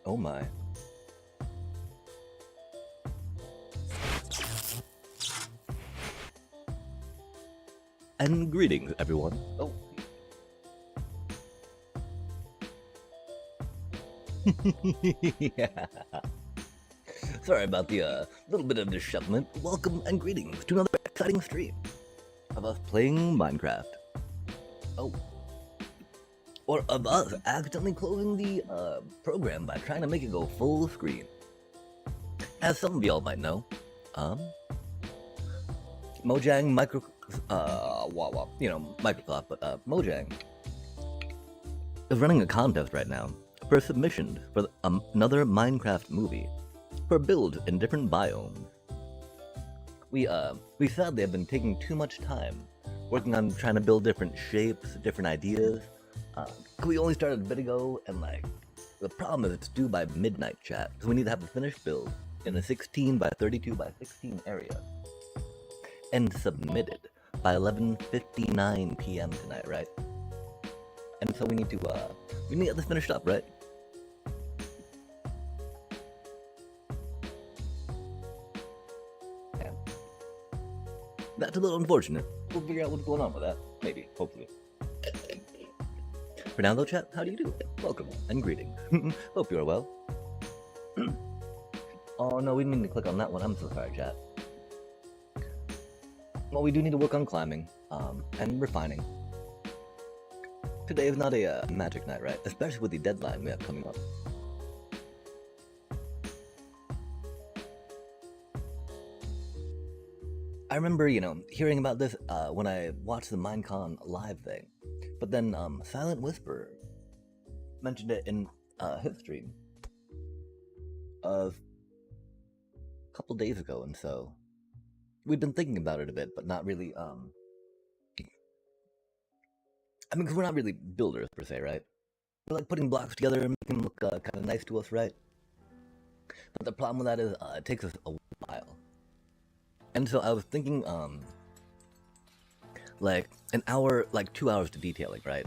Oh my. And greetings, everyone. Oh. Yeah. Sorry about the little bit of dishevelment. Welcome and greetings to another exciting stream of us playing Minecraft. Oh. Or of us accidentally closing the program by trying to make it go full screen. As some of y'all might know, Mojang Microsoft, but Mojang is running a contest right now for submissions for another Minecraft movie for builds in different biomes. We sadly have been taking too much time working on trying to build different shapes, different ideas. We only started a bit ago, and the problem is it's due by midnight, chat. So we need to have a finished build in a 16 by 32 by 16 area and submitted by 11:59 p.m. tonight, right? And so we need to get this finished up, right? Yeah. That's a little unfortunate. We'll figure out what's going on with that. Maybe, hopefully. For now though, chat, how do you do? Welcome and greetings. Hope you are well. Oh no, we didn't need to click on that one. I'm so sorry, chat. Well, we do need to work on climbing, and refining. Today is not a magic night, right? Especially with the deadline we have coming up. I remember, hearing about this when I watched the Minecon live thing. But then Silent Whisperer mentioned it in his stream a couple days ago, and so we've been thinking about it a bit, but not really. I mean, because we're not really builders per se, right? We're like putting blocks together and making them look kind of nice to us, right? But the problem with that is it takes us a while. And so I was thinking, like an hour, like 2 hours to detailing, right?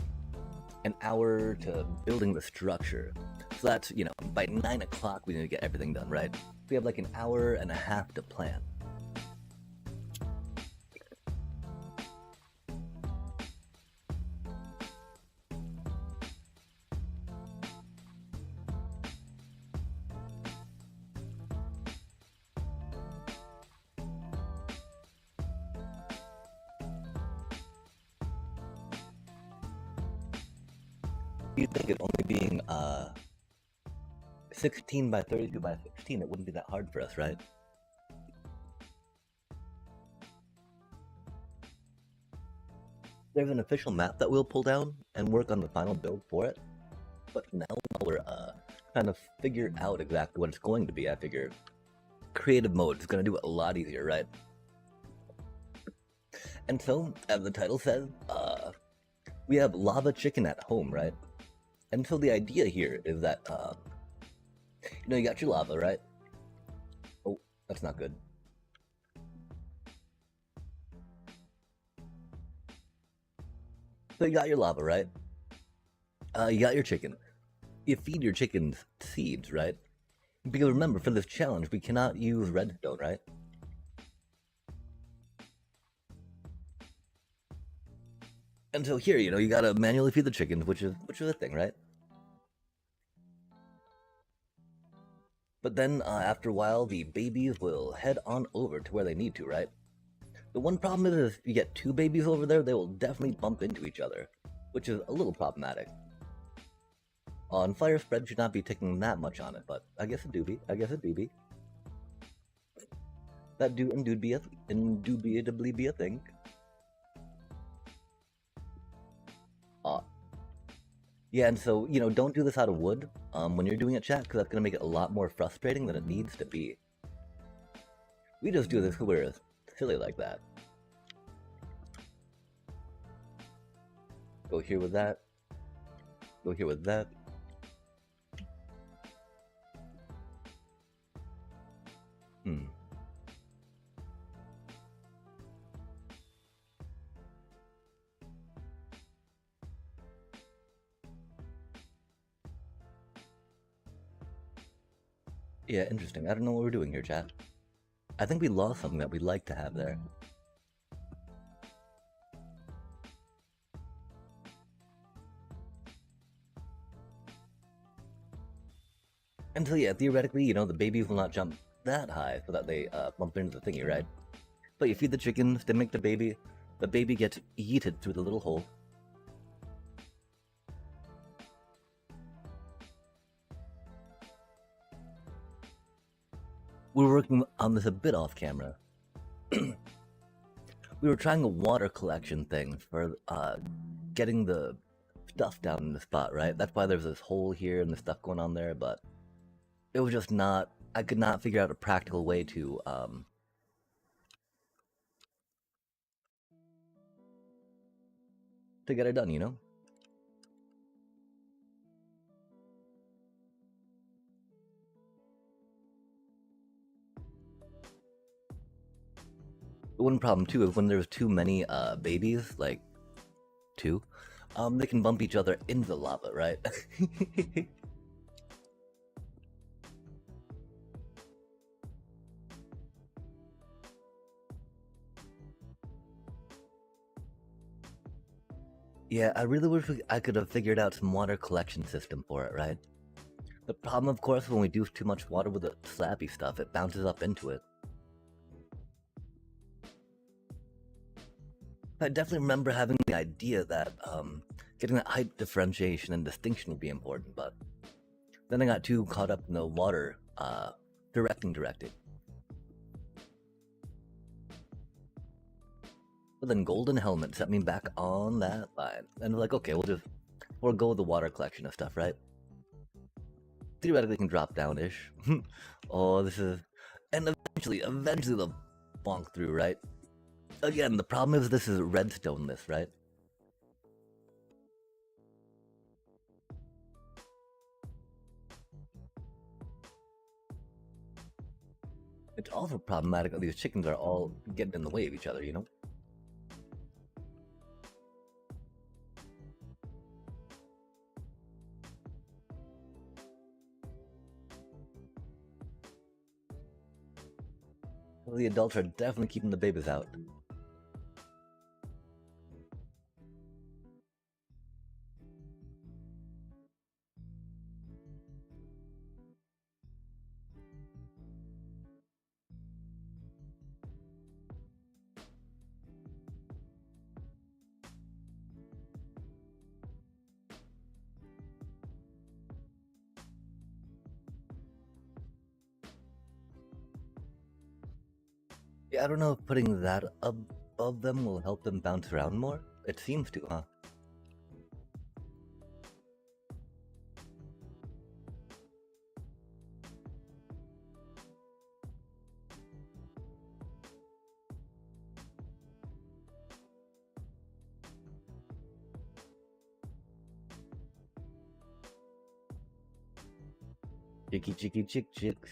An hour to building the structure. So that's, by 9 o'clock we need to get everything done, right? We have like an hour and a half to plan. You think it only being 16 by 32 by 16, it wouldn't be that hard for us, right? There's an official map that we'll pull down and work on the final build for it. But now while we're trying to figure out exactly what it's going to be, I figure creative mode is going to do it a lot easier, right? And so, as the title says, we have lava chicken at home, right? And so the idea here is that, you got your lava, right? Oh, that's not good. So you got your lava, right? You got your chicken. You feed your chickens seeds, right? Because remember, for this challenge, we cannot use redstone, right? And so here, you gotta manually feed the chickens, which is a thing, right? But then, after a while, the babies will head on over to where they need to, right? The one problem is if you get two babies over there, they will definitely bump into each other, which is a little problematic. On fire spread should not be taking that much on it, but I guess it do be. That do indubitably be a thing. Yeah, and so, don't do this out of wood when you're doing it, chat, because that's going to make it a lot more frustrating than it needs to be. We just do this because we're silly like that. Go here with that. Go here with that. Yeah, interesting. I don't know what we're doing here, chat. I think we lost something that we'd like to have there. And so yeah, theoretically, the babies will not jump that high so that they bump into the thingy, right? But you feed the chickens, they make the baby gets yeeted through the little hole. We were working on this a bit off camera. We were trying a water collection thing for getting the stuff down in the spot, right? That's why there's this hole here and the stuff going on there, but it was just not, I could not figure out a practical way to get it done, One problem too is when there's too many babies, like 2, they can bump each other into the lava, right? Yeah, I really wish I could have figured out some water collection system for it, right? The problem, of course, when we do too much water with the slappy stuff, it bounces up into it. I definitely remember having the idea that getting that height differentiation and distinction would be important, but then I got too caught up in the water directing. But then Golden Helmet set me back on that line. And like, okay, we'll just forego the water collection of stuff, right? Theoretically can drop down-ish. Oh, this is... And eventually they'll bonk through, right? Again, the problem is this is redstone-less, right? It's also problematic that these chickens are all getting in the way of each other, Well, the adults are definitely keeping the babies out. Yeah, I don't know if putting that above them will help them bounce around more. It seems to, huh? Chicky chicks.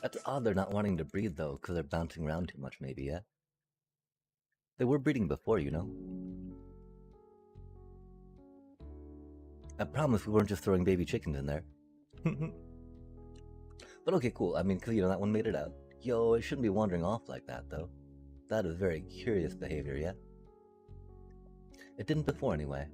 That's odd they're not wanting to breed though, because they're bouncing around too much maybe, yeah? They were breeding before, I promise we weren't just throwing baby chickens in there. But okay, cool. I mean, because, that one made it out. Yo, it shouldn't be wandering off like that, though. That is very curious behavior, yeah? It didn't before, anyway.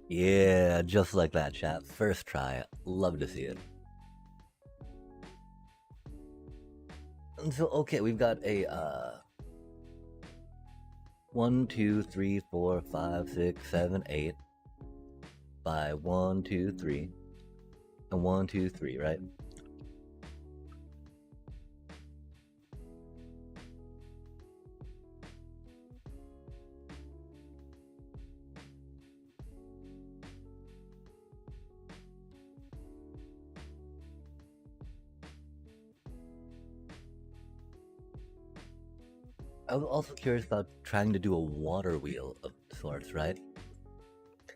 Yeah, just like that, chat. First try. Love to see it. And so, okay, we've got a 1, 2, 3, 4, 5, 6, 7, 8 by 1, 2, 3, and 1, 2, 3, right? I was also curious about trying to do a water wheel of sorts, right?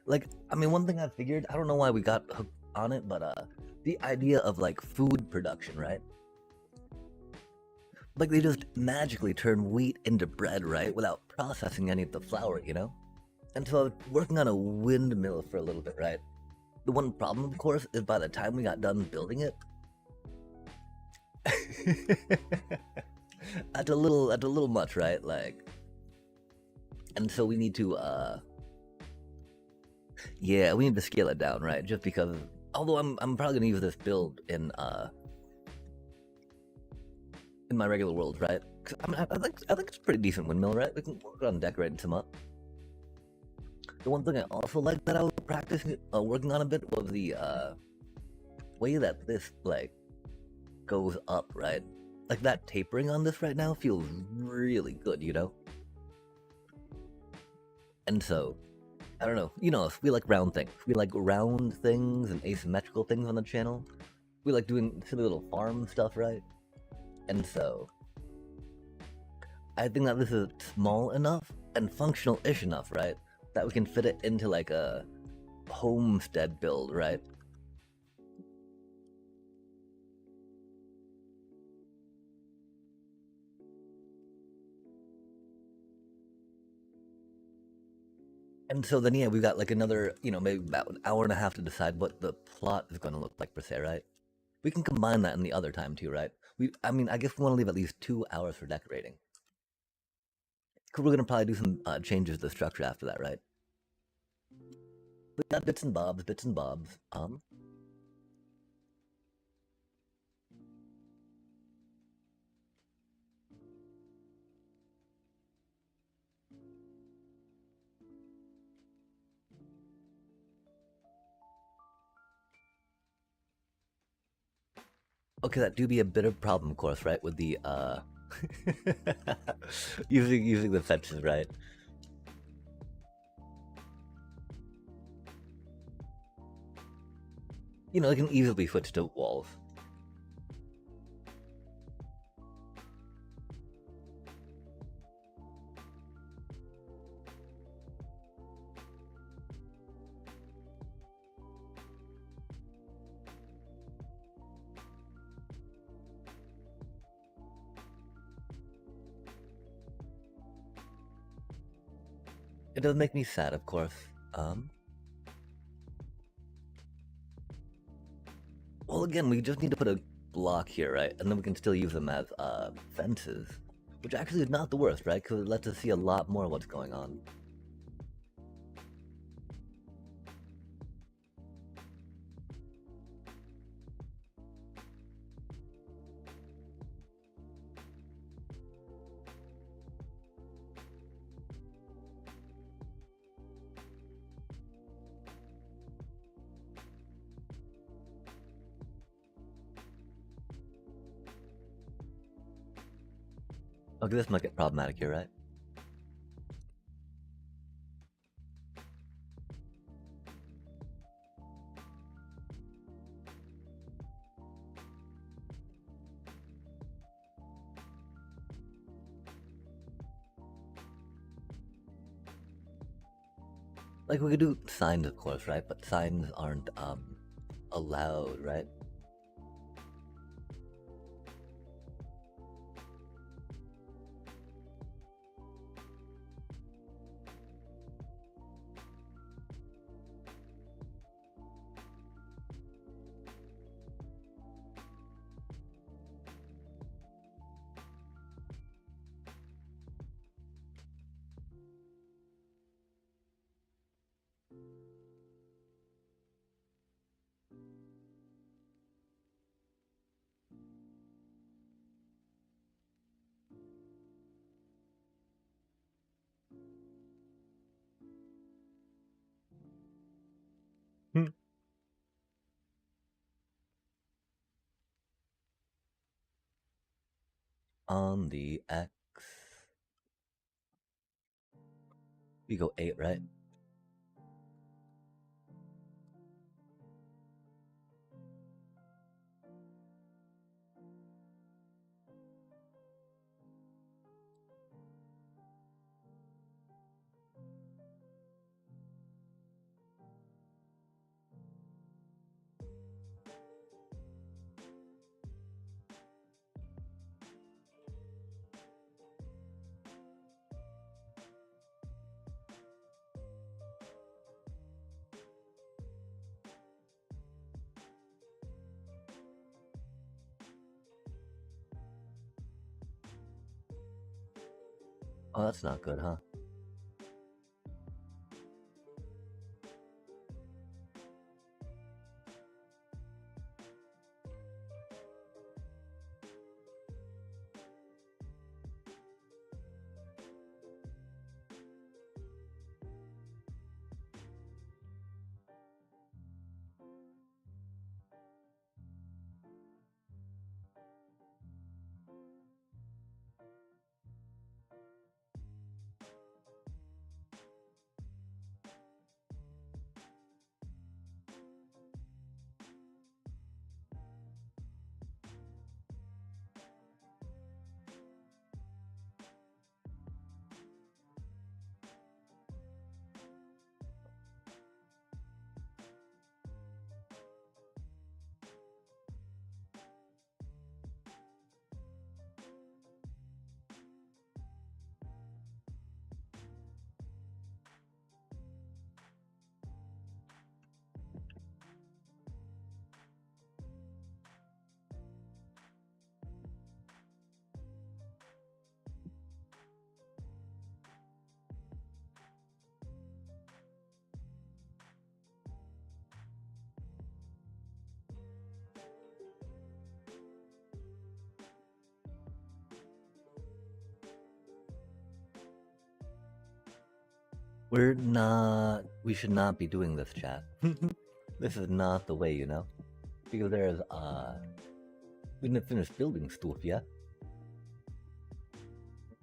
Like, I mean, one thing I figured, I don't know why we got hooked on it, but the idea of like food production, right? Like they just magically turn wheat into bread, right? Without processing any of the flour, you know? And so I was working on a windmill for a little bit, right? The one problem, of course, is by the time we got done building it, that's a little much, right? Like, and so we need to, yeah, we need to scale it down, right? Just because, although I'm probably gonna use this build in my regular world, right? 'Cause I think it's a pretty decent windmill, right? We can work on decorating some up. The one thing I also like that I was practicing, working on a bit was the way that this like goes up, right? Like that tapering on this right now feels really good, you know? And so, I don't know, you know us, we like round things. We like round things and asymmetrical things on the channel. We like doing silly little farm stuff, right? And so, I think that this is small enough and functional-ish enough, right? That we can fit it into like a homestead build, right? And so then, yeah, we've got like another, you know, maybe about an hour and a half to decide what the plot is going to look like per se, right? We can combine that in the other time too, right? I mean, I guess we want to leave at least 2 hours for decorating. Cause we're gonna probably do some changes to the structure after that, right? We got bits and bobs, bits and bobs. Okay, that do be a bit of a problem, of course, right? With the using the fences, right? You know, it can easily switch to walls. It does make me sad, of course. Um, well, again, we just need to put a block here, right? And then we can still use them as fences, which actually is not the worst, right? Because it lets us see a lot more of what's going on. Okay, this might get problematic here, right? Like we could do signs, of course, right? But signs aren't allowed, right? On the X, we go 8, right? Oh, that's not good, huh? We should not be doing this, chat. This is not the way, you know? Because there's, we didn't finish building stuff yet.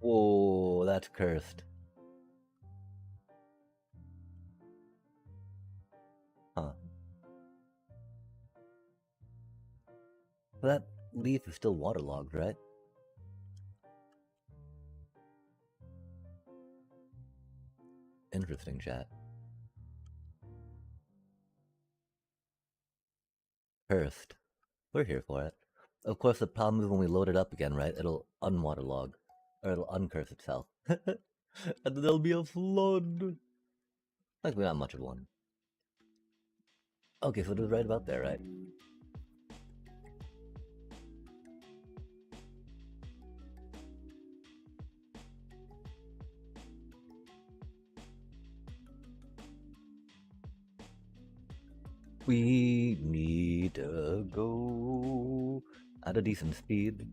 Whoa, that's cursed. Huh. But that leaf is still waterlogged, right? Interesting, chat. Cursed. We're here for it. Of course, the problem is when we load it up again, right? It'll unwaterlog. Or it'll uncurse itself. And then there'll be a flood. Like, not much of one. Okay, so it was right about there, right? We need to go at a decent speed.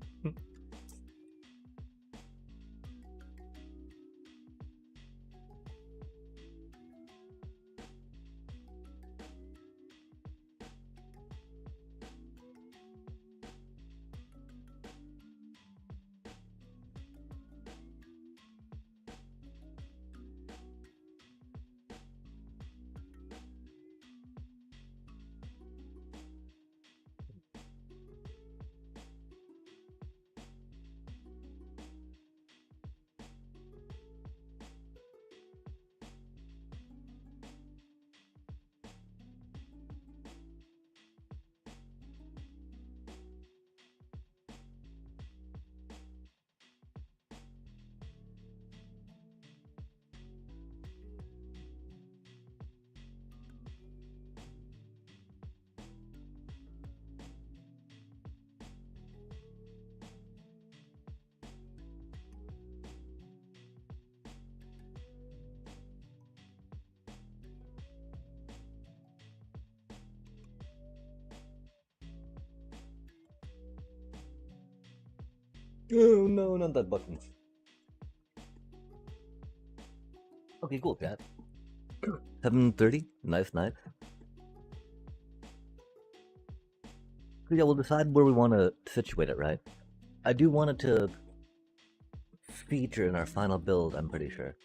Oh no, not that button. Okay, cool, chat. 7:30. Nice. So yeah, we'll decide where we want to situate it, right? I do want it to feature in our final build, I'm pretty sure.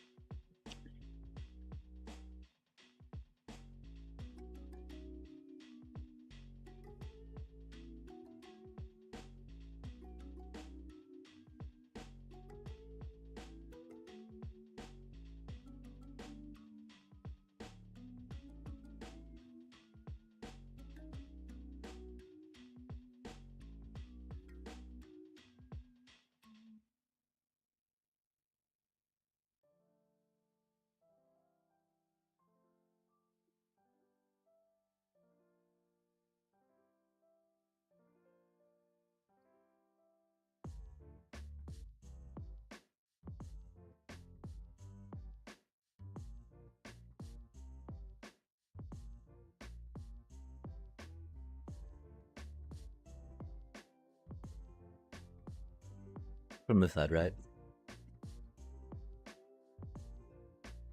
From this side, right?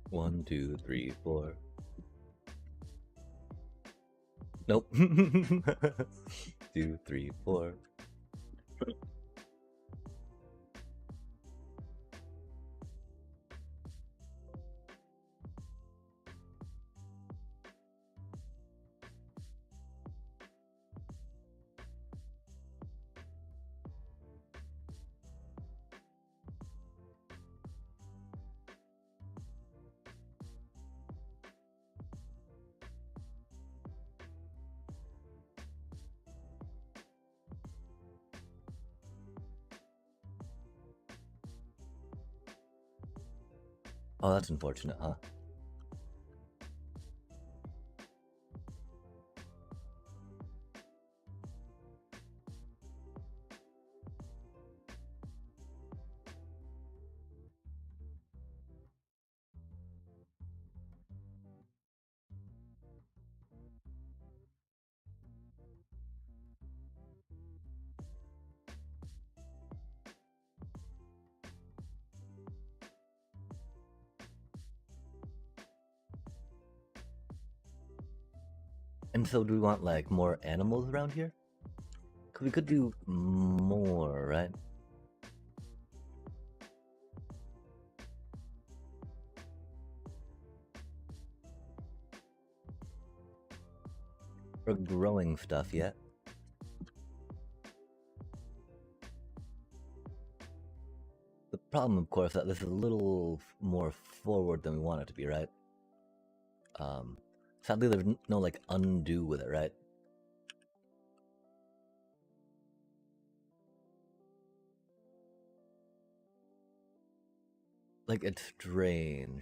1, 2, 3, 4. Nope. 2, 3, 4. Oh, that's unfortunate, huh? And so do we want, like, more animals around here? We could do more, right? For growing stuff, yeah. The problem, of course, that this is a little more forward than we want it to be, right? Sadly, there's no, like, undo with it, right? Like, it's strange.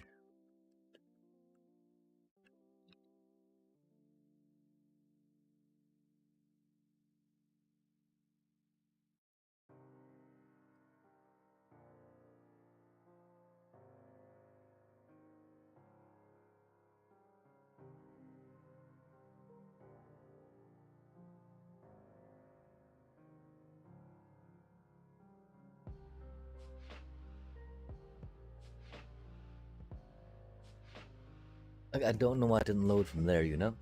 Like, I don't know why it didn't load from there, you know?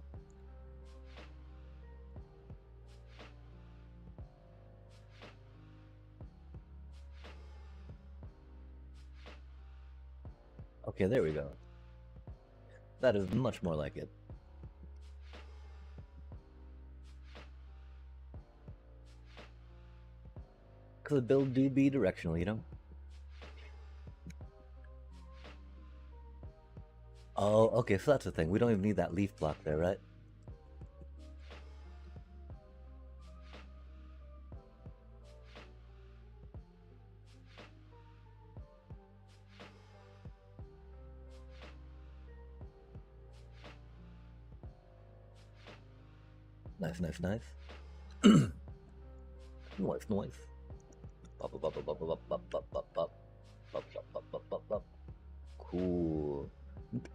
Okay, there we go. That is much more like it. Because the build do be directional, you know? Oh, okay, so that's the thing. We don't even need that leaf block there, right? Nice, nice, nice. Nice, nice. Cool.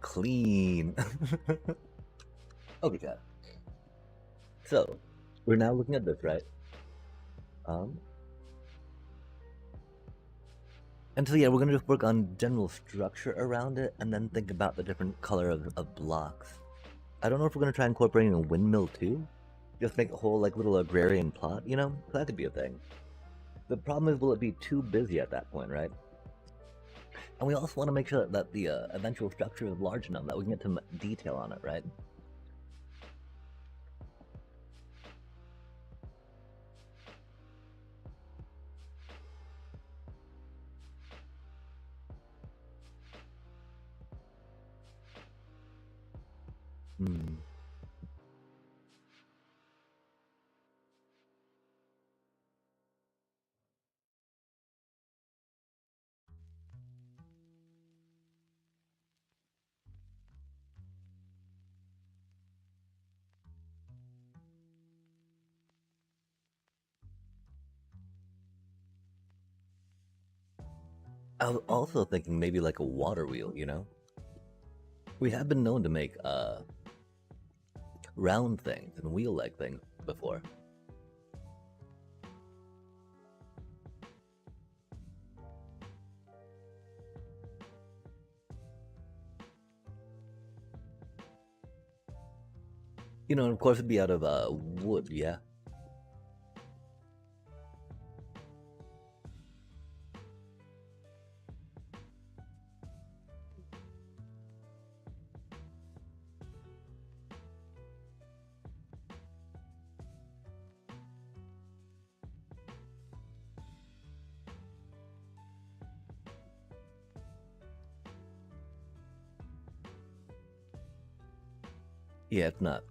Clean. Okay, chat. So, we're now looking at this, right? And so yeah, we're gonna just work on general structure around it, and then think about the different color of blocks. I don't know if we're gonna try incorporating a windmill too. Just make a whole like little agrarian plot, you know? That could be a thing. The problem is, will it be too busy at that point, right? And we also want to make sure that the eventual structure is large enough that we can get some detail on it, right? Hmm. I was also thinking maybe like a water wheel, you know? We have been known to make round things and wheel-like things before. You know, and of course it'd be out of wood, yeah? Yeah, it's not.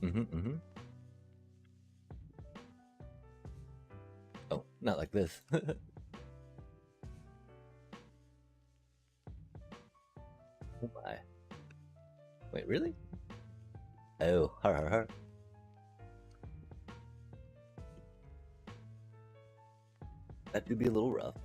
Mm-hmm, mm-hmm. Oh, not like this. Oh my. Wait, really? Oh, har har har. That could be a little rough.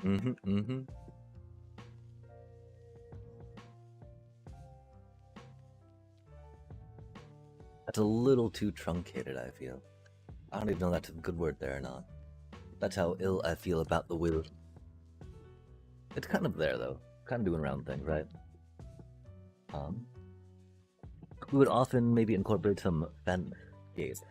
Mm-hmm, mm-hmm. That's a little too truncated, I feel. I don't even know if that's a good word there or not. That's how ill I feel about the wheel. It's kind of there, though. Kind of doing round things, right? Um, we would often maybe incorporate some fence gates.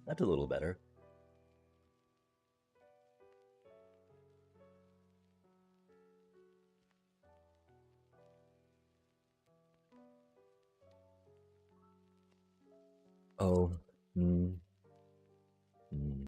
That's a little better. Oh, mm, mm.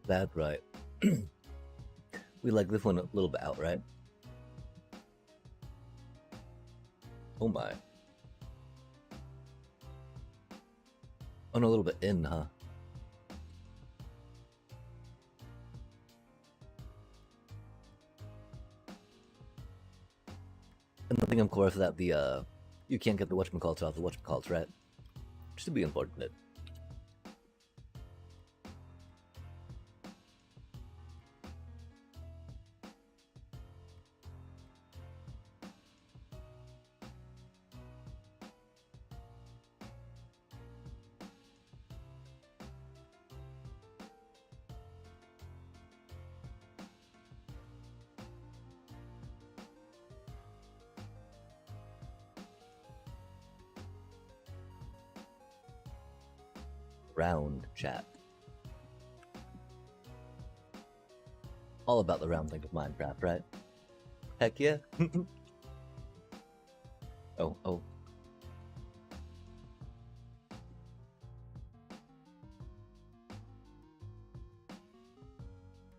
That's right. We like this one a little bit out, right? Oh my. Oh no, a little bit in, huh? And the thing, of course, that the You can't get the whatchamacallit off the whatchamacallit, right? Just to be unfortunate. Round chat. All about the round thing of Minecraft, right? Heck yeah. Oh.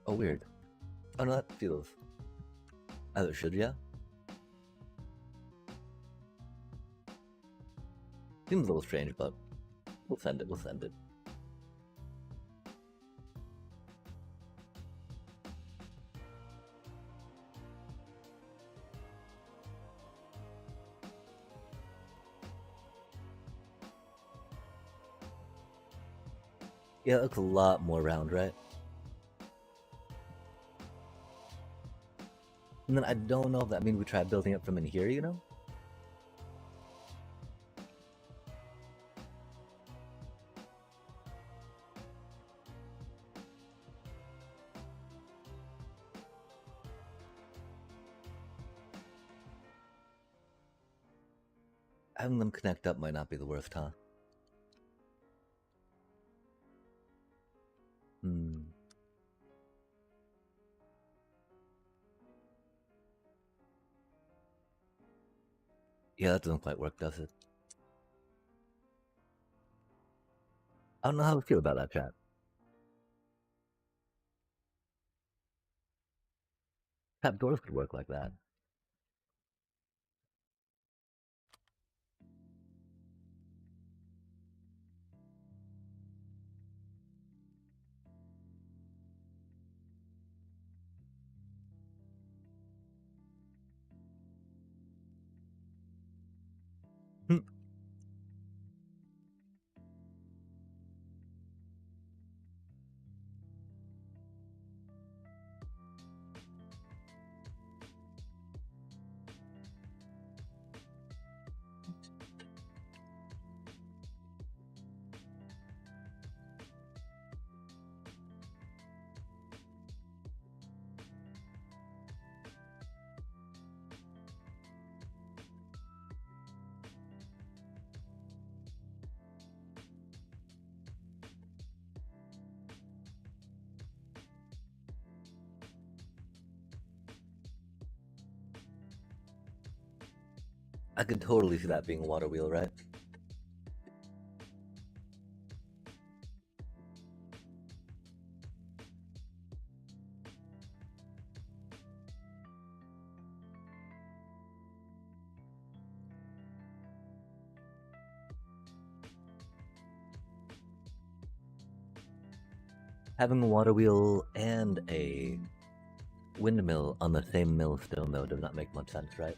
Oh, weird. Oh no, that feels either should ya? Seems a little strange, but we'll send it. Yeah, it looks a lot more round, right? And then I don't know if that means we try building it from in here, you know? Having them connect up might not be the worst, huh? Yeah, that doesn't quite work, does it? I don't know how to feel about that, chat. Trap doors could work like that. I could totally see that being a water wheel, right? Having a water wheel and a windmill on the same millstone, though, does not make much sense, right?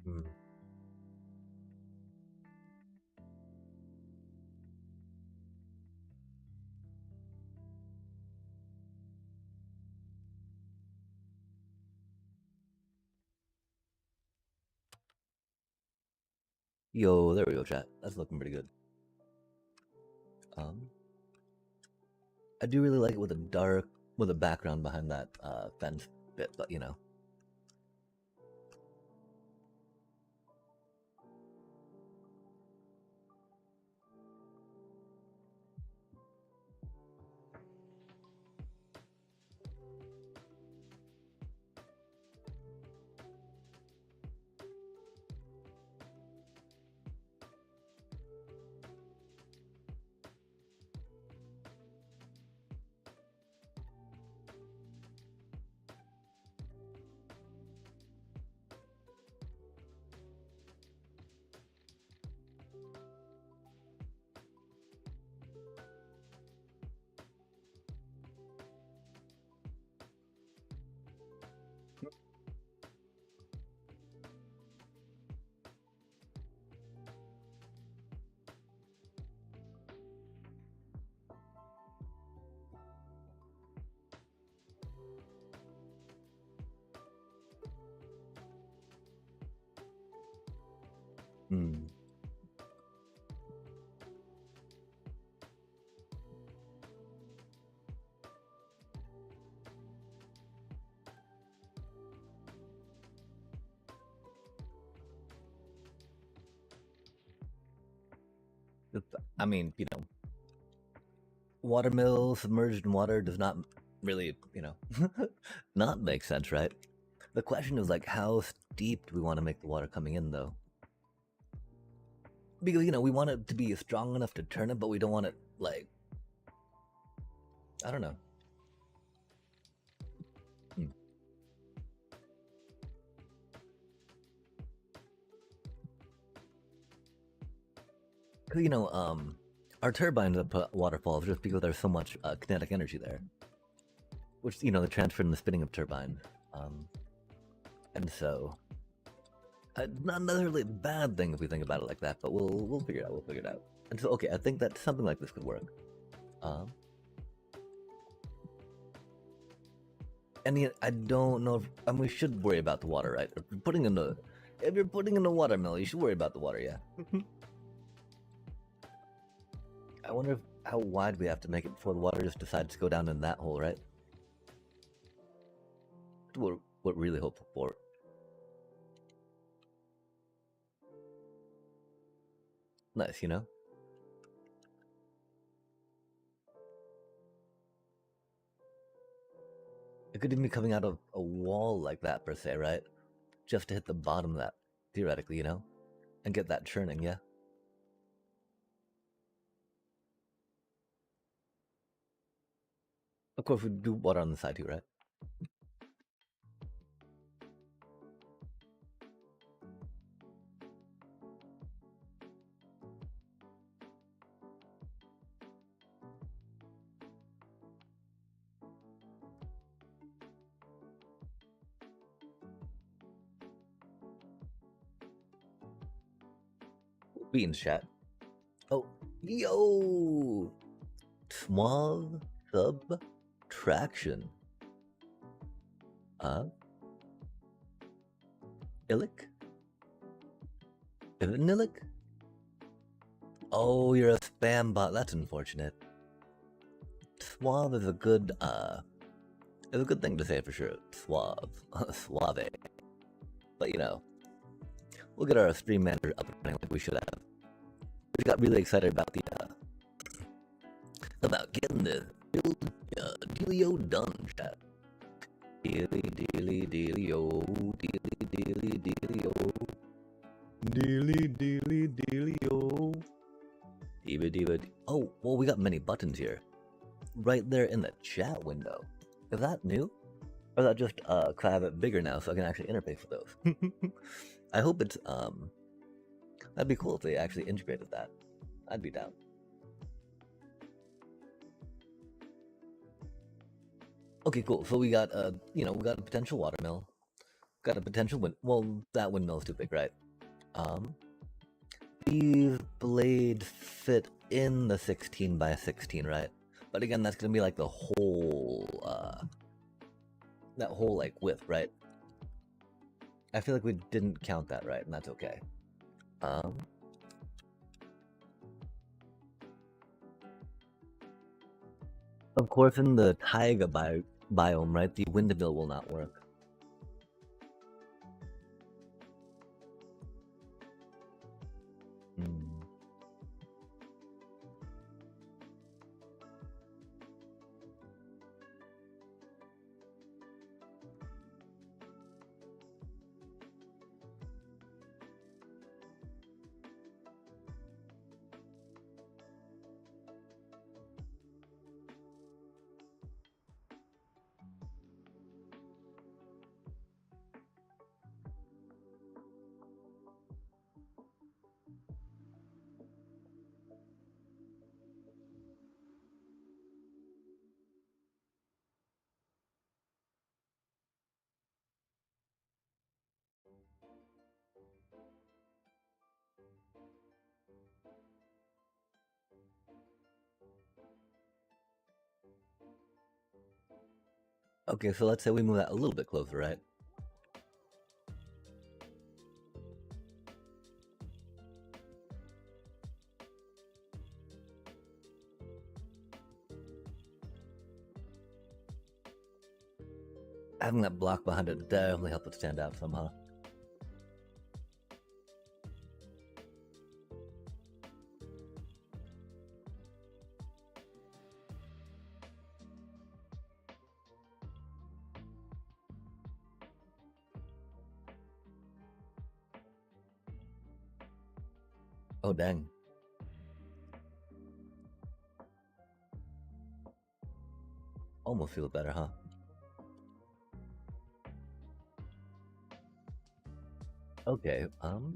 Hmm. Yo, there we go, chat. That's looking pretty good. I do really like it with a background behind that fence bit, but you know. Hmm. I mean, watermill submerged in water does not really, not make sense, right? The question is like, how steep do we want to make the water coming in, though? Because we want it to be strong enough to turn it, but we don't want it like, I don't know. Hmm. Our turbines that put waterfalls just because there's so much kinetic energy there, which the transfer and the spinning of turbines, and so not necessarily a bad thing if we think about it like that, but we'll figure it out. We'll figure it out. And so, okay, I think that something like this could work. And I don't know if we should worry about the water, right? If you're putting in the watermill, you should worry about the water, yeah. I wonder how wide we have to make it before the water just decides to go down in that hole, right? What really hopeful for. Nice, It could even be coming out of a wall like that, per se, right? Just to hit the bottom of that, theoretically, and get that churning, yeah? Of course, we do water on the side too, right? Beans chat. Oh, yo! Suave subtraction. Illic? Nillic? Oh, you're a spam bot. That's unfortunate. Suave is a good thing to say for sure. Suave. Suave. But we'll get our stream manager up and running like we should have. We got really excited about about getting the dealio done, chat. Dealio. Diva. Oh, well, we got many buttons here. Right there in the chat window. Is that new? Or is that just, cause I have it bigger now so I can actually interface with those? I hope it's, that'd be cool if they actually integrated that. I'd be down. Okay, cool. So we got we got a potential watermill. Got a potential that windmill's too big, right? These blades fit in the 16 by 16, right? But again, that's gonna be like the whole, that whole like width, right? I feel like we didn't count that right, and that's okay. Of course, in the taiga biome, right, the windmill will not work. Okay, so let's say we move that a little bit closer, right? Having that block behind it definitely helps it stand out somehow. Oh, dang. Almost feels better, huh? Okay, hmm.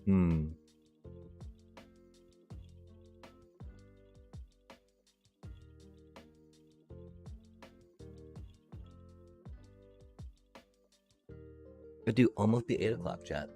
Hmm. Could do almost the 8 o'clock chat.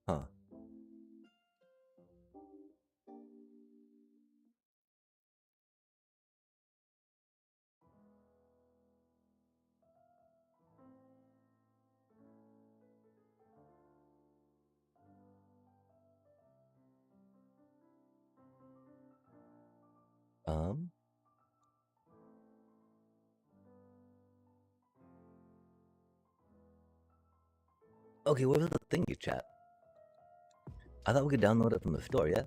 Huh. Um. Okay, what was the thingy chat? I thought we could download it from the store, yeah?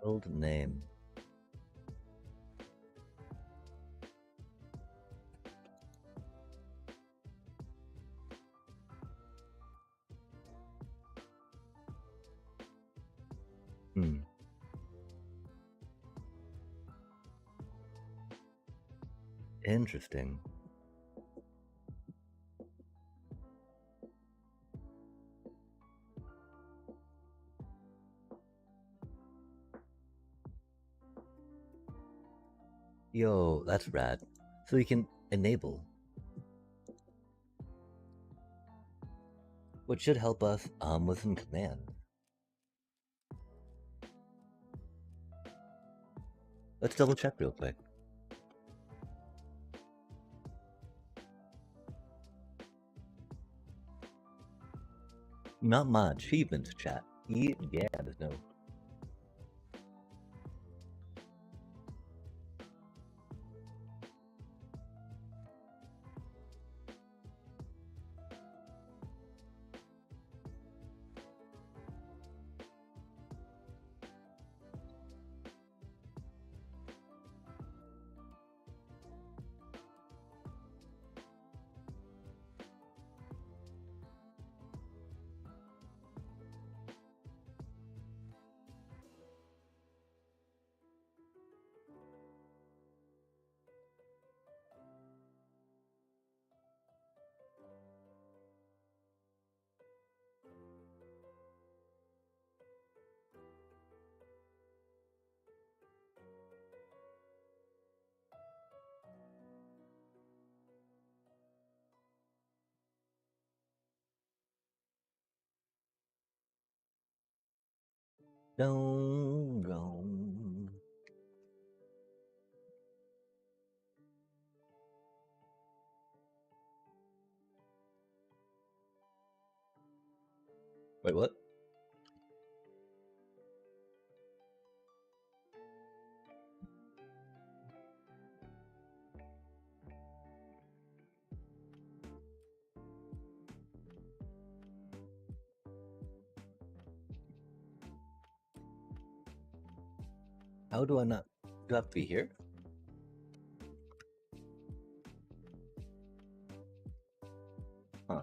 World name. Hmm. Interesting. Yo, that's rad. So you can enable, which should help us with some commands. Let's double check real quick. Not my achievements chat. Yeah, there's no. Don't go. Wait, what? How do I not? Do I have to be here? Huh.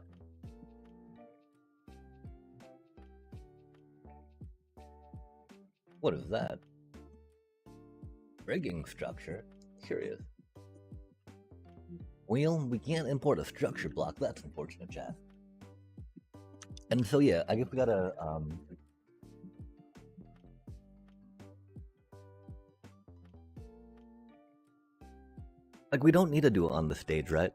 What is that? Rigging structure? Curious. Well, we can't import a structure block. That's unfortunate, chat. And so, yeah, I guess we gotta, like, we don't need to do it on the stage, right?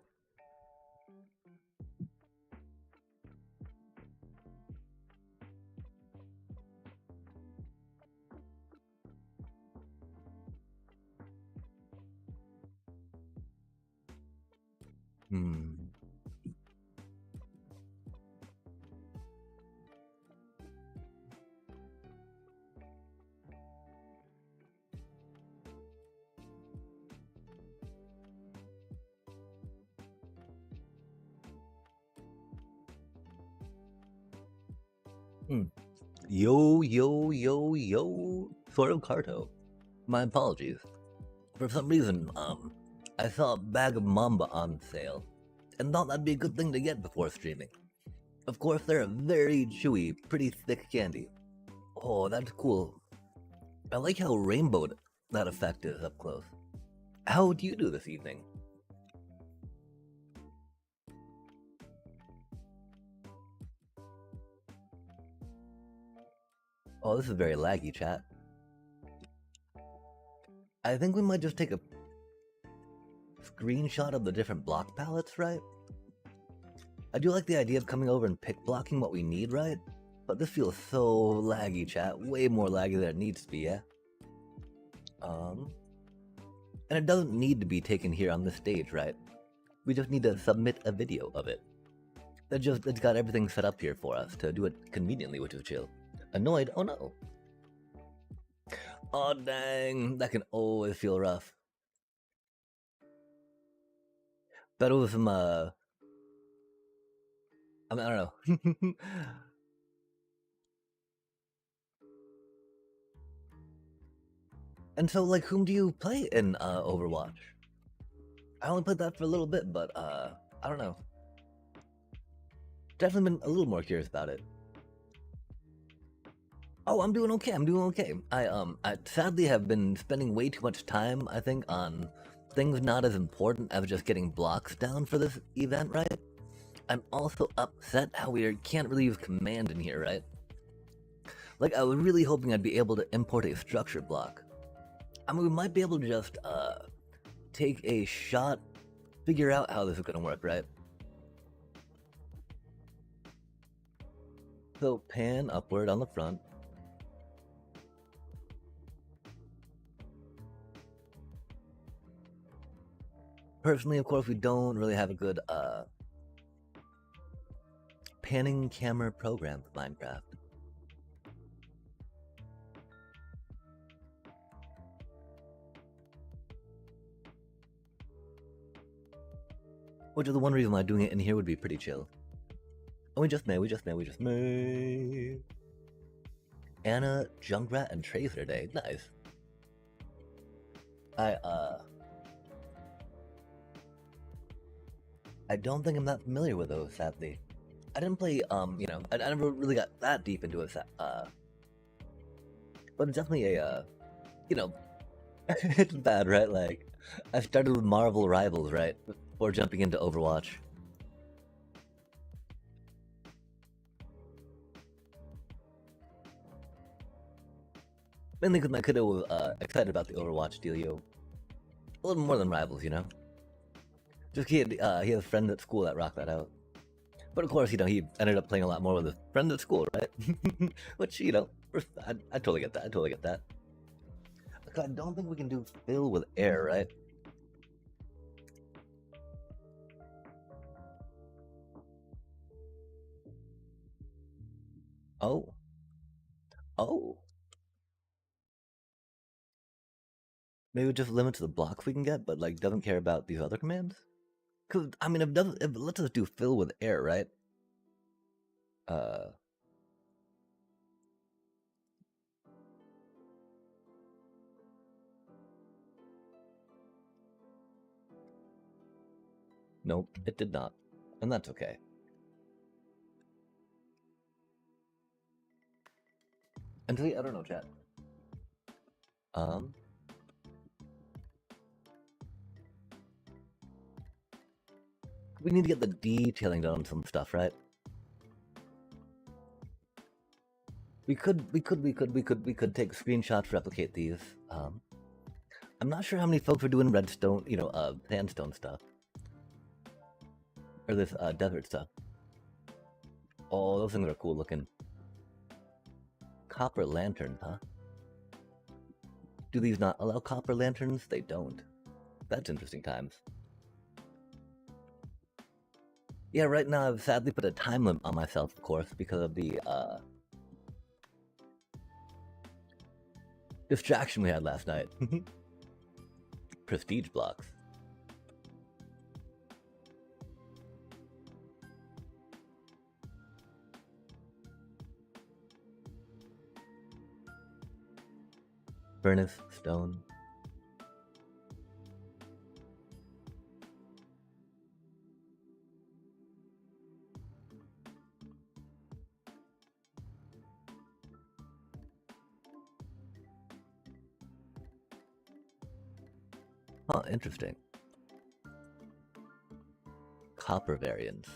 Hmm. Yo, yo, yo, yo. Sort of Carto. My apologies. For some reason, I saw a bag of Mamba on sale, and thought that'd be a good thing to get before streaming. Of course, they're a very chewy, pretty thick candy. Oh, that's cool. I like how rainbowed that effect is up close. How do you do this evening? Oh, this is very laggy, chat. I think we might just take a screenshot of the different block palettes, right? I do like the idea of coming over and pick blocking what we need, right? But this feels so laggy, chat. Way more laggy than it needs to be, yeah? And it doesn't need to be taken here on the stage, right? We just need to submit a video of it. It's got everything set up here for us to do it conveniently, which is chill. Annoyed? Oh no. Oh dang, that can always feel rough. But it was some, I mean, I don't know. And so, like, whom do you play in Overwatch? I only played that for a little bit, but I don't know. Definitely been a little more curious about it. Oh, I'm doing okay. I'm doing okay. I sadly have been spending way too much time, I think, on things not as important as just getting blocks down for this event, right? I'm also upset how we can't really use command in here, right? Like, I was really hoping I'd be able to import a structure block. I mean, we might be able to just take a shot, figure out how this is gonna work, right? So pan upward on the front. Personally, of course, we don't really have a good panning camera program for Minecraft. Which is the one reason why doing it in here would be pretty chill. And we just may. Anna, Junkrat, and Tracer Day. Nice. I don't think I'm that familiar with those, sadly. I didn't play, you know, I never really got that deep into it, but it's definitely a, you know, it's bad, right? Like, I started with Marvel Rivals, right? Before jumping into Overwatch. Mainly because my kiddo was excited about the Overwatch dealio. A little more than Rivals, you know? Just he had a friend at school that rocked that out. But of course, he ended up playing a lot more with his friends at school, right? Which, I totally get that. I totally get that. I don't think we can do fill with air, right? Oh. Oh. Maybe it just limits the blocks we can get, but like doesn't care about these other commands? Because, I mean, if it lets us do fill with air, right? Nope, it did not. And that's okay. Until I don't know, chat. We need to get the detailing done on some stuff, right? We could take screenshots, replicate these. I'm not sure how many folks are doing redstone, sandstone stuff. Or this desert stuff. Oh, those things are cool looking. Copper lanterns, huh? Do these not allow copper lanterns? They don't. That's interesting times. Yeah, right now I've sadly put a time limit on myself, of course, because of the distraction we had last night. Prestige blocks. Furnace, stone. Huh, interesting. Copper variants.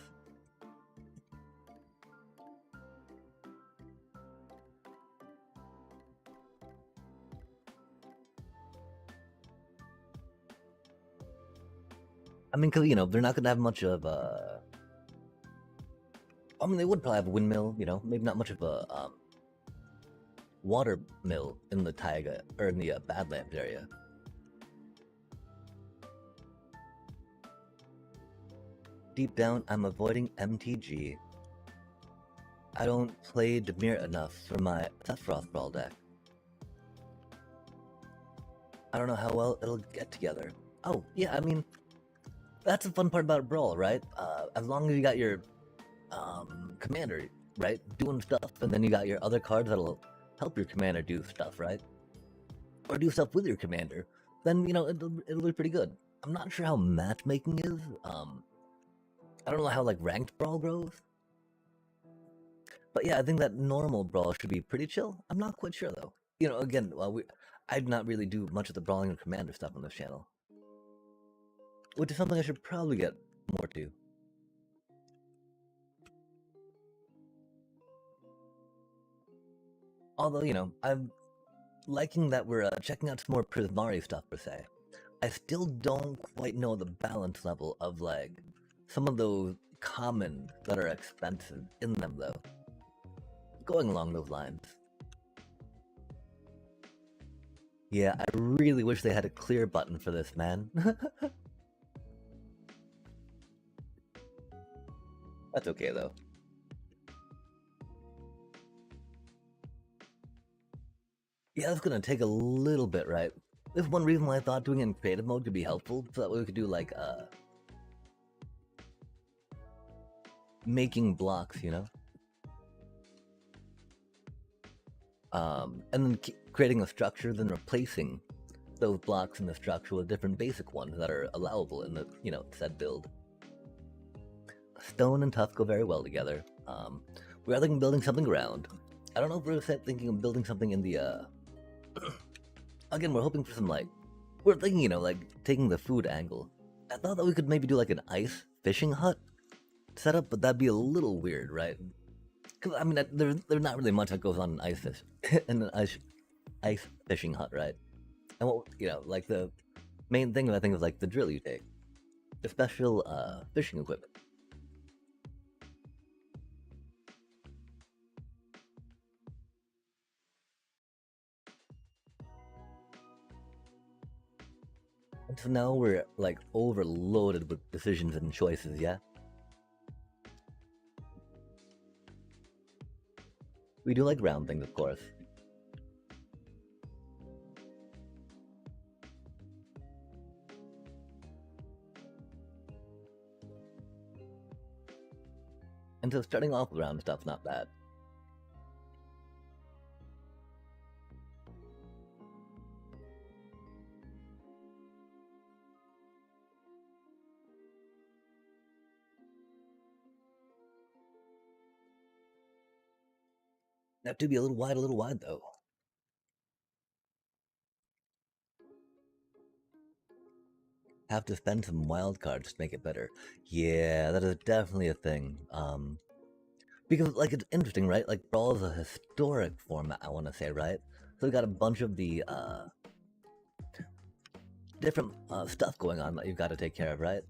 I mean, because, they're not going to have much of a... I mean, they would probably have a windmill, maybe not much of a water mill in the taiga, or in the Badlands area. Deep down, I'm avoiding MTG. I don't play Demir enough for my Sephiroth Brawl deck. I don't know how well it'll get together. Oh, yeah, I mean, that's the fun part about Brawl, right? As long as you got your commander, right, doing stuff, and then you got your other cards that'll help your commander do stuff, right? Or do stuff with your commander, then, it'll be pretty good. I'm not sure how matchmaking is. I don't know how, like, ranked Brawl goes. But yeah, I think that normal Brawl should be pretty chill. I'm not quite sure, though. Again, I'd not really do much of the Brawling and Commander stuff on this channel. Which is something I should probably get more to. Although, I'm liking that we're checking out some more Prismari stuff, per se. I still don't quite know the balance level of, like, some of those common that are expensive in them, though. Going along those lines. Yeah, I really wish they had a clear button for this, man. That's okay, though. Yeah, it's gonna take a little bit, right? There's one reason why I thought doing it in creative mode could be helpful, so that way we could do, like, making blocks, and then creating a structure, then replacing those blocks in the structure with different basic ones that are allowable in the, said build. Stone and tough go very well together. We are thinking of building something around. I don't know if we're thinking of building something in the, again, we're hoping for some, like, we're thinking, like, taking the food angle. I thought that we could maybe do, like, an ice fishing hut setup, but that'd be a little weird, right? Because, I mean, there's not really much that goes on in ice fish, in an ice fishing hut, right? And what, like, the main thing I think is, like, the drill you take. The special, fishing equipment. And so now we're like overloaded with decisions and choices, yeah? We do like round things, of course. And so starting off with round stuff's not bad. That do be a little wide though. Have to spend some wild cards to make it better. Yeah, that is definitely a thing. Because like it's interesting, right? Like Brawl is a historic format, I want to say, right? So we got a bunch of the different stuff going on that you've got to take care of, right?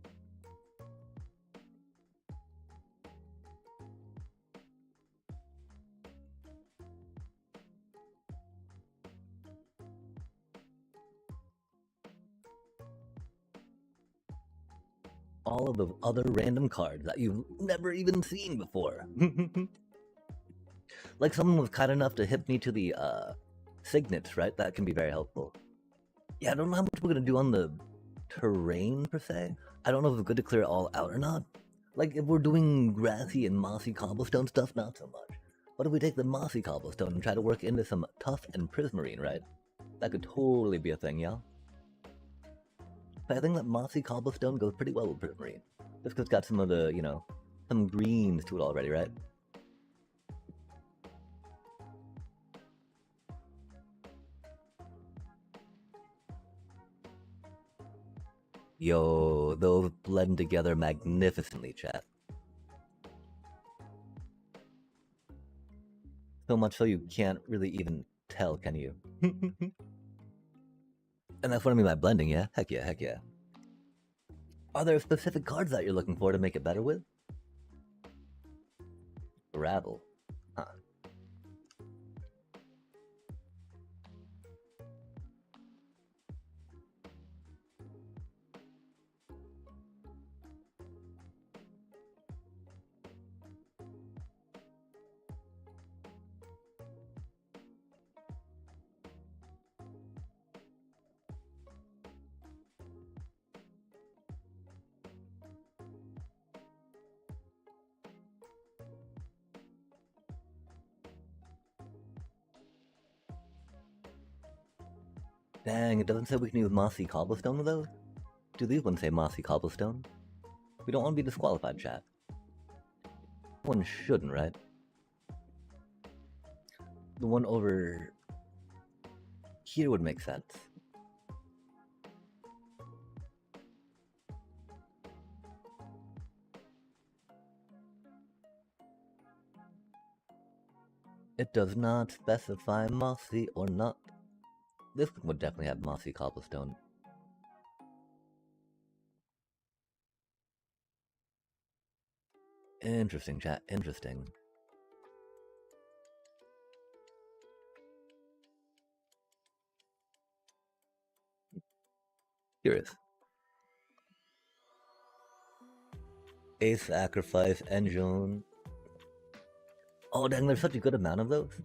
All of the other random cards that you've never even seen before. Like someone was kind enough to hit me to the signets, right? That can be very helpful. Yeah, I don't know how much we're gonna do on the terrain per se. I don't know if it's good to clear it all out or not. Like if we're doing grassy and mossy cobblestone stuff, not so much. What if we take the mossy cobblestone and try to work into some tough and prismarine, right? That could totally be a thing, yeah? But I think that mossy cobblestone goes pretty well with prismarine. Just because it's got some of the, you know, some greens to it already, right? Yo, those blend together magnificently, chat. So much so you can't really even tell, can you? And that's what I mean by blending, yeah? Heck yeah, heck yeah. Are there specific cards that you're looking for to make it better with? Ravel. Huh. Dang, it doesn't say we can use mossy cobblestone with those? Do these ones say mossy cobblestone? We don't want to be disqualified, chat. One shouldn't, right? The one over here would make sense. It does not specify mossy or not. This one would definitely have mossy cobblestone. Interesting, chat. Interesting. Curious. A sacrifice engine. Oh, dang, there's such a good amount of those.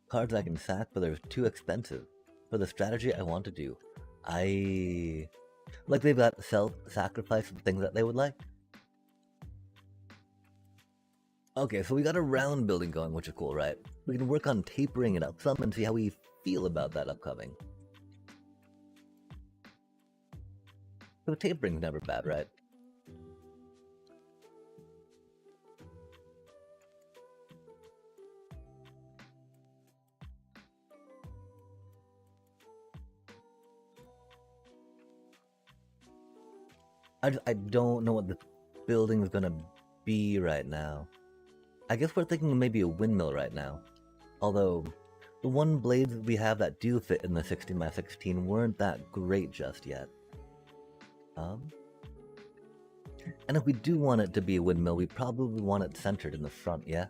Cards I can sack, but they're too expensive. For the strategy I want to do. Like they've got self-sacrifice of things that they would like. Okay, so we got a round building going, which is cool, right? We can work on tapering it up some and see how we feel about that upcoming. So tapering's never bad, right? I don't know what the building is gonna be right now. I guess we're thinking maybe a windmill right now. Although, the one blades we have that do fit in the 16x16 weren't that great just yet. And if we do want it to be a windmill, we probably want it centered in the front, yeah?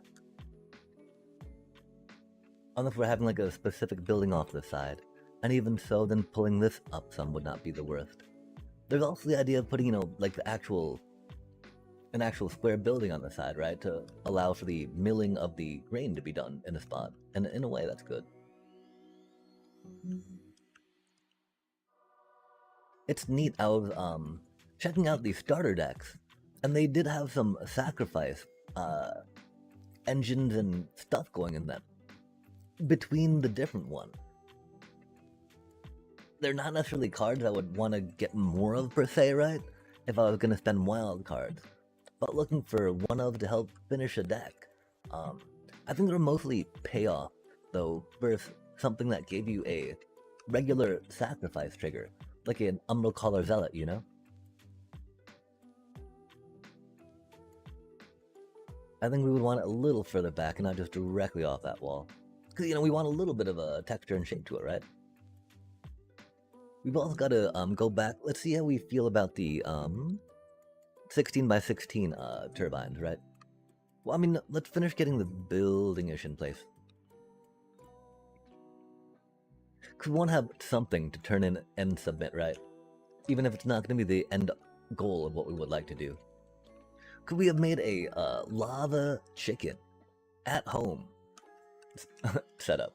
Unless we're having like a specific building off the side. And even so, then pulling this up some would not be the worst. There's also the idea of putting, like an actual square building on the side, right? To allow for the milling of the grain to be done in a spot. And in a way, that's good. It's neat. I was checking out the starter decks, and they did have some sacrifice engines and stuff going in them between the different ones. They're not necessarily cards I would want to get more of per se, right? If I was going to spend wild cards. But looking for one of to help finish a deck. I think they're mostly payoff, though, versus something that gave you a regular sacrifice trigger, like an Umbral Caller Zealot, you know? I think we would want it a little further back and not just directly off that wall. Because, we want a little bit of a texture and shape to it, right? We've also got to go back. Let's see how we feel about the 16 by 16 turbines, right? Well, I mean, let's finish getting the building-ish in place. Because we want to have something to turn in and submit, right? Even if it's not going to be the end goal of what we would like to do. Could we have made a lava chicken at home setup?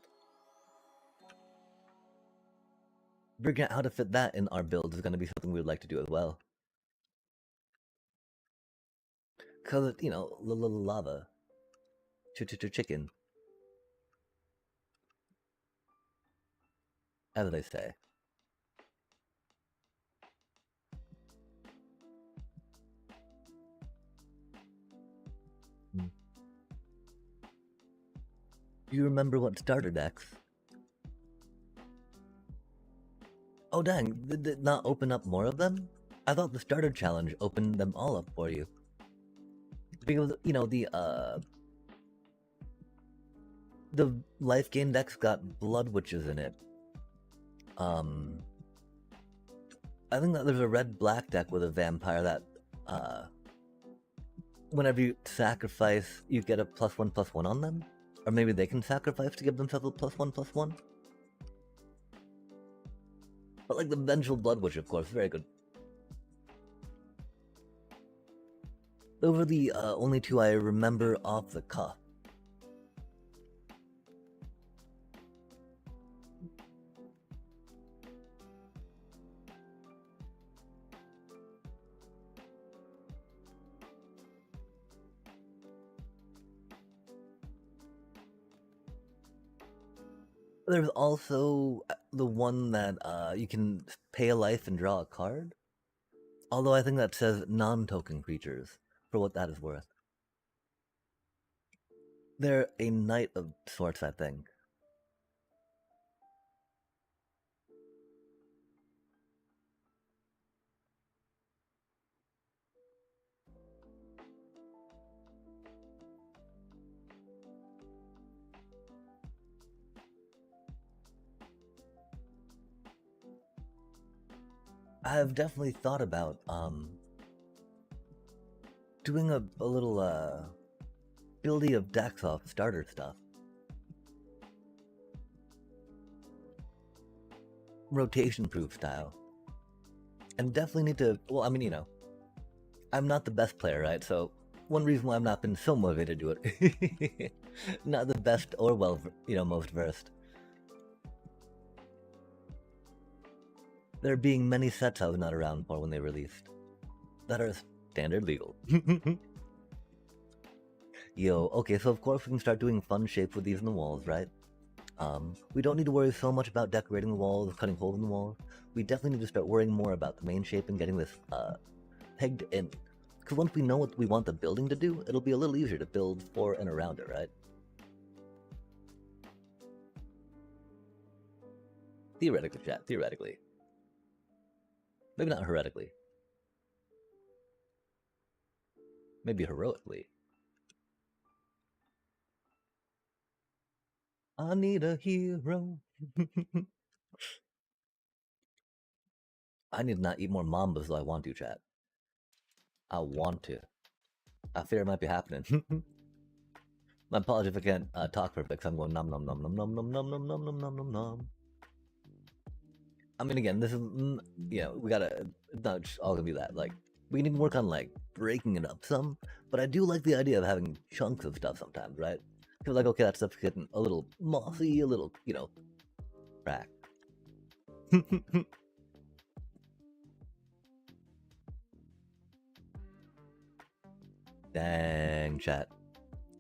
Figuring out how to fit that in our build is going to be something we would like to do as well. Because, lava. Chicken. As they say. Do you remember what starter decks? Oh dang, did it not open up more of them? I thought the starter challenge opened them all up for you. Because, the life gain deck's got blood witches in it. I think that there's a red-black deck with a vampire that, whenever you sacrifice, you get a +1/+1 on them? Or maybe they can sacrifice to give themselves a +1/+1? But like the Vengeful Blood Witch, of course, very good. Those are the only two I remember off the cuff. There's also the one that you can pay a life and draw a card. Although I think that says non-token creatures, for what that is worth. They're a knight of sorts, I think. I've definitely thought about doing a little building of decks off starter stuff. Rotation proof style. And definitely need to, well, I mean, I'm not the best player, right? So one reason why I've not been so motivated to do it. Not the best or most versed. There being many sets I was not around for when they released. That are standard legal. Yo, okay, so of course we can start doing fun shapes with these in the walls, right? We don't need to worry so much about decorating the walls, cutting holes in the walls. We definitely need to start worrying more about the main shape and getting this pegged in. Because once we know what we want the building to do, it'll be a little easier to build for and around it, right? Theoretically, chat, theoretically. Maybe not heretically. Maybe heroically. I need a hero. I need to not eat more mambas though I want to, chat. I want to. I fear it might be happening. My apologies if I can't talk perfect, I'm going nom nom nom nom nom nom nom nom nom nom nom nom nom. I mean, again, this is, we gotta, it's not just all gonna be that. Like, we need to work on, like, breaking it up some, but I do like the idea of having chunks of stuff sometimes, right? Because, like, okay, that stuff's getting a little mossy, a little, cracked. Dang, chat.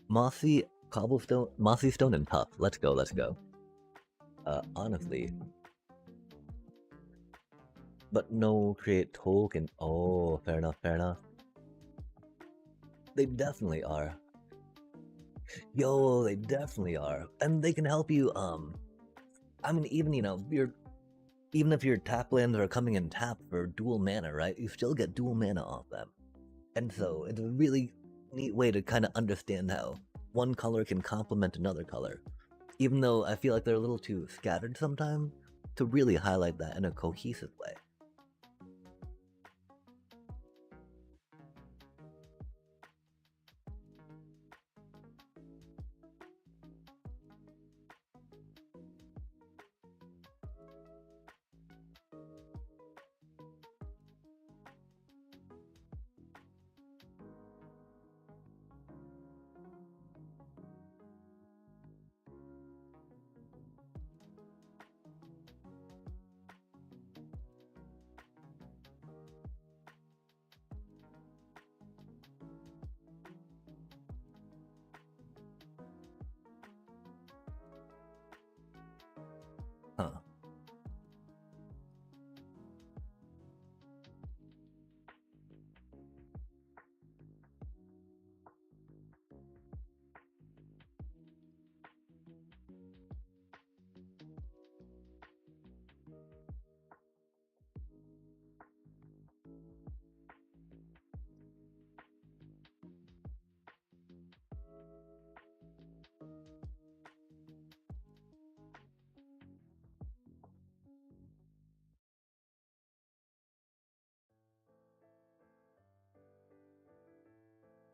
Mossy, cobblestone, mossy stone, and tough. Let's go, let's go. Honestly. But no create token. Oh, fair enough, fair enough. They definitely are. Yo, they definitely are. And they can help you, I mean, even, even if your tap lands are coming in tap for dual mana, right? You still get dual mana off them. And so it's a really neat way to kind of understand how one color can complement another color. Even though I feel like they're a little too scattered sometimes, to really highlight that in a cohesive way. Huh.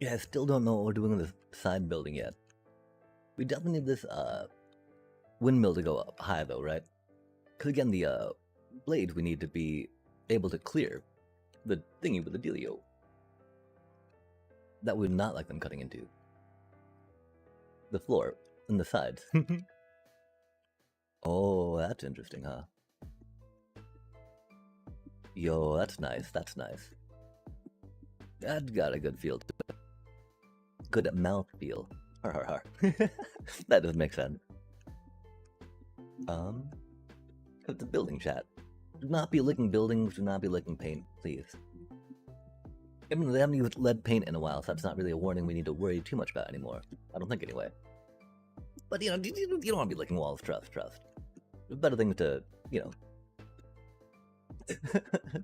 Yeah, I still don't know what we're doing with this side building yet. We definitely need this windmill to go up high though, right? Because again, the blades we need to be able to clear the thingy with the dealio. That would not like them cutting into the floor and the sides. Oh, that's interesting, huh? Yo, that's nice, that's nice. That's got a good feel to it. Good mouth feel. Har har har. That does make sense. The building chat. Do not be licking buildings, do not be licking paint, please. I mean, they haven't used lead paint in a while, so that's not really a warning we need to worry too much about anymore. I don't think anyway. But, you don't want to be licking walls, trust. There's better things to,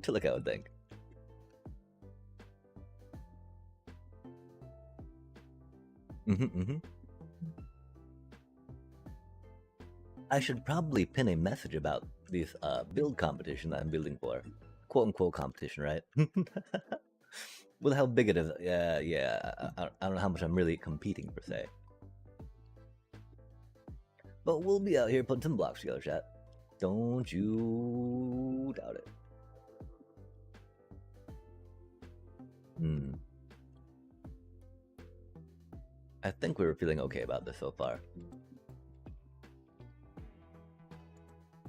to look, I would think. I should probably pin a message about this build competition that I'm building for. Quote-unquote competition, right? With how big it is. Yeah. I don't know how much I'm really competing, per se. But we'll be out here putting some blocks together, chat. Don't you doubt it. I think we were feeling okay about this so far.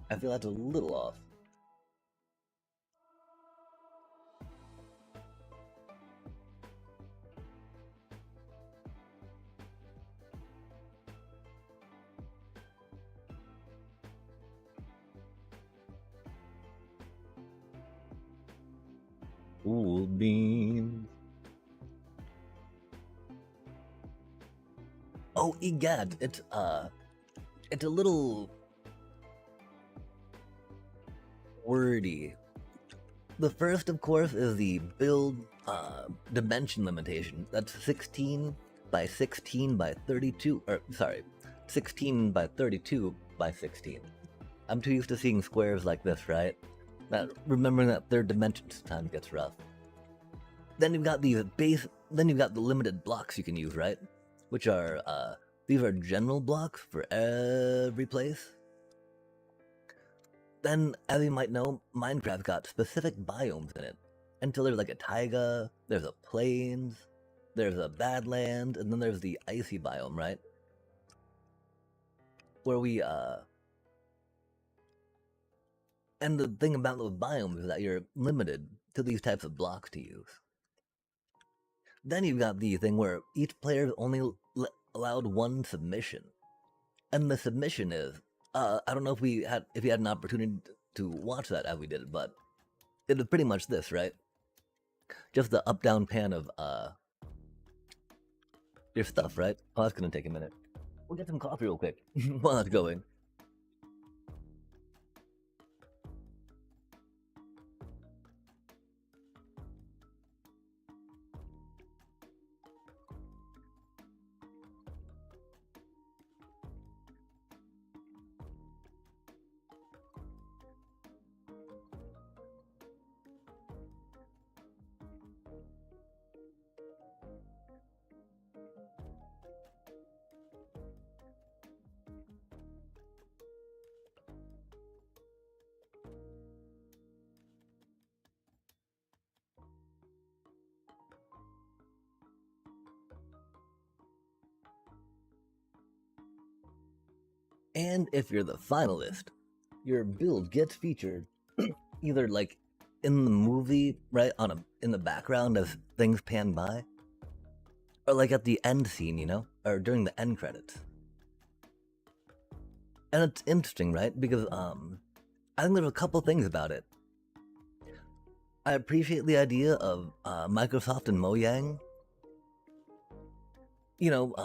I feel that's a little off. Ooh, beans. Oh, egad, it's a little wordy. The first, of course, is the build dimension limitation. That's 16 by 16 by 32, or sorry, 16 by 32 by 16. I'm too used to seeing squares like this, right? Remembering that third dimension sometimes gets rough. Then you've got these then you've got the limited blocks you can use, right? Which are, these are general blocks for every place. Then, as you might know, Minecraft got specific biomes in it. Until there's like a taiga, there's a plains, there's a badland, and then there's the icy biome, right? Where we, And the thing about those biomes is that you're limited to these types of blocks to use. Then you've got the thing where each player is only allowed one submission. And the submission is, I don't know if you had an opportunity to watch that as we did it, but it was pretty much this, right? Just the up-down pan of your stuff, right? Oh, that's gonna take a minute. We'll get some coffee real quick while that's going. And if you're the finalist, your build gets featured either like in the movie, right, in the background as things pan by, or like at the end scene, you know, or during the end credits. And it's interesting, right? Because I think there's a couple things about it. I appreciate the idea of Microsoft and Mojang, you know,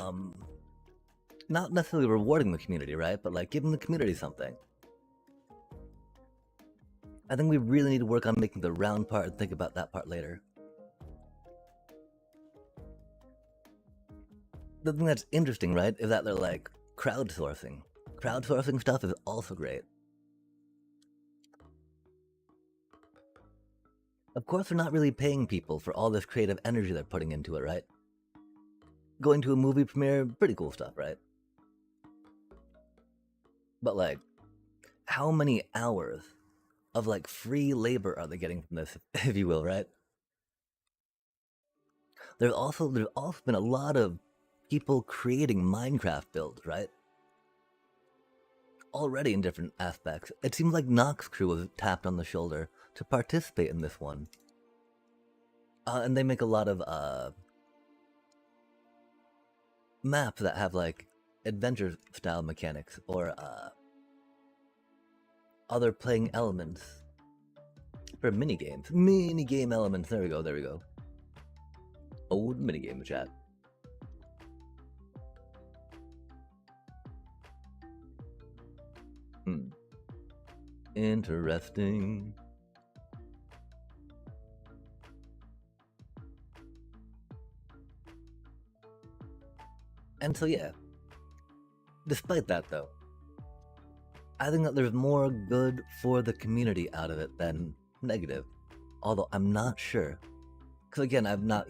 not necessarily rewarding the community, right? But like giving the community something. I think we really need to work on making the round part and think about that part later. The thing that's interesting, right, is that they're like crowdsourcing. Crowdsourcing stuff is also great. Of course, they're not really paying people for all this creative energy they're putting into it, right? Going to a movie premiere, pretty cool stuff, right? But like, how many hours of like free labor are they getting from this, if you will, right? There's also been a lot of people creating Minecraft builds, right? Already in different aspects. It seems like Nox Crew was tapped on the shoulder to participate in this one. And they make a lot of maps that have like adventure style mechanics or other playing elements for minigames. Minigame elements. There we go. Old minigame chat. Interesting. And so yeah, despite that though, I think that there's more good for the community out of it than negative. Although I'm not sure. Because again, I'm not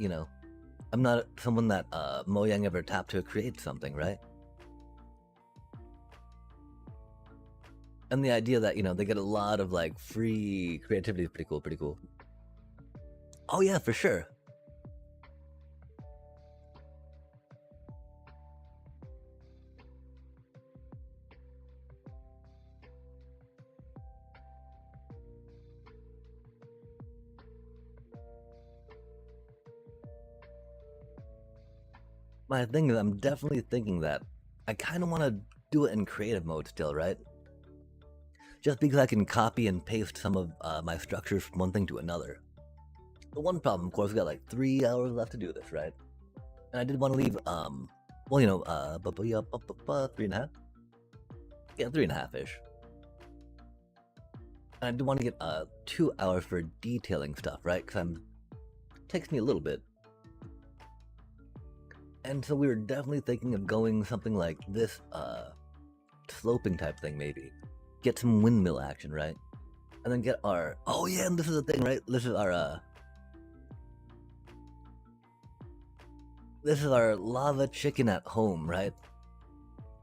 someone that Mojang ever tapped to create something, right? And the idea that, they get a lot of like free creativity is pretty cool. Oh yeah, for sure. My thing is, I'm definitely thinking that I kind of want to do it in creative mode still, right? Just because I can copy and paste some of my structures from one thing to another. The one problem, of course, we got like 3 hours left to do this, right? And I did want to leave, 3.5? Yeah, 3.5-ish. And I did want to get 2 hours for detailing stuff, right? Because it takes me a little bit. And so we were definitely thinking of going something like this sloping type thing, maybe. Get some windmill action, right? And then get our... Oh yeah, and this is the thing, right? This is our lava chicken at home, right?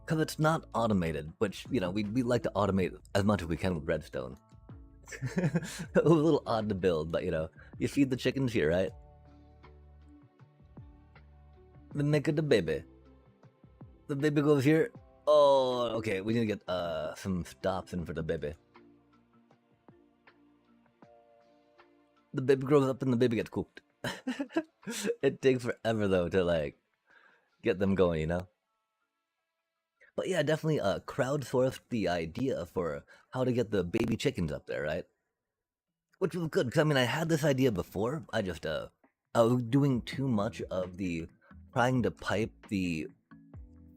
Because it's not automated, which, you know, we like to automate as much as we can with redstone. It was a little odd to build, but, you know, you feed the chickens here, right? Then make it the baby. The baby goes here. Oh, okay, we need to get some stops in for the baby. The baby grows up and the baby gets cooked. It takes forever, though, to, like, get them going, you know? But yeah, definitely crowdsourced the idea for how to get the baby chickens up there, right? Which was good, because I mean, I had this idea before. I was doing too much of the trying to pipe the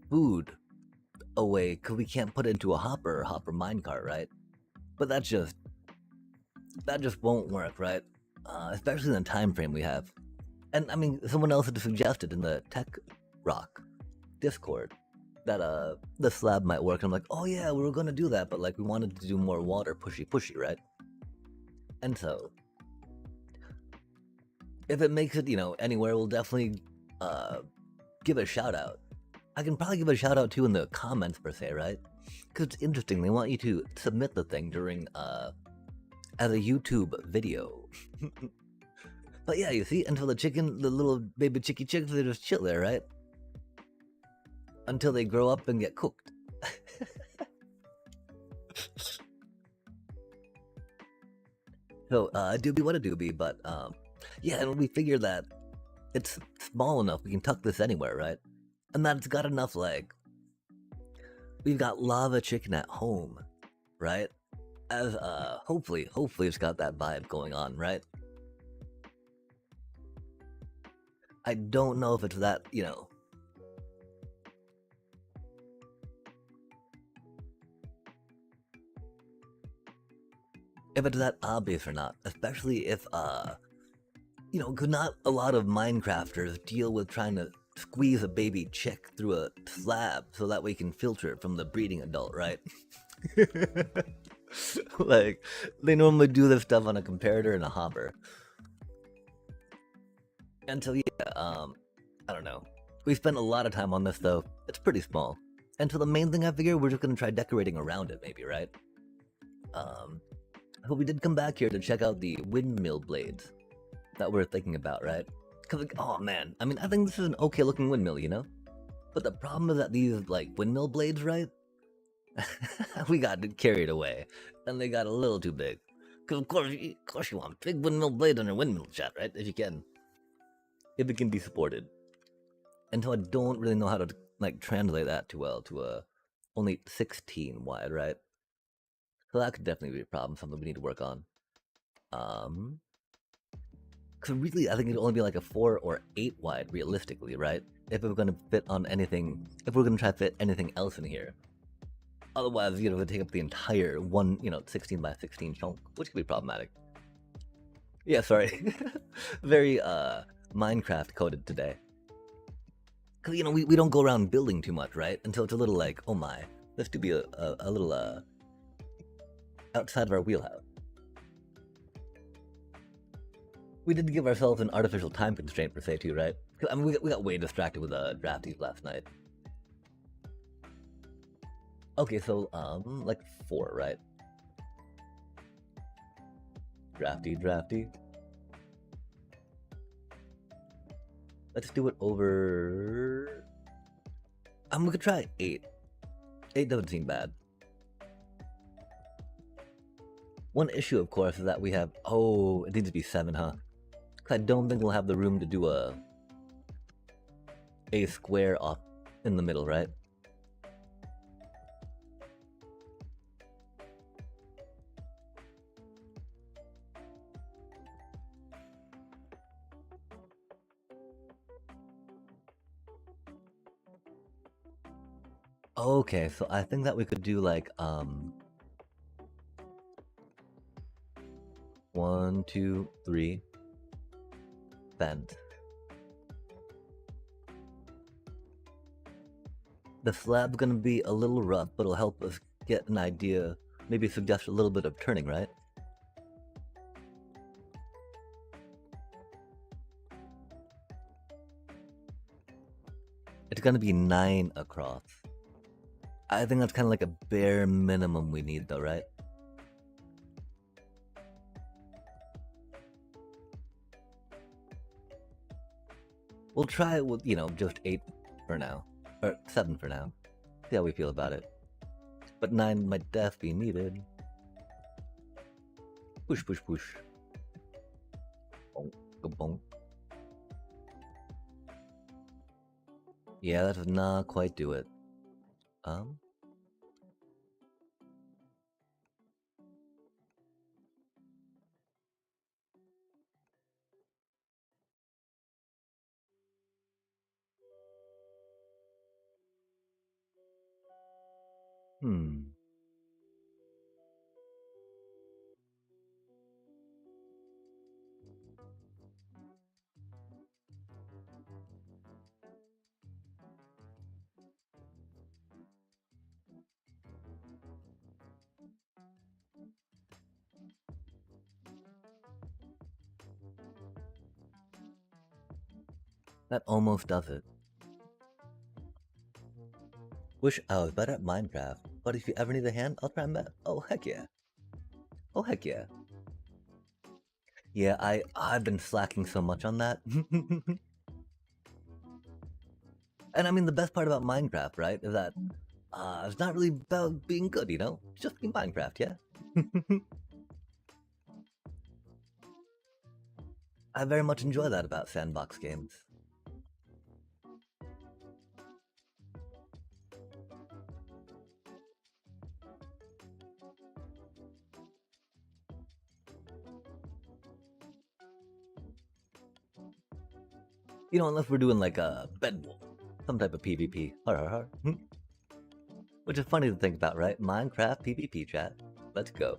food away, because we can't put it into a hopper minecart, right? But that just won't work, right? Especially in the time frame we have. And I mean, someone else had suggested in the Tech Rock Discord that the slab might work. I'm like, oh yeah, we were gonna do that, but like we wanted to do more water pushy, right? And so, if it makes it, you know, anywhere, we'll definitely give a shout out. I can probably give a shout out too in the comments per se, right? Because it's interesting. They want you to submit the thing during as a YouTube video. But yeah, you see, until the little baby chickens, they just chill there, right? Until they grow up and get cooked. So, doobie what a doobie, but, yeah, and we figure that it's small enough, we can tuck this anywhere, right? And that it's got enough, like, we've got lava chicken at home, right? As, hopefully it's got that vibe going on, right? I don't know if it's that, you know, if it's that obvious or not, especially if, you know, could not a lot of Minecrafters deal with trying to squeeze a baby chick through a slab so that we can filter it from the breeding adult, right? Like, they normally do this stuff on a comparator and a hopper. And so, yeah, I don't know. We spent a lot of time on this, though. It's pretty small. And so the main thing I figure, we're just gonna try decorating around it, maybe, right? But we did come back here to check out the windmill blades that we're thinking about, right? Because, like, oh man, I mean, I think this is an okay looking windmill, you know? But the problem is that these, like, windmill blades, right? We got carried away, and they got a little too big. Because, of course you want big windmill blades on your windmill chat, right? If you can. If it can be supported. And so I don't really know how to, like, translate that too well to a only 16 wide, right? So that could definitely be a problem, something we need to work on. Because really, I think it'd only be like a 4 or 8 wide, realistically, right? If we're going to fit on anything, if we're going to try to fit anything else in here. Otherwise, you know, it would take up the entire one, you know, 16 by 16 chunk, which could be problematic. Yeah, sorry. Very, Minecraft coded today. Because, you know, we don't go around building too much, right? Until it's a little like, oh my, this could be a little, outside of our wheelhouse. We did give ourselves an artificial time constraint per se too, right? I mean, we got way distracted with drafties last night. Okay, so like 4, right? Drafty. Let's do it over. I'm gonna try 8. 8 doesn't seem bad. One issue, of course, is that we have. Oh, it needs to be 7, huh? I don't think we'll have the room to do a square off in the middle, right? Okay, so I think that we could do like 1, 2, 3 bent. The slab's gonna be a little rough, but it'll help us get an idea, maybe suggest a little bit of turning, right? It's gonna be 9 across. I think that's kind of like a bare minimum we need, though, right? We'll try it with, just 8 for now. Or 7 for now. See how we feel about it. But 9 might def be needed. Push, push, push. Bonk, bonk. Yeah, that does not quite do it. That almost does it. Wish I was better at Minecraft, but if you ever need a hand, I'll try and bet. Oh, heck yeah. Oh, heck yeah. Yeah, I've been slacking so much on that. And I mean, the best part about Minecraft, right, is that it's not really about being good, It's just being Minecraft, yeah? I very much enjoy that about sandbox games. Unless we're doing like a bedwolf, some type of PvP. Which is funny to think about, right? Minecraft PvP chat. Let's go.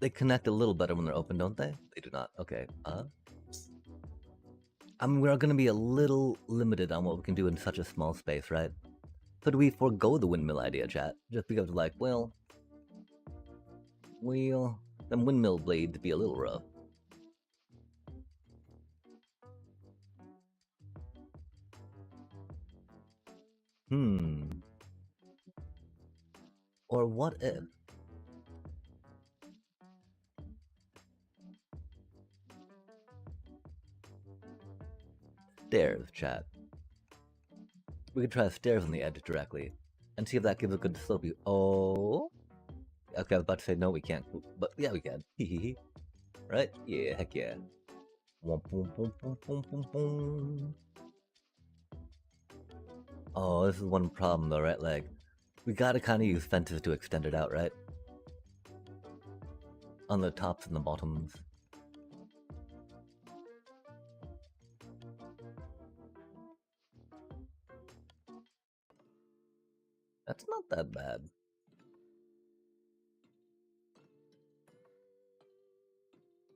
They connect a little better when they're open, don't they? They do not. Okay. I mean, we're going to be a little limited on what we can do in such a small space, right? So do we forego the windmill idea, chat? Just because, like, well, them windmill blades be a little rough. Or what if? Stairs, chat. We could try stairs on the edge directly, and see if that gives a good slope. Oh, okay. I was about to say no, we can't, but yeah, we can. Right? Yeah, heck yeah. Oh, this is one problem though, right? Like, we gotta kind of use fences to extend it out, right? On the tops and the bottoms. That's not that bad.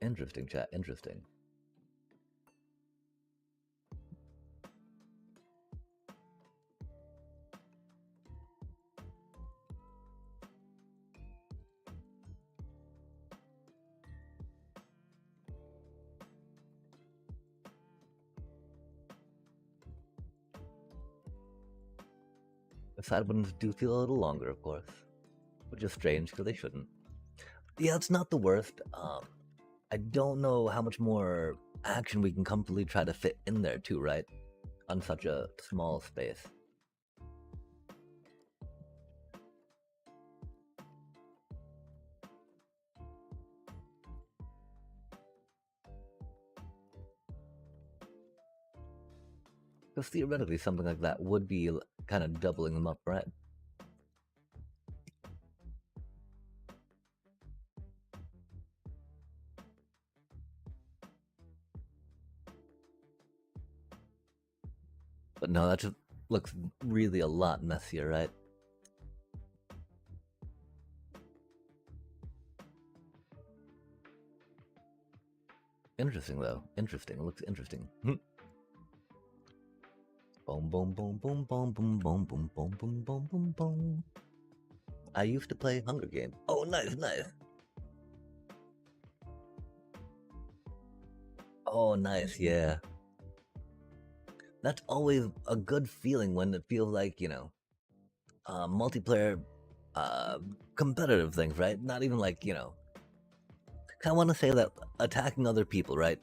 Interesting, chat. Interesting. The side ones do feel a little longer, of course, which is strange because they shouldn't. Yeah, it's not the worst. I don't know how much more action we can comfortably try to fit in there too, right? On such a small space. Because theoretically, something like that would be kind of doubling them up, right? But no, that just looks really a lot messier, right? Interesting, though. Interesting. It looks interesting. Boom, boom, boom, boom, boom, boom, boom, boom, boom, boom, boom, boom, boom. I used to play Hunger Games. Oh, nice, nice. Oh, nice, yeah. That's always a good feeling when it feels like, multiplayer, uh, competitive things, right? Not even like, I want to say that attacking other people, right?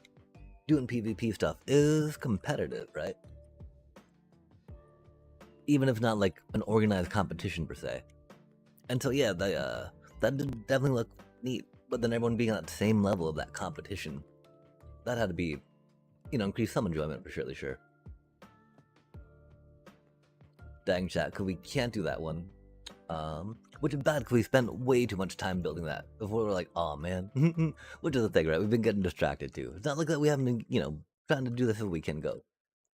Doing PvP stuff is competitive, right? Even if not like an organized competition per se. And so, yeah, that did definitely look neat. But then everyone being at the same level of that competition, that had to be, increase some enjoyment for surely, sure. Dang chat, because we can't do that one. Which is bad because we spent way too much time building that before we're like, oh man, which is the thing, right? We've been getting distracted too. It's not like that we haven't been, trying to do this as we can go,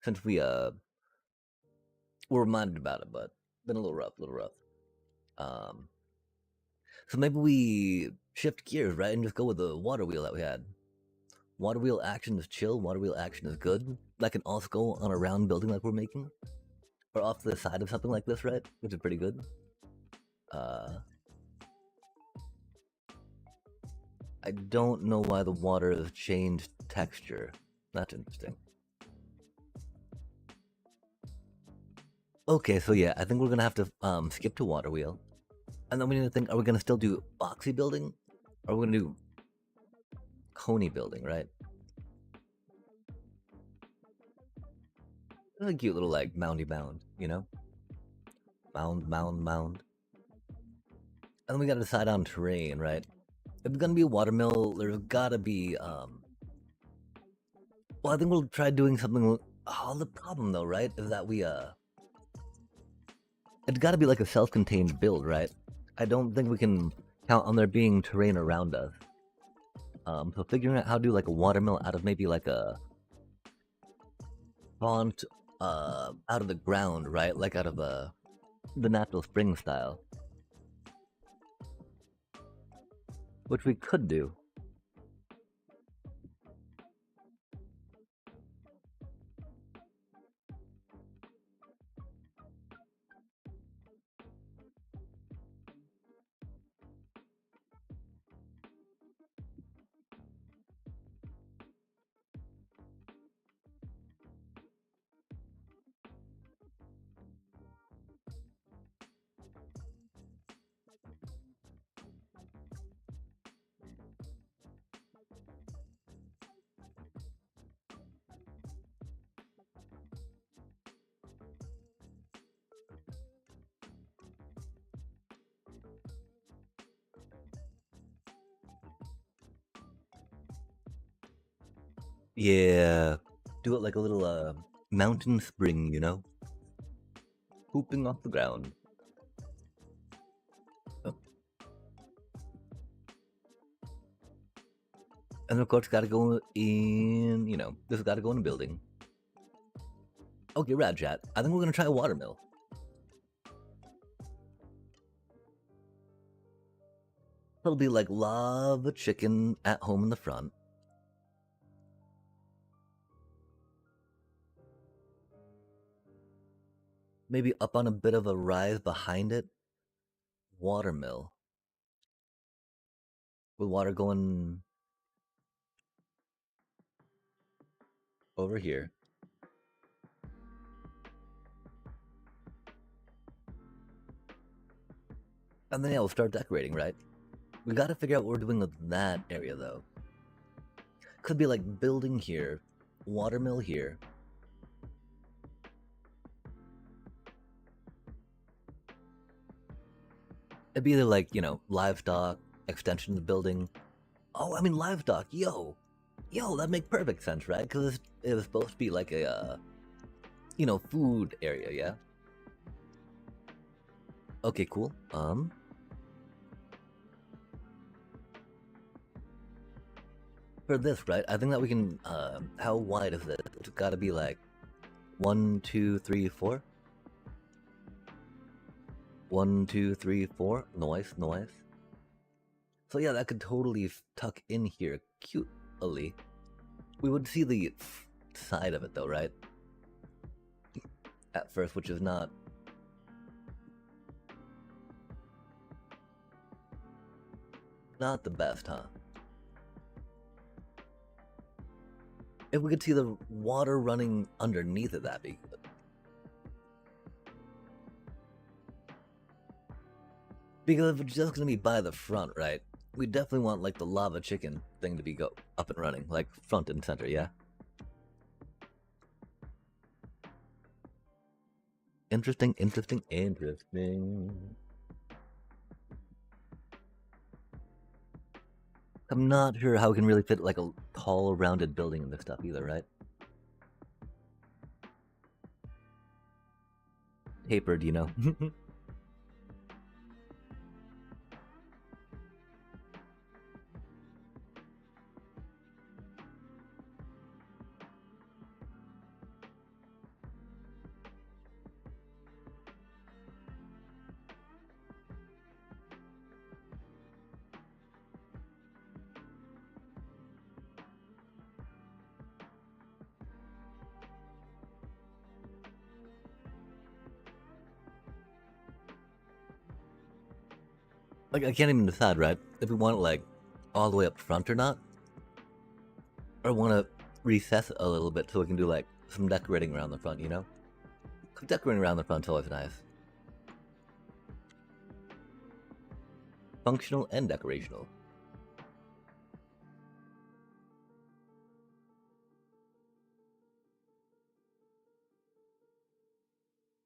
since we were reminded about it, but been a little rough, Um, so maybe we shift gears, right, and just go with the water wheel that we had. Water wheel action is chill. Water wheel action is good. That can also go on a round building like we're making, or off to the side of something like this, right? Which is pretty good. I don't know why the water has changed texture. That's interesting. Okay, so yeah, I think we're gonna have to skip to water wheel, and then we need to think: are we gonna still do boxy building, or are we gonna do coney building? Right? It's a cute little like moundy mound, mound. And then we gotta decide on terrain, right? If it's gonna be a watermill, there's gotta be well, I think we'll try doing something. Oh, the problem though, right, is that it's gotta be like a self-contained build, right? I don't think we can count on there being terrain around us. So figuring out how to do like a watermill out of maybe like a font out of the ground, right? Like out of the natural spring style. Which we could do. Yeah. Do it like a little mountain spring, Pooping off the ground. Oh. And of course, gotta go in, this gotta go in a building. Okay, rad chat. I think we're gonna try a watermill. It'll be like lava chicken at home in the front. Maybe up on a bit of a rise behind it. Watermill. With water going over here. And then yeah, we'll start decorating, right? We gotta figure out what we're doing with that area though. Could be like building here, watermill here. It'd be either like, livestock, extension of the building. Oh, I mean livestock, yo, that makes perfect sense, right? Because it was supposed to be like a, food area, yeah? Okay, cool. For this, right, I think that we can, how wide is it? It's gotta be like 1, 2, 3, 4. 1, 2, 3, 4. Noise. So yeah, that could totally tuck in here cutely. We would see the side of it though, right? At first, which is not the best, huh? If we could see the water running underneath it, that'd be good. Because if it's just gonna be by the front, right? We definitely want like the lava chicken thing to be up and running, like front and center, yeah? Interesting. I'm not sure how we can really fit like a tall, rounded building in this stuff either, right? Tapered, you know? Like, I can't even decide, right? If we want it, like, all the way up front or not. Or want to recess it a little bit so we can do, like, some decorating around the front, you know? Decorating around the front's always nice. Functional and decorational.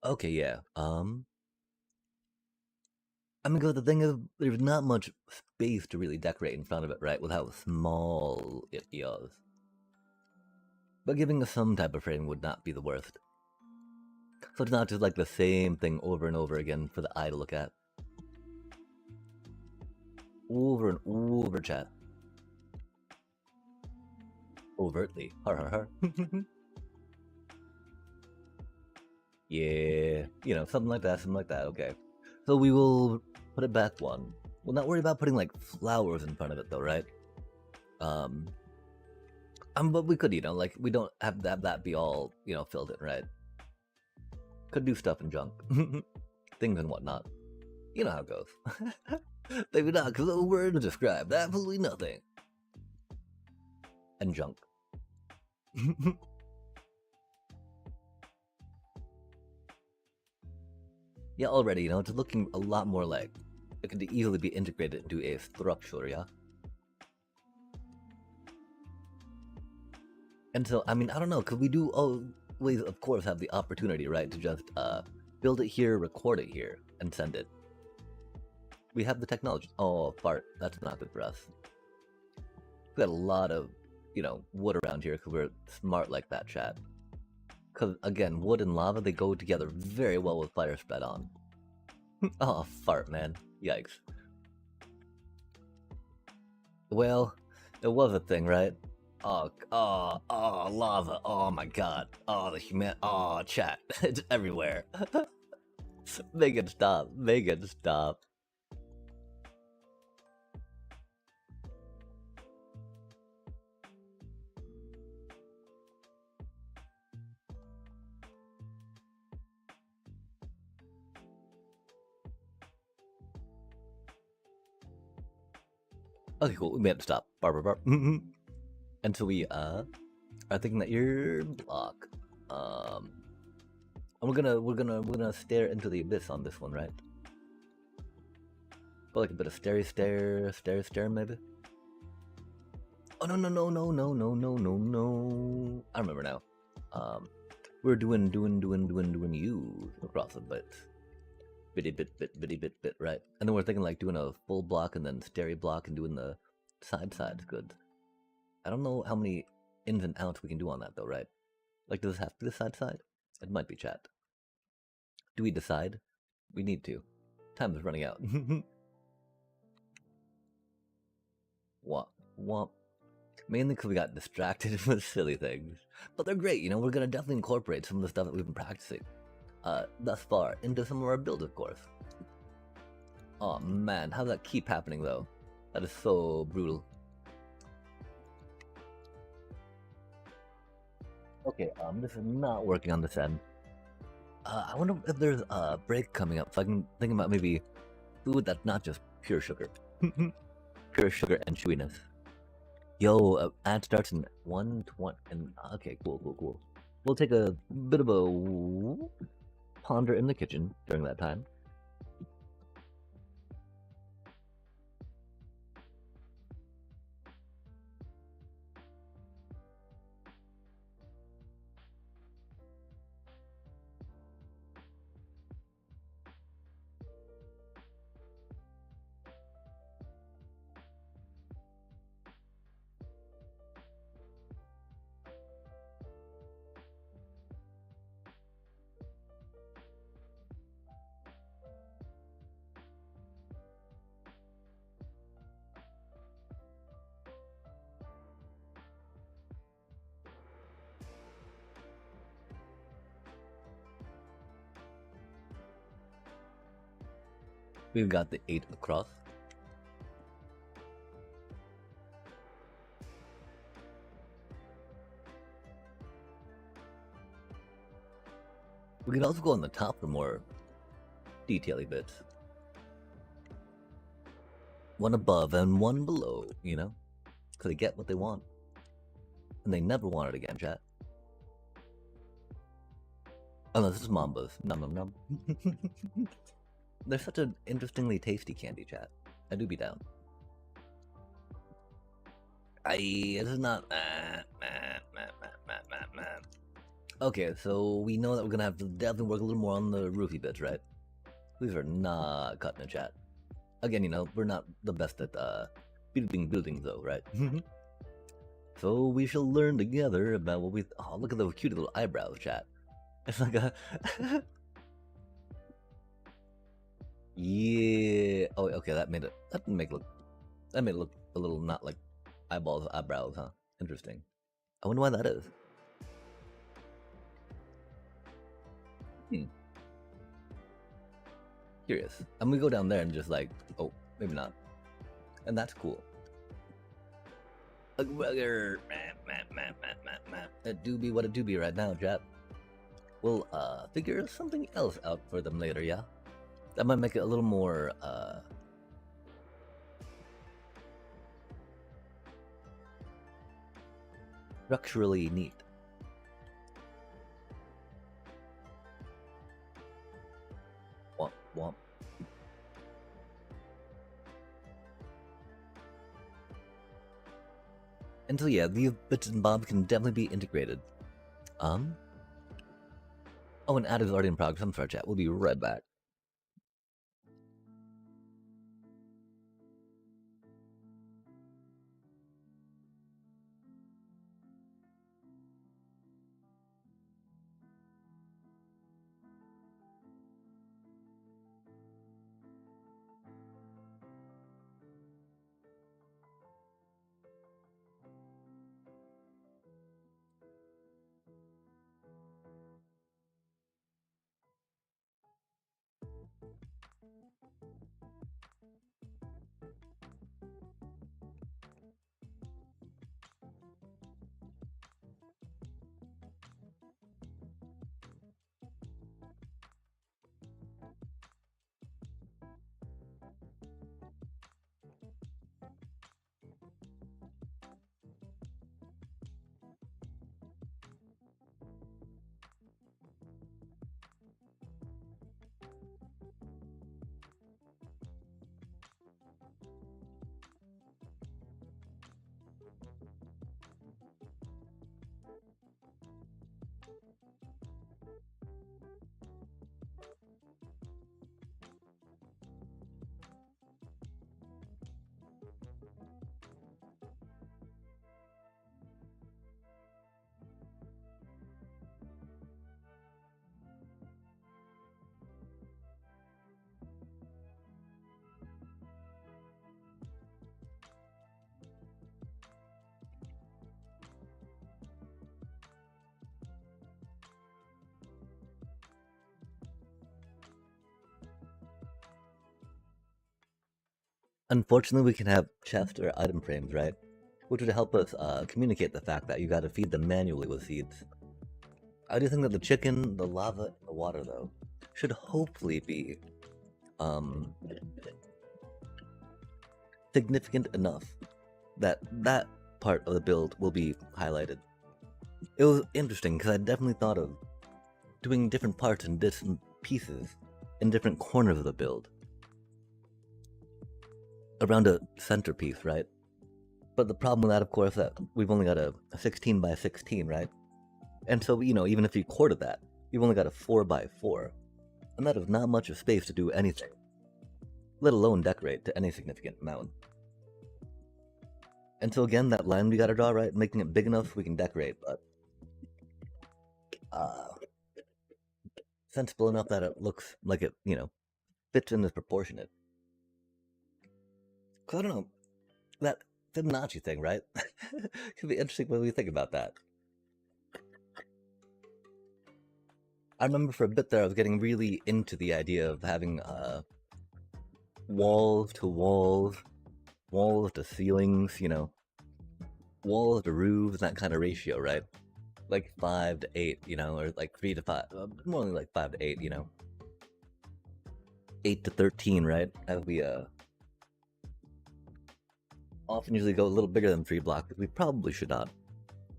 Okay, yeah. I mean, 'cause the thing is, there's not much space to really decorate in front of it, right? With how small it is. But giving us some type of frame would not be the worst. So it's not just like the same thing over and over again for the eye to look at. Over and over, chat. Overtly. Har har har. Yeah, you know, something like that, okay. So we will put it back one. We'll not worry about putting like flowers in front of it though, right? But we could, you know, like we don't have that be all, you know, filled in, right? Could do stuff and junk. Things and whatnot. You know how it goes. Maybe not, because the word described absolutely nothing. And junk. Yeah, already, you know, it's looking a lot more like it could easily be integrated into a structure, yeah? And so, I mean, I don't know, because we do always, of course, have the opportunity, right, to just build it here, record it here, and send it. We have the technology. Oh, fart. That's not good for us. We got a lot of, you know, wood around here because we're smart like that, chat. Because, again, wood and lava, they go together very well with fire spread on. Oh, fart, man. Yikes. Well, it was a thing, right? Oh, lava. Oh my god. Oh, oh, chat. It's everywhere. Make it stop. Make it stop. Okay, cool. We made it stop. Bar. Until we are thinking that you're block. And we're gonna stare into the abyss on this one, right? But like a bit of stare maybe. Oh no. I remember now. We're doing you across the bit. Bitty bit, right? And then we're thinking like doing a full block and then starey block and doing the side's good. I don't know how many ins and outs we can do on that though, right? Like, does this have to be the side? It might be, chat. Do we decide? We need to. Time is running out. Womp. Mainly because we got distracted with silly things. But they're great, you know, we're gonna definitely incorporate some of the stuff that we've been practicing thus far into some of our builds, of course. Oh man, how does that keep happening though? That is so brutal. Okay, this is not working on this end. I wonder if there's a break coming up, so I can think about maybe food that's not just pure sugar. Pure sugar and chewiness. Yo, ad starts in 1:20. And okay, cool. We'll take a bit of a ponder in the kitchen during that time. We've got the 8 across. We could also go on the top for more detail-y bits. One above and one below, you know? Because they get what they want. And they never want it again, chat. Unless it's Mambas. Num num num. They're such an interestingly tasty candy, chat. I do be down. This is not. Okay, so we know that we're gonna have to definitely work a little more on the roofie bits, right? These are not cutting a chat. Again, you know, we're not the best at building buildings, though, right? So we shall learn together about what we. Oh, look at those cute little eyebrows, chat. It's like a. Yeah. Oh, okay. That made it. That made it look a little not like eyeballs, eyebrows, huh? Interesting. I wonder why that is. Curious. I'm gonna go down there and just like, oh, maybe not. And that's cool. It do be what it do be right now, Jap. We'll figure something else out for them later, yeah? That might make it a little more structurally neat. Womp womp. And so yeah, these bits and bobs can definitely be integrated. Oh, and ad is already in progress. I'm sorry, chat. We'll be right back. Unfortunately, we can have chest or item frames, right? Which would help us communicate the fact that you got to feed them manually with seeds. I do think that the chicken, the lava, and the water, though, should hopefully be significant enough that that part of the build will be highlighted. It was interesting because I definitely thought of doing different parts and different pieces in different corners of the build around a centerpiece, right? But the problem with that, of course, that we've only got a 16 by 16, right? And so, even if you quartered that, you've only got a 4 by 4, and that is not much of space to do anything, let alone decorate to any significant amount. And so again, that line we gotta draw, right? Making it big enough so we can decorate, but sensible enough that it looks like it, fits in as proportionate. Cause I don't know, that Fibonacci thing, right? Could be interesting when we think about that. I remember for a bit there I was getting really into the idea of having walls to walls, walls to ceilings, walls to roofs, that kind of ratio, right? Like 5 to 8, or like 3 to 5, more than like 5 to 8, 8 to 13, right? As we often usually go a little bigger than 3 blocks, we probably should not.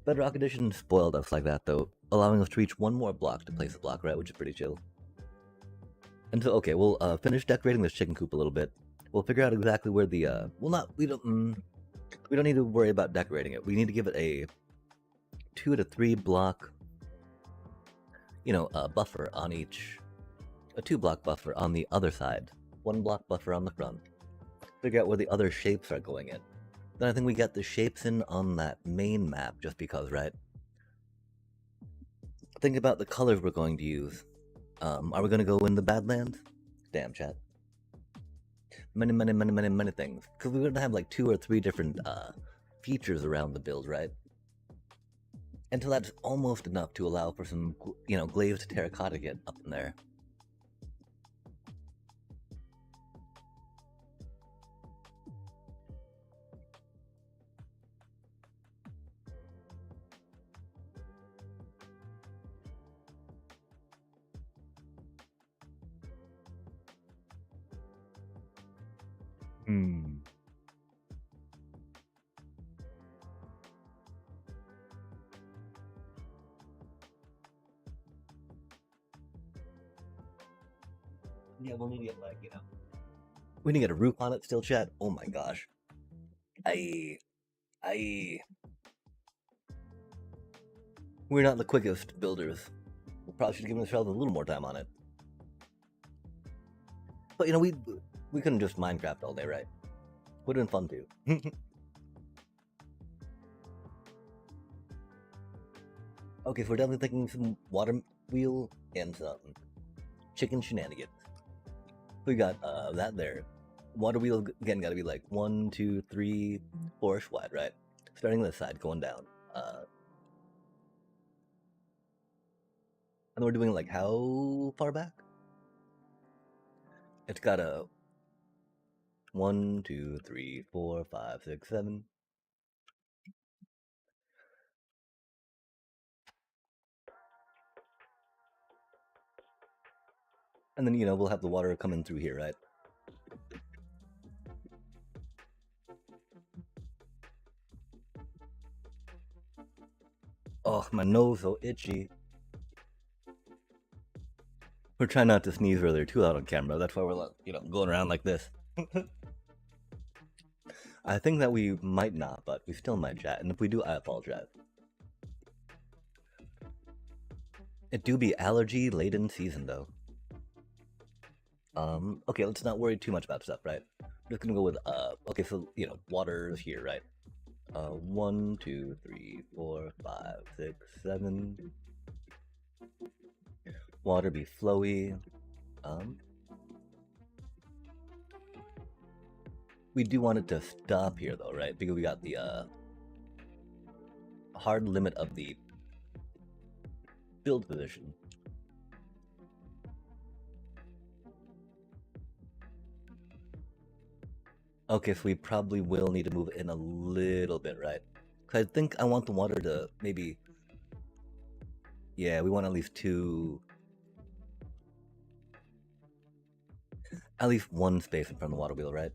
Bedrock Edition spoiled us like that, though, allowing us to reach 1 more block to place a block, right? Which is pretty chill. And so, okay, we'll finish decorating this chicken coop a little bit. We'll figure out exactly where the we don't need to worry about decorating it. We need to give it a 2 to 3 block, buffer on each, a 2 block buffer on the other side, 1 block buffer on the front. Figure out where the other shapes are going in. Then I think we get the shapes in on that main map just because, right? Think about the colors we're going to use. Are we going to go in the Badlands? Damn, chat. Many things. Because we're going to have like 2 or 3 different features around the build, right? Until that's almost enough to allow for some, glazed terracotta get up in there. Yeah, we'll need to get we need to get a roof on it still, chat. Oh my gosh. We're not the quickest builders. We probably should give ourselves a little more time on it. But we couldn't just Minecraft all day, right? Would have been fun too. Okay, so we're definitely thinking some water wheel and some chicken shenanigans. We got that there. Water wheel again got to be like 1, 2, 3, 4-ish wide, right? Starting this side, going down. And we're doing like how far back? It's got a 1, 2, 3, 4, 5, 6, 7. And then, we'll have the water coming through here, right? Oh, my nose so itchy. We're trying not to sneeze really too loud on camera. That's why we're, going around like this. I think that we might not, but we still might chat. And if we do, I apologize. It do be allergy-laden season, though. Okay, let's not worry too much about stuff, right? I'm just gonna go with, okay, so, water's here, right? 1, 2, 3, 4, 5, 6, 7. Water be flowy. We do want it to stop here, though, right? Because we got the, hard limit of the build position. Okay, so we probably will need to move in a little bit, right? Because I think I want the water to maybe... Yeah, we want at least 2... At least 1 space in front of the water wheel, right?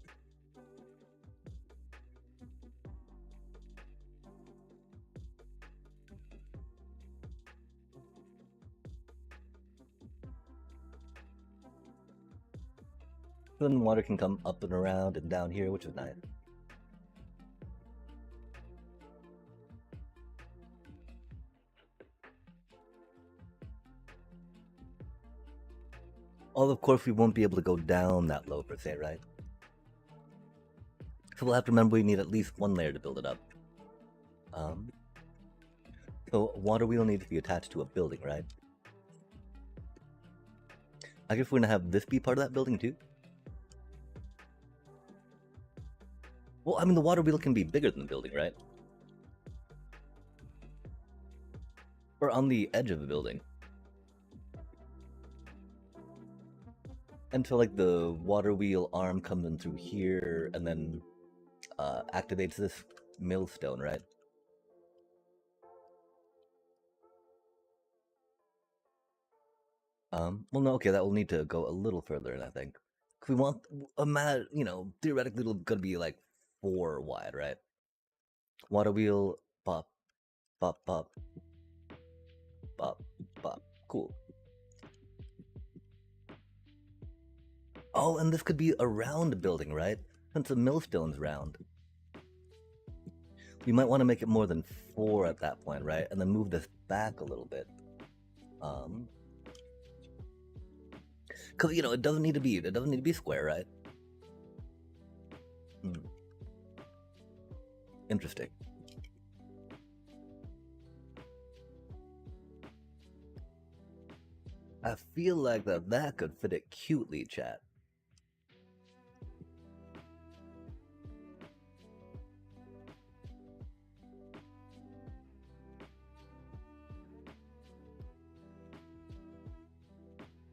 So then water can come up and around and down here, which is nice. Although, of course, we won't be able to go down that low per se, right? So we'll have to remember we need at least one layer to build it up. So water wheel needs to be attached to a building, right? I guess we're gonna have this be part of that building too. Well, I mean, the water wheel can be bigger than the building, right? Or on the edge of the building. Until like the water wheel arm comes in through here and then activates this millstone, right? Well, no, okay, that will need to go a little further in, I think. Cause we want theoretically it'll gonna be like 4 wide, right? Water wheel, pop, pop, pop, pop, pop. Cool. Oh, and this could be a round building, right? Since the millstone's round. We might want to make it more than 4 at that point, right? And then move this back a little bit. Cause it doesn't need to be square, right? Interesting. I feel like that could fit it cutely, chat.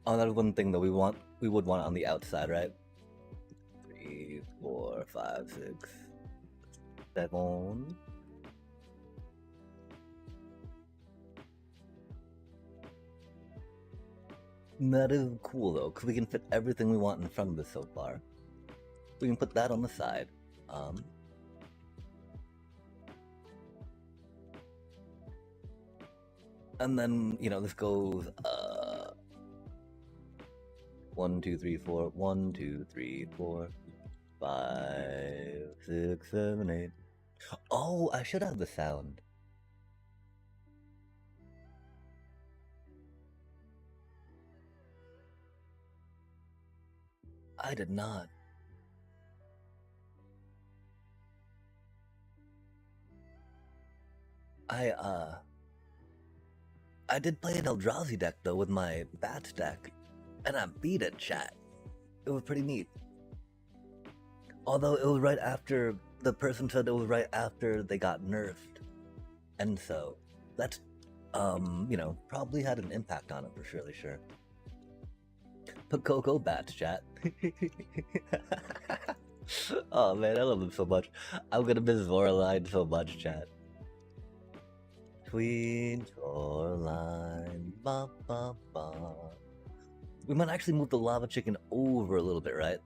Oh, that's one thing that we would want on the outside, right? 3, 4, 5, 6, 7. That is cool though, because we can fit everything we want in front of this so far. We can put that on the side. And then, this goes 1, 2, 3, 4, 1, 2, 3, 4, 5, 6, 7, 8. Oh, I should have the sound. I did not. I did play an Eldrazi deck though with my Bats deck, and I beat it, chat. It was pretty neat. Although it was right after the person said it was right after they got nerfed, and so that's probably had an impact on it for surely sure. But Coco Bats, chat. Oh man, I love them so much. I'm gonna miss Zoraline so much, chat. Queen Shoreline, ba ba ba. We might actually move the lava chicken over a little bit, right?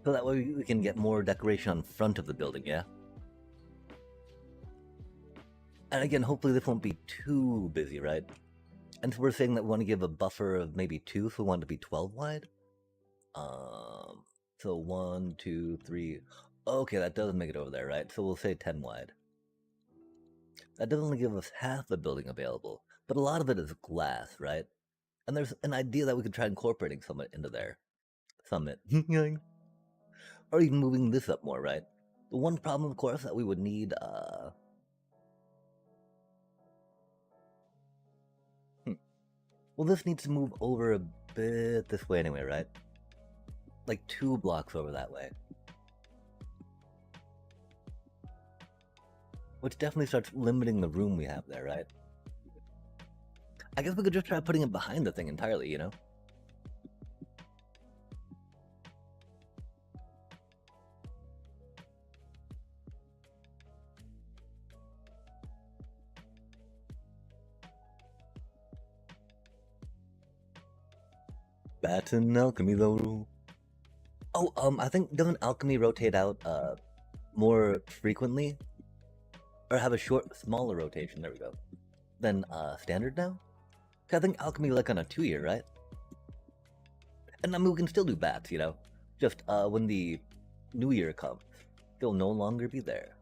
So that way we can get more decoration on front of the building, yeah? And again, hopefully this won't be too busy, right? And so we're saying that we want to give a buffer of maybe 2, so we want it to be 12 wide? So 1, 2, 3... Okay, that doesn't make it over there, right? So we'll say 10 wide. That does only give us half the building available, but a lot of it is glass, right? And there's an idea that we could try incorporating some into there. Summit. Or even moving this up more, right? The one problem, of course, that we would need, Well, this needs to move over a bit this way anyway, right? Like 2 blocks over that way. Which definitely starts limiting the room we have there, right? I guess we could just try putting it behind the thing entirely, you know? Batten alchemy though. Oh, I think doesn't alchemy rotate out more frequently? Or have a smaller rotation, there we go. Than standard now? I think alchemy like on a 2-year, right? And I mean, we can still do bats, you know? Just when the new year comes, they'll no longer be there.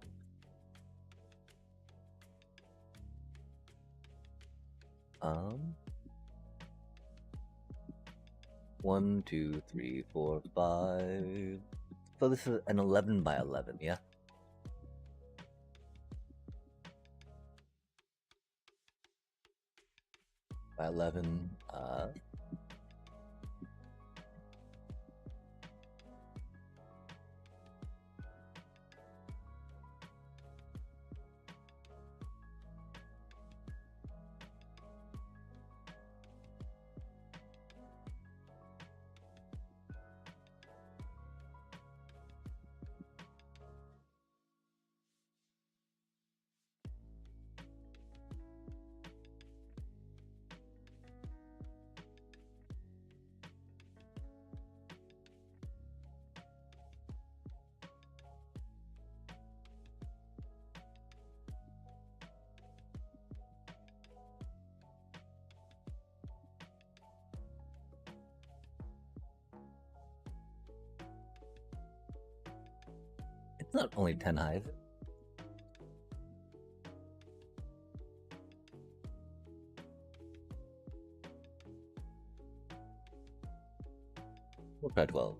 One, two, three, four, five. So this is an 11 by 11, yeah? By 11, it's not only 10 high, is it? We'll try 12.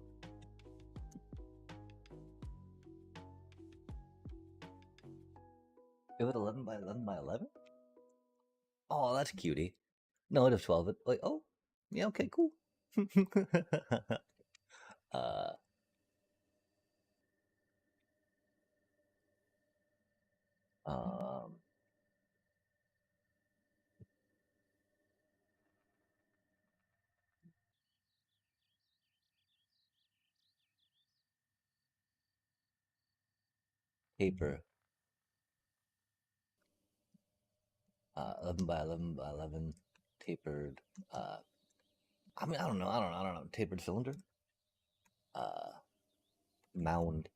Give it 11 by 11 by 11? Oh, that's cutie. No, it is 12. It, like, oh, yeah, okay, cool. uh, um, paper. 11 by 11 by 11, tapered. I mean, I don't know. Tapered cylinder. Mound.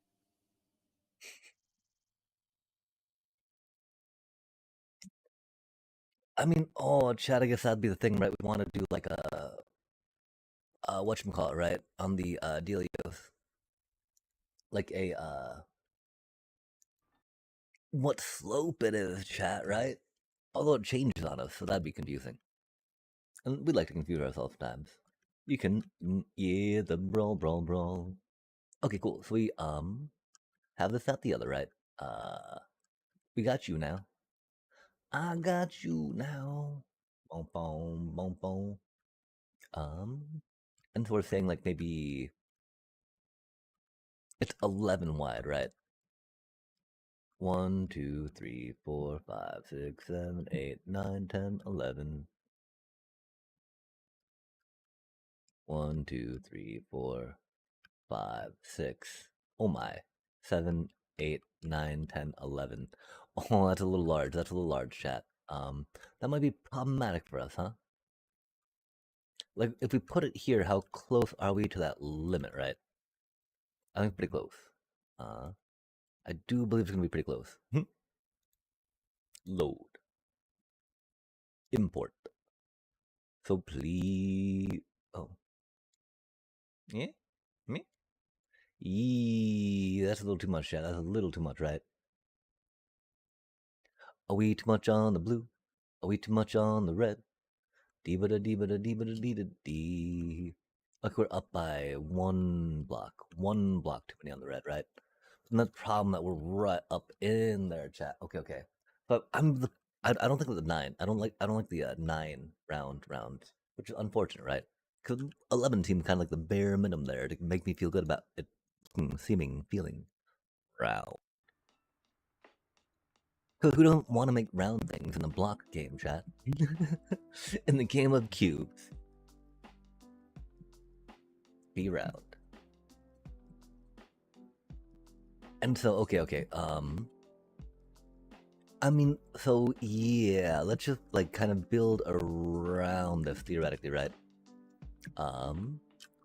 I mean, oh, Chad, I guess that'd be the thing, right? We want to do like a, whatchamacallit, right? On the Delios. Like a, what slope it is, chat, right? Although it changes on us, so that'd be confusing. And we like to confuse ourselves sometimes. You can, yeah, the brawl. Okay, cool. So we, have this, that, the other, right? We got you now. I got you now. Boom, boom, boom, boom. And so we're saying like maybe it's 11 wide, right? 1, 2, 3, 4, 5, 6, 7, 8, 9, 10, 11. 1, 2, 3, 4, 5, 6. Oh my. 7, 8, 9, 10, 11. Oh, that's a little large. That's a little large, chat. That might be problematic for us, huh? Like, if we put it here, how close are we to that limit, right? I think pretty close. I do believe it's gonna be pretty close. Load. Import. So please. Oh. Yeah? Me? Yee, that's a little too much, yeah. That's a little too much, right? Are we too much on the blue? Are we too much on the red? Dee-ba-da, dee-ba-da, dee-ba-da, dee-da, dee. Like we're up by one block. One block too many on the red, right? And that's the problem that we're right up in there, chat. Okay. But I don't think of the 9. I don't like the 9 round, which is unfortunate, right? Because 11 seems kind of like the bare minimum there to make me feel good about it feeling round. Because we don't want to make round things in a block game, chat. In the game of cubes. Be round. And so, okay. I mean, so yeah, let's just like kind of build around this theoretically, right?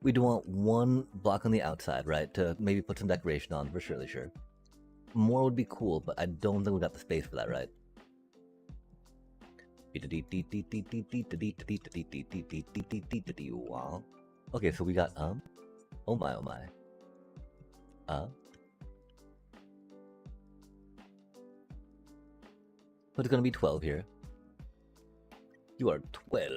We do want one block on the outside, right? To maybe put some decoration on, for surely, sure. More would be cool, but I don't think we got the space for that, right? Okay, so we got, oh my, oh my. But it's gonna be 12 here. You are 12.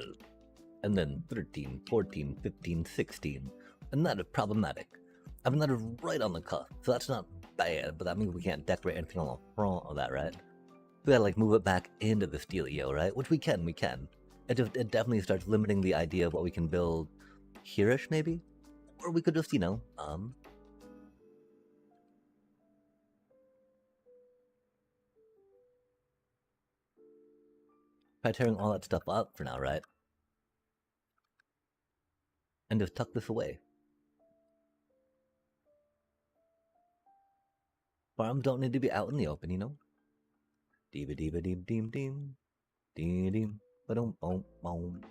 And then 13, 14, 15, 16. And that is problematic. I mean, that is right on the cusp, so that's not bad, but that means we can't decorate anything on the front of that, right? We gotta, like, move it back into the steelio, right? Which we can. It definitely starts limiting the idea of what we can build here-ish, maybe? Or we could just, you know, try tearing all that stuff up for now, right? And just tuck this away. Farms don't need to be out in the open, you know? Deeba deeba deem deem deem. Deem deem. Ba-dum boom boom.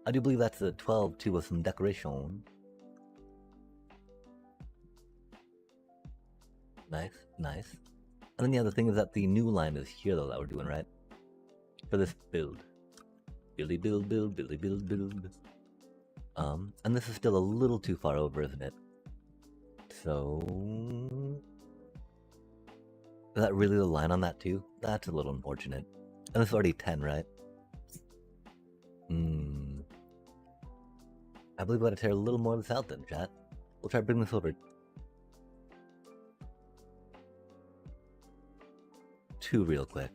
I do believe that's the 12 too with some decoration. Nice, nice. And then the other thing is that the new line is here though that we're doing, right? For this build. Billy build, Billy build. And this is still a little too far over, isn't it? So... Is that really the line on that too? That's a little unfortunate. And it's already 10, right? I believe we gotta tear a little more of this out then, chat. We'll try to bring this over 2 real quick.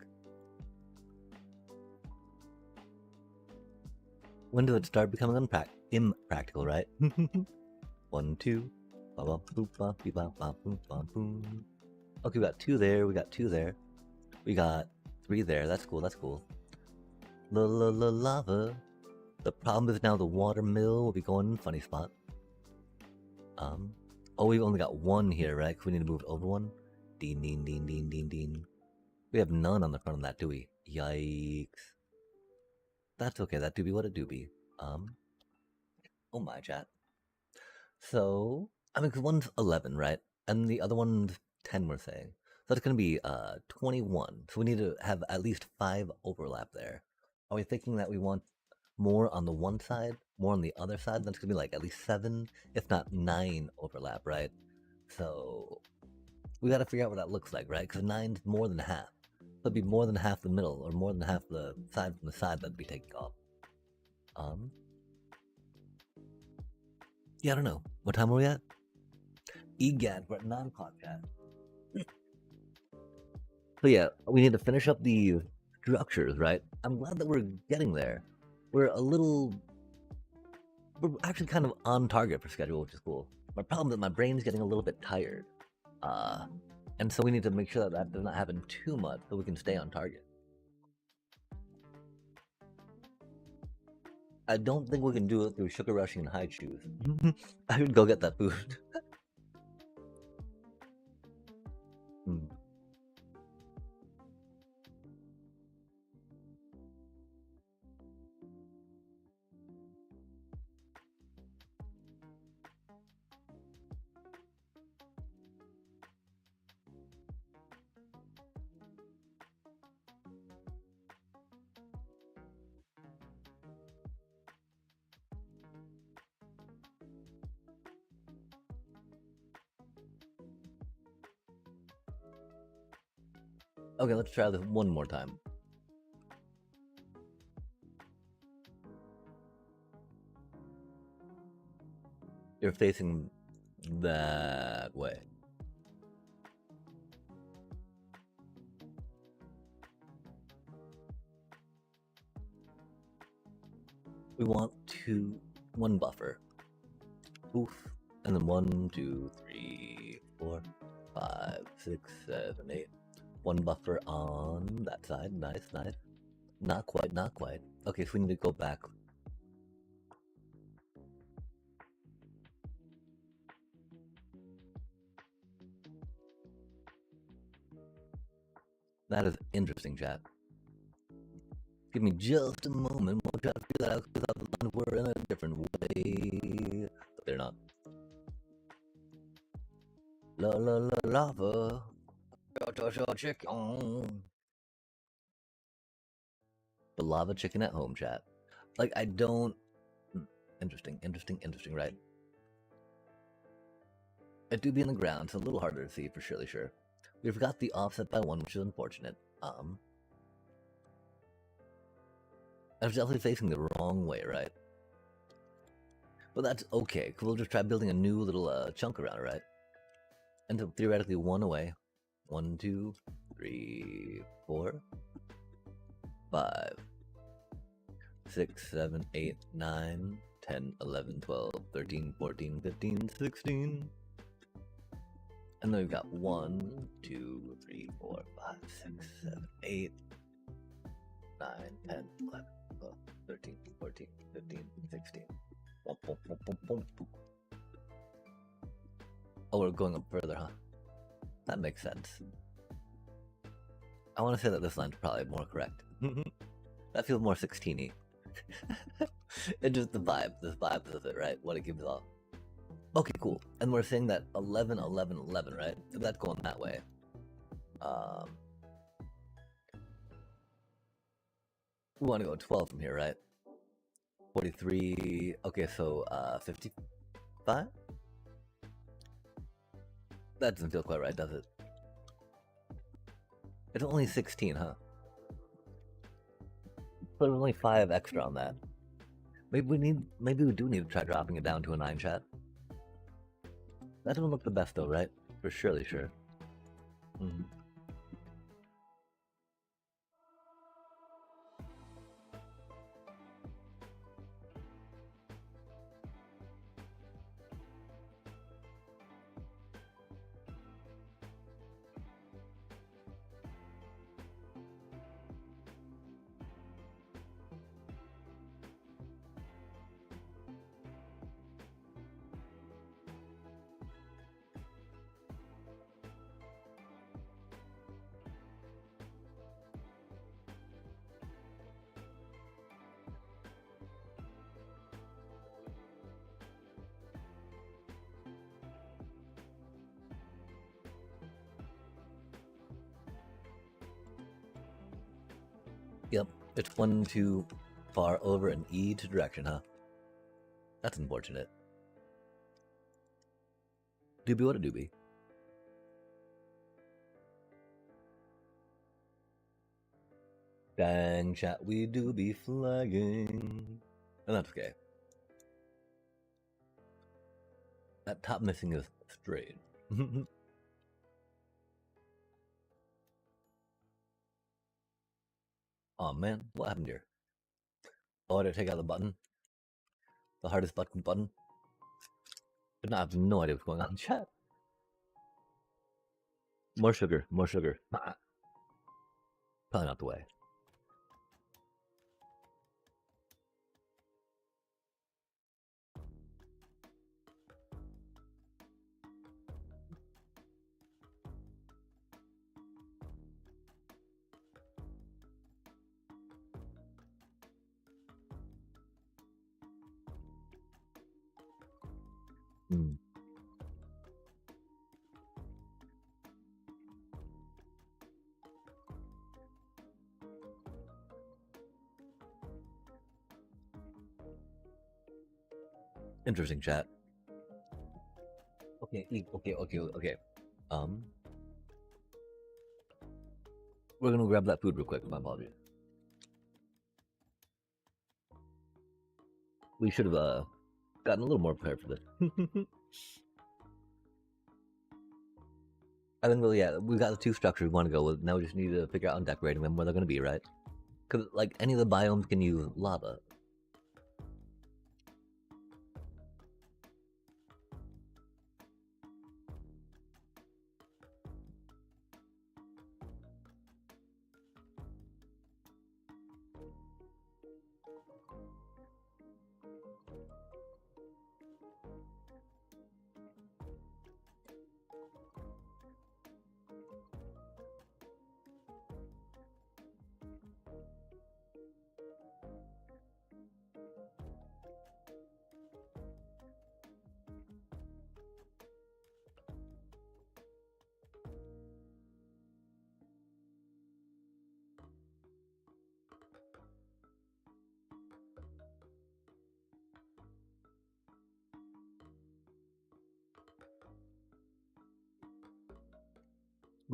When does it start becoming impractical, right? 1, 2. Okay, we got 2 there, we got 2 there. We got 3 there, that's cool, that's cool. Lava. The problem is now the water mill will be going in a funny spot. Oh, we've only got 1 here, right? Because we need to move it over 1. Ding, ding, ding, ding, ding, ding. We have none on the front of that, do we? Yikes. That's okay, that do be what it do be. Oh my, chat. So, I mean, because one's 11, right? And the other one's 10, we're saying. So that's going to be 21. So we need to have at least 5 overlap there. Are we thinking that we want more on the one side, more on the other side? That's going to be like at least 7, if not 9 overlap, right? So we got to figure out what that looks like, right? Because 9's more than half. So it'd be more than half the middle, or more than half the side from the side that'd be taken off. Yeah, I don't know. What time are we at? Egad, we're at 9 o'clock, chat. So yeah, we need to finish up the structures, right? I'm glad that we're getting there. We're actually kind of on target for schedule, which is cool. My problem is that my brain's getting a little bit tired. And so we need to make sure that that does not happen too much so we can stay on target. I don't think we can do it through sugar rushing and high chews. I should go get that food. Okay, let's try this one more time. You're facing that way. We want 1 buffer. Oof. And then 1, 2, 3, 4, 5, 6, 7, 8. 1 buffer on that side. Nice, nice. Not quite, not quite. Okay, so we need to go back. That is interesting, chat. Give me just a moment. We'll try to figure that out because we're in a different way. But they're not. La la la lava. Chicken. The lava chicken at home, chat. Like, I don't... Interesting, right? It do be in the ground, so a little harder to see for surely sure. We forgot the offset by 1, which is unfortunate. I was definitely facing the wrong way, right? But that's okay, because we'll just try building a new little chunk around it, right? And so theoretically 1 away. 1, 2, 3, 4, 5, 6, 7, 8, 9, 10, 11, 12, 13, 14, 15, 16. And then we've got 1, 2, 3, 4, 5, 6, 7, 8, 9, 10, 11, 12, 13, 14, 15, 16. Boom, boom, boom, boom, boom, boom. Oh, we're going up further, huh? That makes sense. I want to say that this line's probably more correct. That feels more 16-y. It's just the vibe of it, right? What it gives off. Okay, cool. And we're saying that 11, 11, 11, right? So that's going that way. We want to go 12 from here, right? 43. Okay, so 55? That doesn't feel quite right, does it? It's only 16, huh? But only 5 extra on that. Maybe we do need to try dropping it down to a 9 chat. That doesn't look the best though, right? For surely sure. Yep, it's 1 too far over an E to direction, huh? That's unfortunate. Doobie what a doobie. Dang chat, we do be flagging. And that's okay. That top missing is strange. Oh man, what happened here? Oh, did I take out the button? The hardest button? But now I have no idea what's going on in chat. More sugar, more sugar. Probably not the way. Interesting chat. Okay. We're gonna grab that food real quick. My apologies. We should have gotten a little more prepared for this. I think really, yeah, we've got the 2 structures we want to go with. Now we just need to figure out on decorating them where they're gonna be, right? Because like any of the biomes can use lava.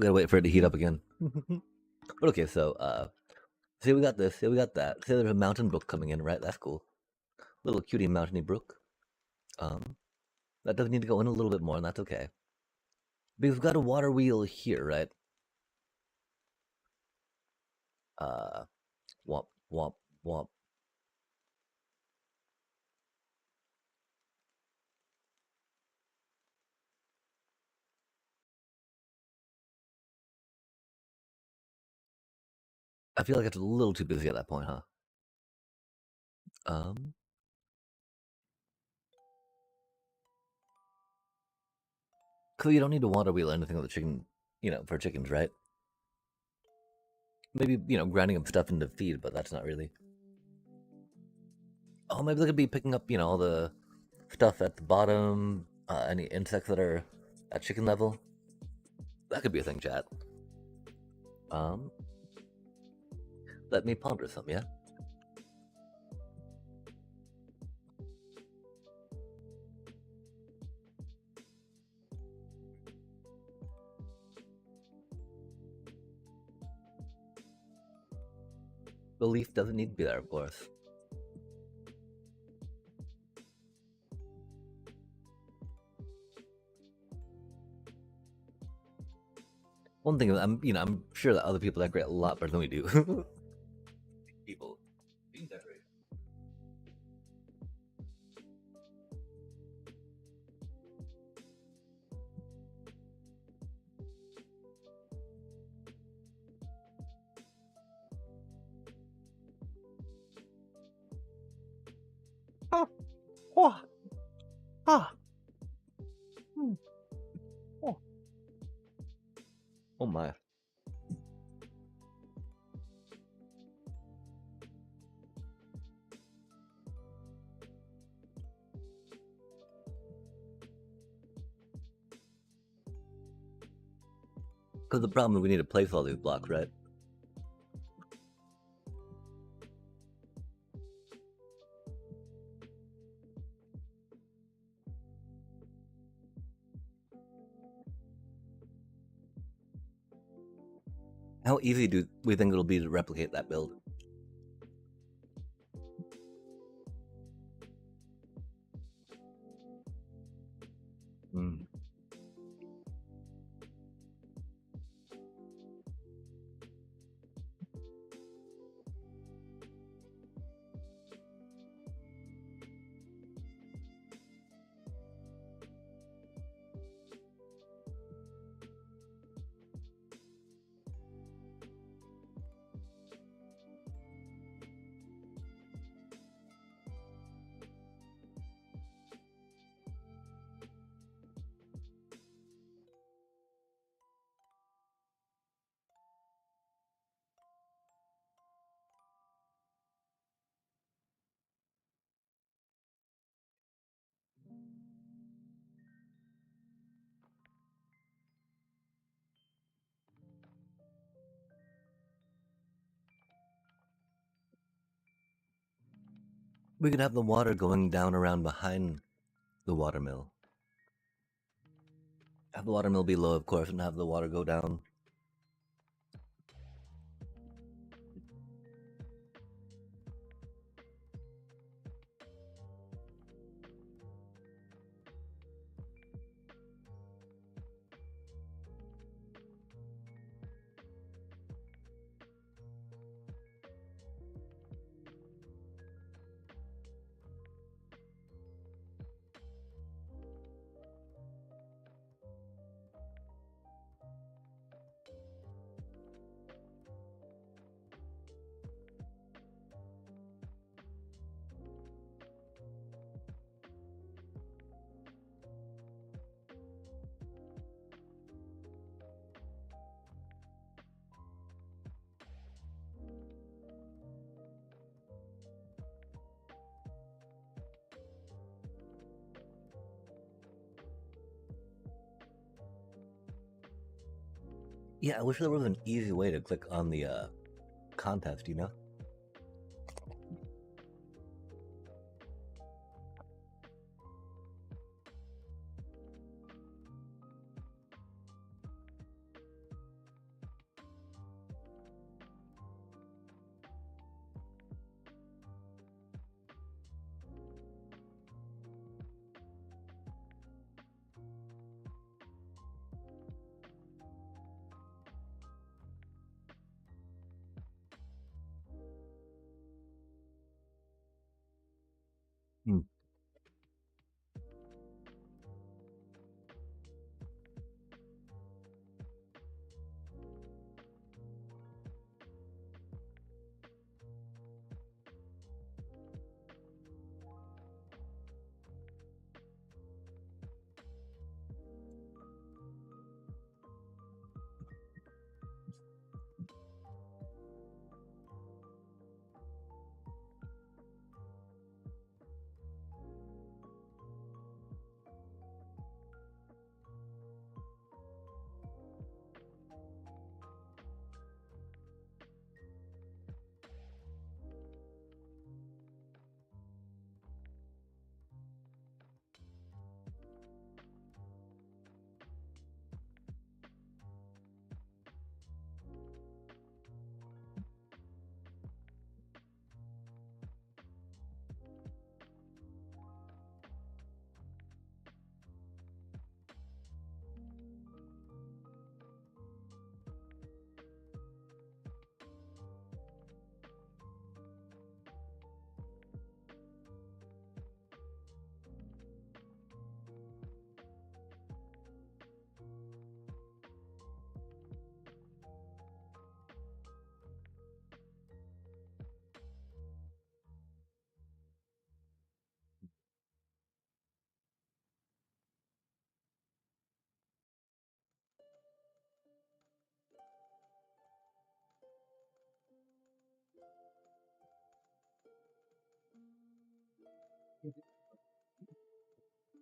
We gotta wait for it to heat up again. But okay, so say we got this, say we got that. Say there's a mountain brook coming in, right? That's cool. Little cutie mountainy brook. Um, that does need to go in a little bit more, and that's okay. But we've got a water wheel here, right? Uh, womp womp womp. I feel like it's a little too busy at that point, huh? Um, cause you don't need a water wheel or anything with the chicken, for chickens, right? Maybe grinding up stuff into feed, but that's not really. Oh, maybe they could be picking up, all the stuff at the bottom, any insects that are at chicken level. That could be a thing, chat. Um, let me ponder some, yeah? The leaf doesn't need to be there, of course. One thing I'm sure that other people decorate a lot better than we do. People being decorated. Ah, oh, ah, oh, oh my. Because the problem is we need to place all these blocks, right? How easy do we think it'll be to replicate that build? Mm. We could have the water going down around behind the watermill. Have the watermill be low, of course, and have the water go down. Yeah, I wish there was an easy way to click on the contest, Hmm.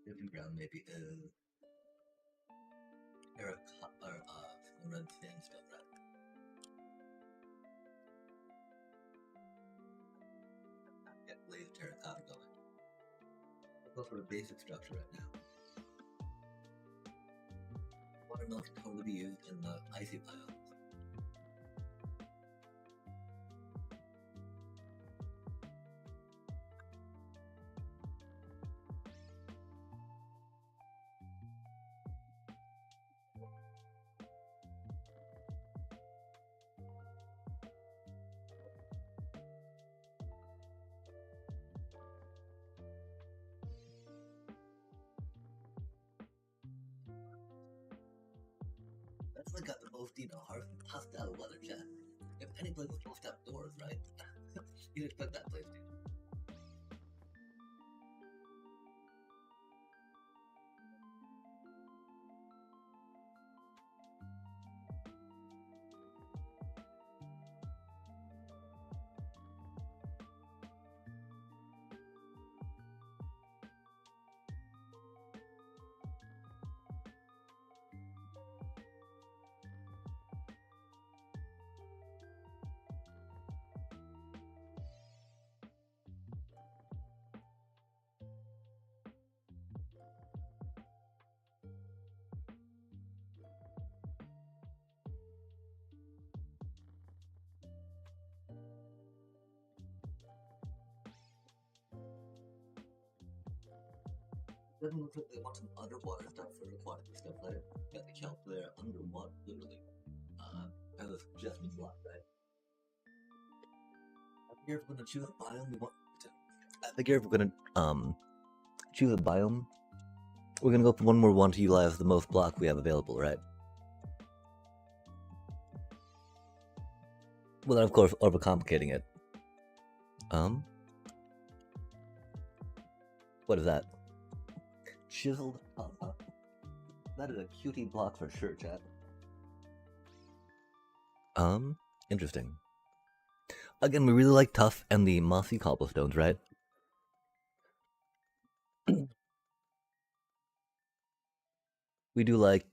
Different ground maybe red thin stuff, right? Get laser terracotta going. We'll go for the basic structure right now. Watermelon can totally be used in the icy biomes. That's like got the most, hostile weather, chat. If any place was most outdoors, right? You'd expect that place to. Doesn't look like they want some underwater stuff for aquatic stuff later. Got the kelp there underwater, literally. As a suggested block, right? I figure if we're gonna choose a biome, we want to. I figure if we're gonna choose a biome, we're gonna go for one where we want to utilize the most block we have available, right? Without, of course, overcomplicating it. What is that? Chiseled lava. That is a cutie block for sure, chat. Interesting. Again, we really like tough and the mossy cobblestones, right? We do like,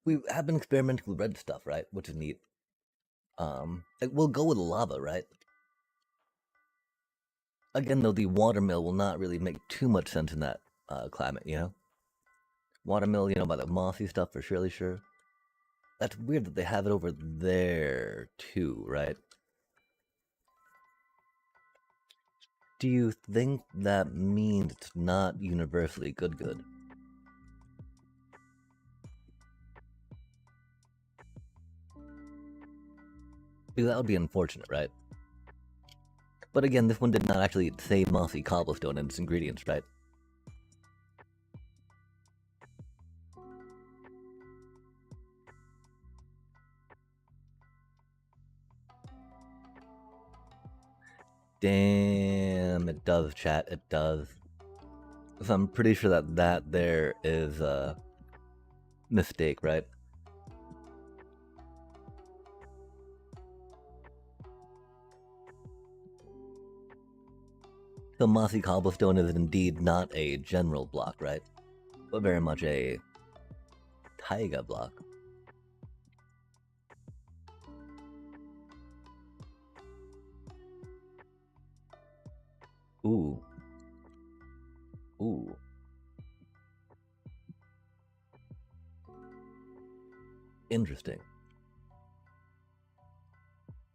we have been experimenting with red stuff, right? Which is neat. Like we'll go with lava, right? Again, though, the watermill will not really make too much sense in that climate, you know? Watermill, you know, by the mossy stuff for surely sure. That's weird that they have it over there too, right? Do you think that means it's not universally good? Because that would be unfortunate, right? But again, this one did not actually say mossy cobblestone in its ingredients, right? Damn, it does, chat, it does. So I'm pretty sure that there is a mistake, right? So mossy cobblestone is indeed not a general block, right? But very much a taiga block. Ooh. Ooh. Interesting.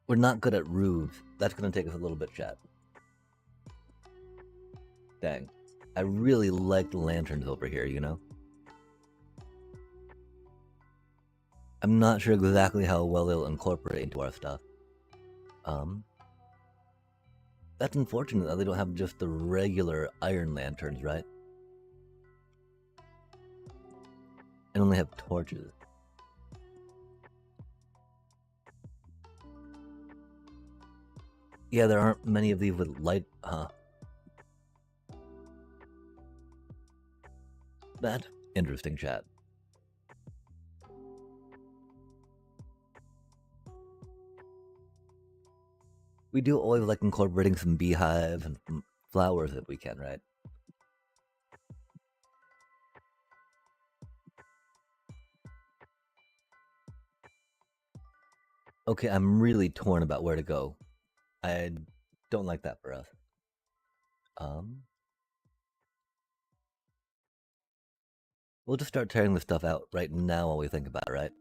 We're not good at roofs. That's gonna take us a little bit, chat. Dang. I really like the lanterns over here, you know? I'm not sure exactly how well they'll incorporate into our stuff. That's unfortunate that they don't have just the regular iron lanterns, right? And only have torches. Yeah, there aren't many of these with light, huh? That interesting, chat. We do always like incorporating some beehives and some flowers if we can, right? Okay, I'm really torn about where to go. I don't like that for us. We'll just start tearing this stuff out right now while we think about it, right?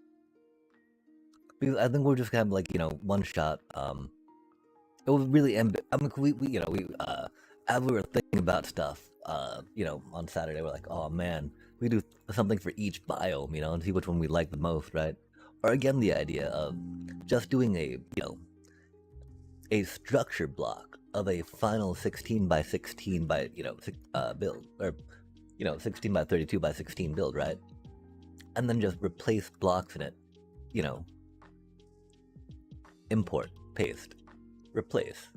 Because I think we're just gonna have, like, you know, one shot. It was really I mean, as we were thinking about stuff, you know, on Saturday, we're like, oh man, we do something for each biome, you know, and see which one we like the most, right? Or again, the idea of just doing a, you know, a structure block of a final 16 by 16 by, you know, build, or, you know, 16 by 32 by 16 build, right? And then just replace blocks in it, you know, import, paste, replace.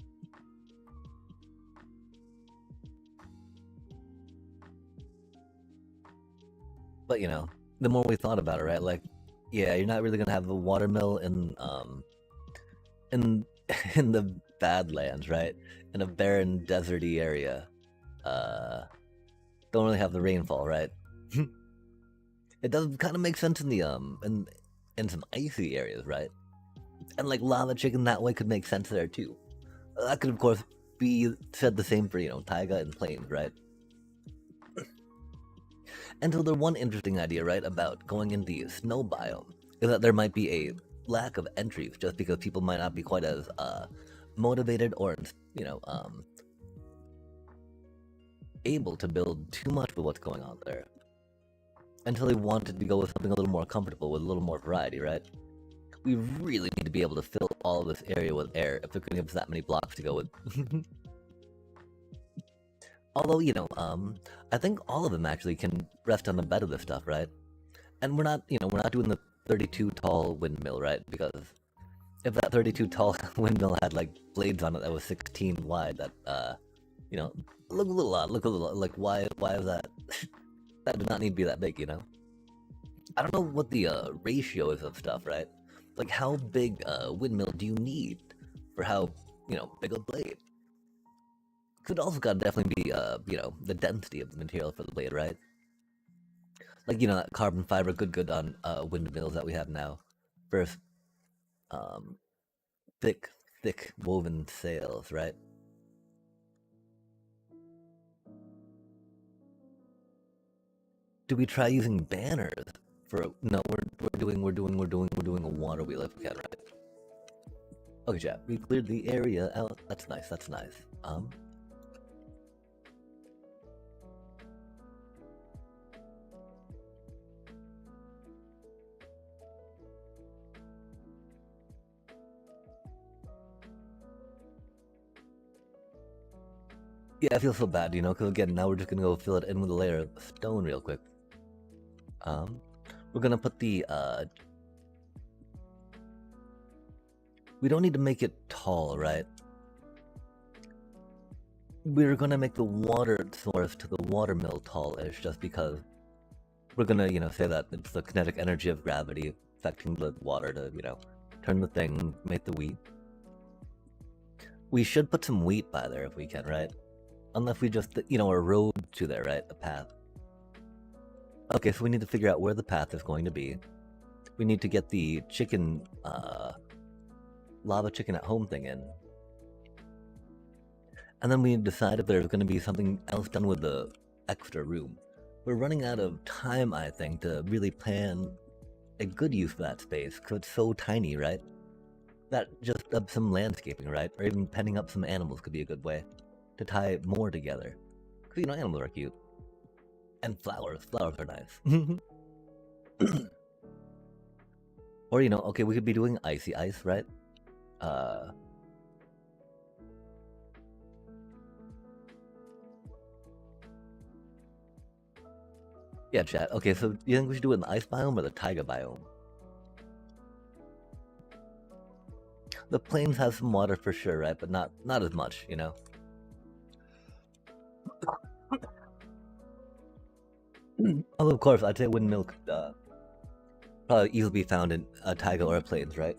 But, you know, the more we thought about it, right? Like, yeah, you're not really gonna have a watermill in in the Badlands, right? In a barren, deserty area. Don't really have the rainfall, right? It does kind of make sense in the in some icy areas, right? And like lava chicken that way could make sense there too. That could of course be said the same for, you know, taiga and plains, right? And so the one interesting idea, right, about going in the snow biome is that there might be a lack of entries just because people might not be quite as motivated or, you know, able to build too much with what's going on there until they wanted to go with something a little more comfortable with a little more variety, right? We really need to be able to fill all of this area with air if they're going to give us that many blocks to go with. Although, you know, I think all of them actually can rest on the bed of this stuff, right? And we're not, you know, we're not doing the 32 tall windmill, right? Because if that 32 tall windmill had like blades on it that was 16 wide, that you know, look a little odd. Look a little like why is that? That does not need to be that big, you know. I don't know what the ratio is of stuff, right? Like how big a windmill do you need for how, you know, big a blade? Could also gotta definitely be you know, the density of the material for the blade, right? Like, you know, that carbon fiber good on windmills that we have now. First, um, thick woven sails, right? Do we try using banners for? No, we're doing a water wheel if we can, right? Okay, chat. We cleared the area out. That's nice. That's nice. Yeah, I feel so bad, you know, because again, now we're just gonna go fill it in with a layer of stone real quick. We're gonna put the, we don't need to make it tall, right? We're gonna make the water source to the water mill tallish just because we're gonna, you know, say that it's the kinetic energy of gravity affecting the water to, you know, turn the thing, make the wheat. We should put some wheat by there if we can, right? Unless we just, you know, a road to there, right? A path. Okay, so we need to figure out where the path is going to be. We need to get the chicken, lava chicken at home thing in. And then we decide if there's going to be something else done with the extra room. We're running out of time, I think, to really plan a good use for that space, because it's so tiny, right? That just some landscaping, right? Or even penning up some animals could be a good way to tie more together. Because, you know, animals are cute. And flowers. Flowers are nice. Or, you know, okay, we could be doing icy ice, right? Yeah, chat. Okay, so you think we should do it in the ice biome or the taiga biome? The plains have some water for sure, right? But not as much, you know? Although, of course, I'd say wind milk probably easily be found in a taiga or a plains, right?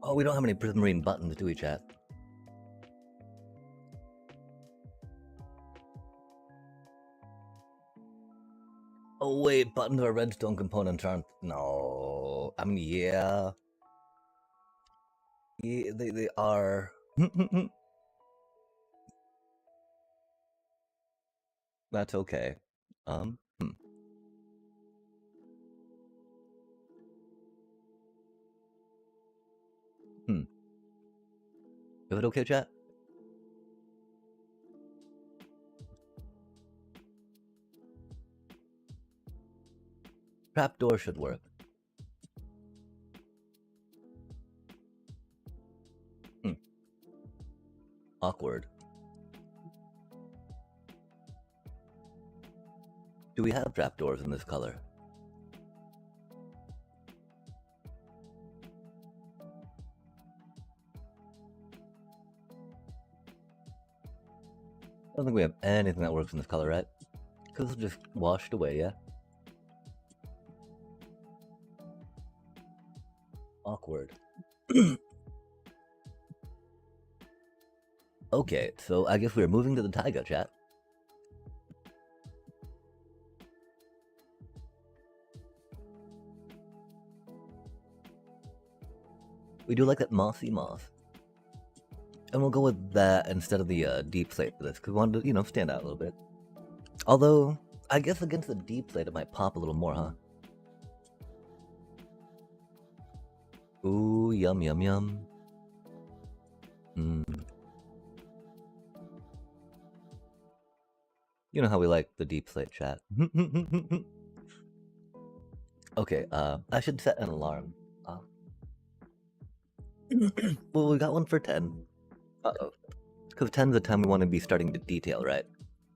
Oh, we don't have any prismarine buttons, do we, chat? Oh wait, buttons are redstone components, aren't? No, I mean, yeah, they are. That's okay. Um, hmm. Hmm. Is it okay, chat? Trapdoor should work. Hmm. Awkward. Do we have trapdoors in this color? I don't think we have anything that works in this color, right? Because it's just washed away, yeah? Awkward. Okay, so I guess we're moving to the taiga, chat. We do like that mossy moss. And we'll go with that instead of the deep slate for this, because we wanted to, you know, stand out a little bit. Although, I guess against the deep slate it might pop a little more, huh? Ooh, yum, yum, yum. You know how we like the deep slate, chat. Okay, I should set an alarm. Well, we got one for 10. Uh-oh. Because 10's the time we want to be starting to detail, right?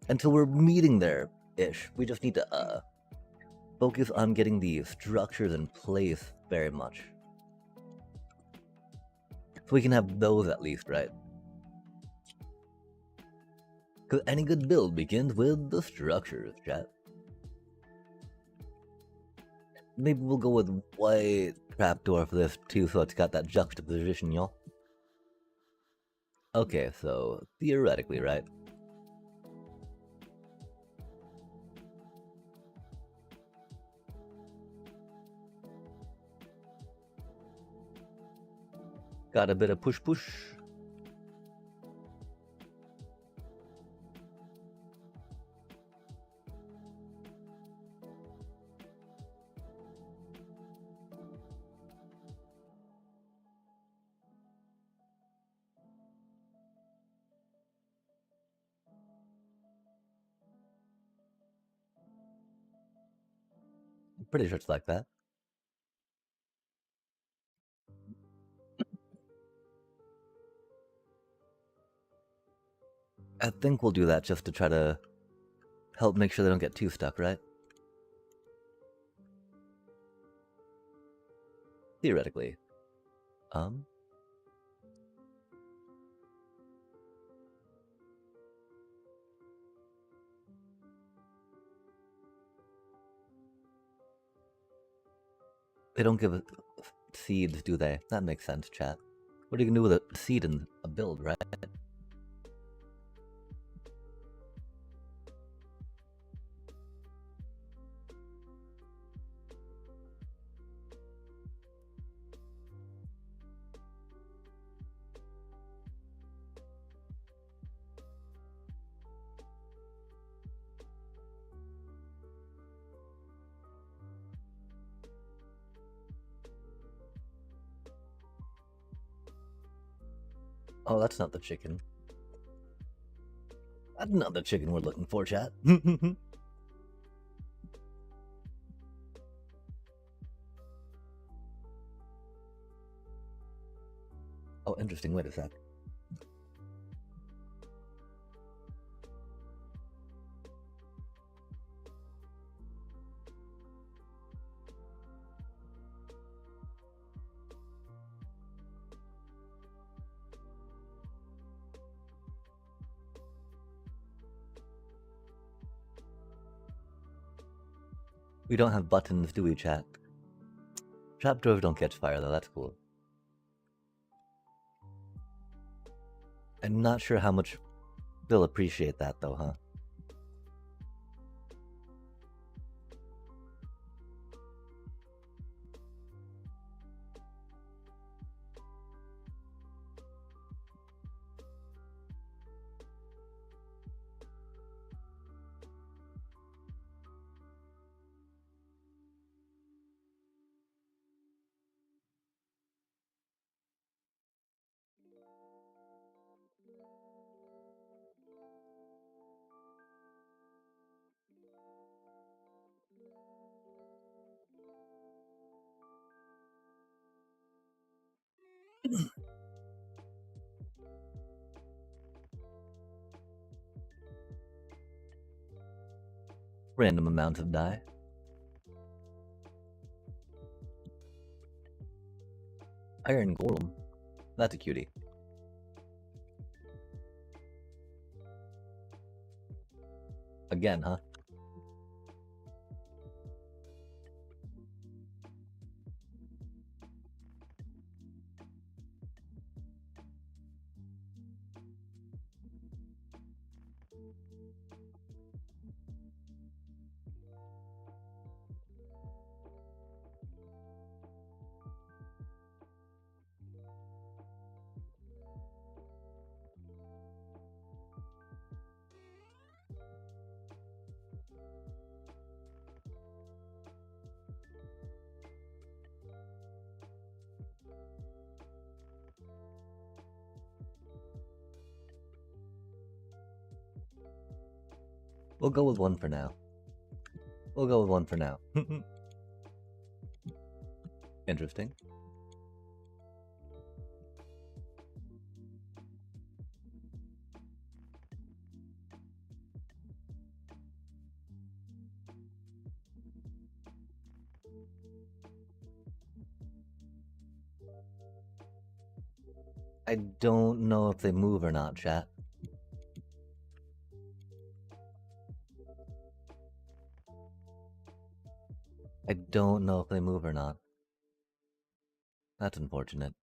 Until we're meeting there-ish. We just need to, focus on getting the structures in place very much. So we can have those at least, right? Because any good build begins with the structures, chat. Maybe we'll go with white trapdoor for this too, so it's got that juxtaposition, y'all. Okay, so theoretically, right? Got a bit of push. Pretty sure it's like that. I think we'll do that just to try to help make sure they don't get too stuck, right? Theoretically. They don't give seeds, do they? That makes sense, chat. What are you gonna do with a seed in a build, right? Oh, that's not the chicken. That's not the chicken we're looking for, chat. Oh, interesting. Wait a sec. We don't have buttons, do we, chat? Trapdoors don't catch fire, though. That's cool. I'm not sure how much they'll appreciate that, though, huh? Random amounts of die. Iron Golem. That's a cutie. Again, huh? We'll go with one for now. We'll go with one for now. Interesting. I don't know if they move or not, chat. I don't know if they move or not. That's unfortunate.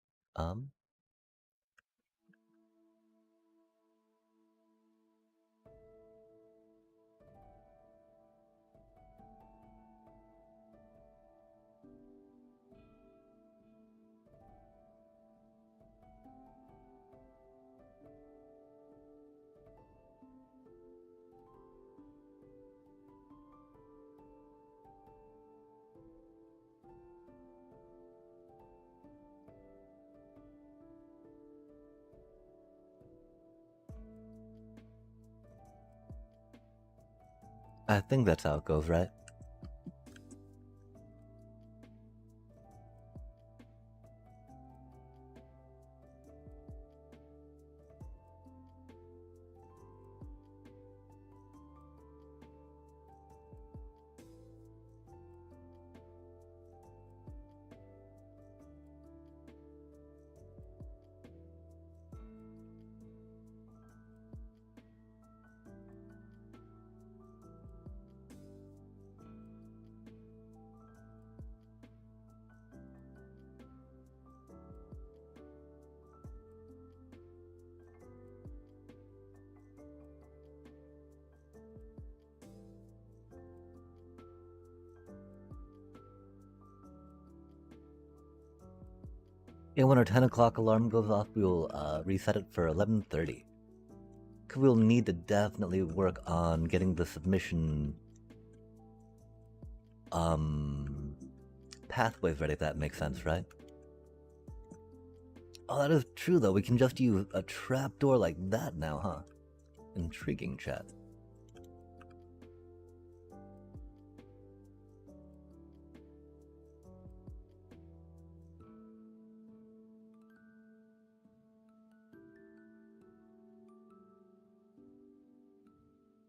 I think that's how it goes, right? Yeah, when our 10 o'clock alarm goes off, we will reset it for 11:30. We'll need to definitely work on getting the submission pathways ready, if that makes sense, right? Oh, that is true, though. We can just use a trapdoor like that now, huh? Intriguing, chat.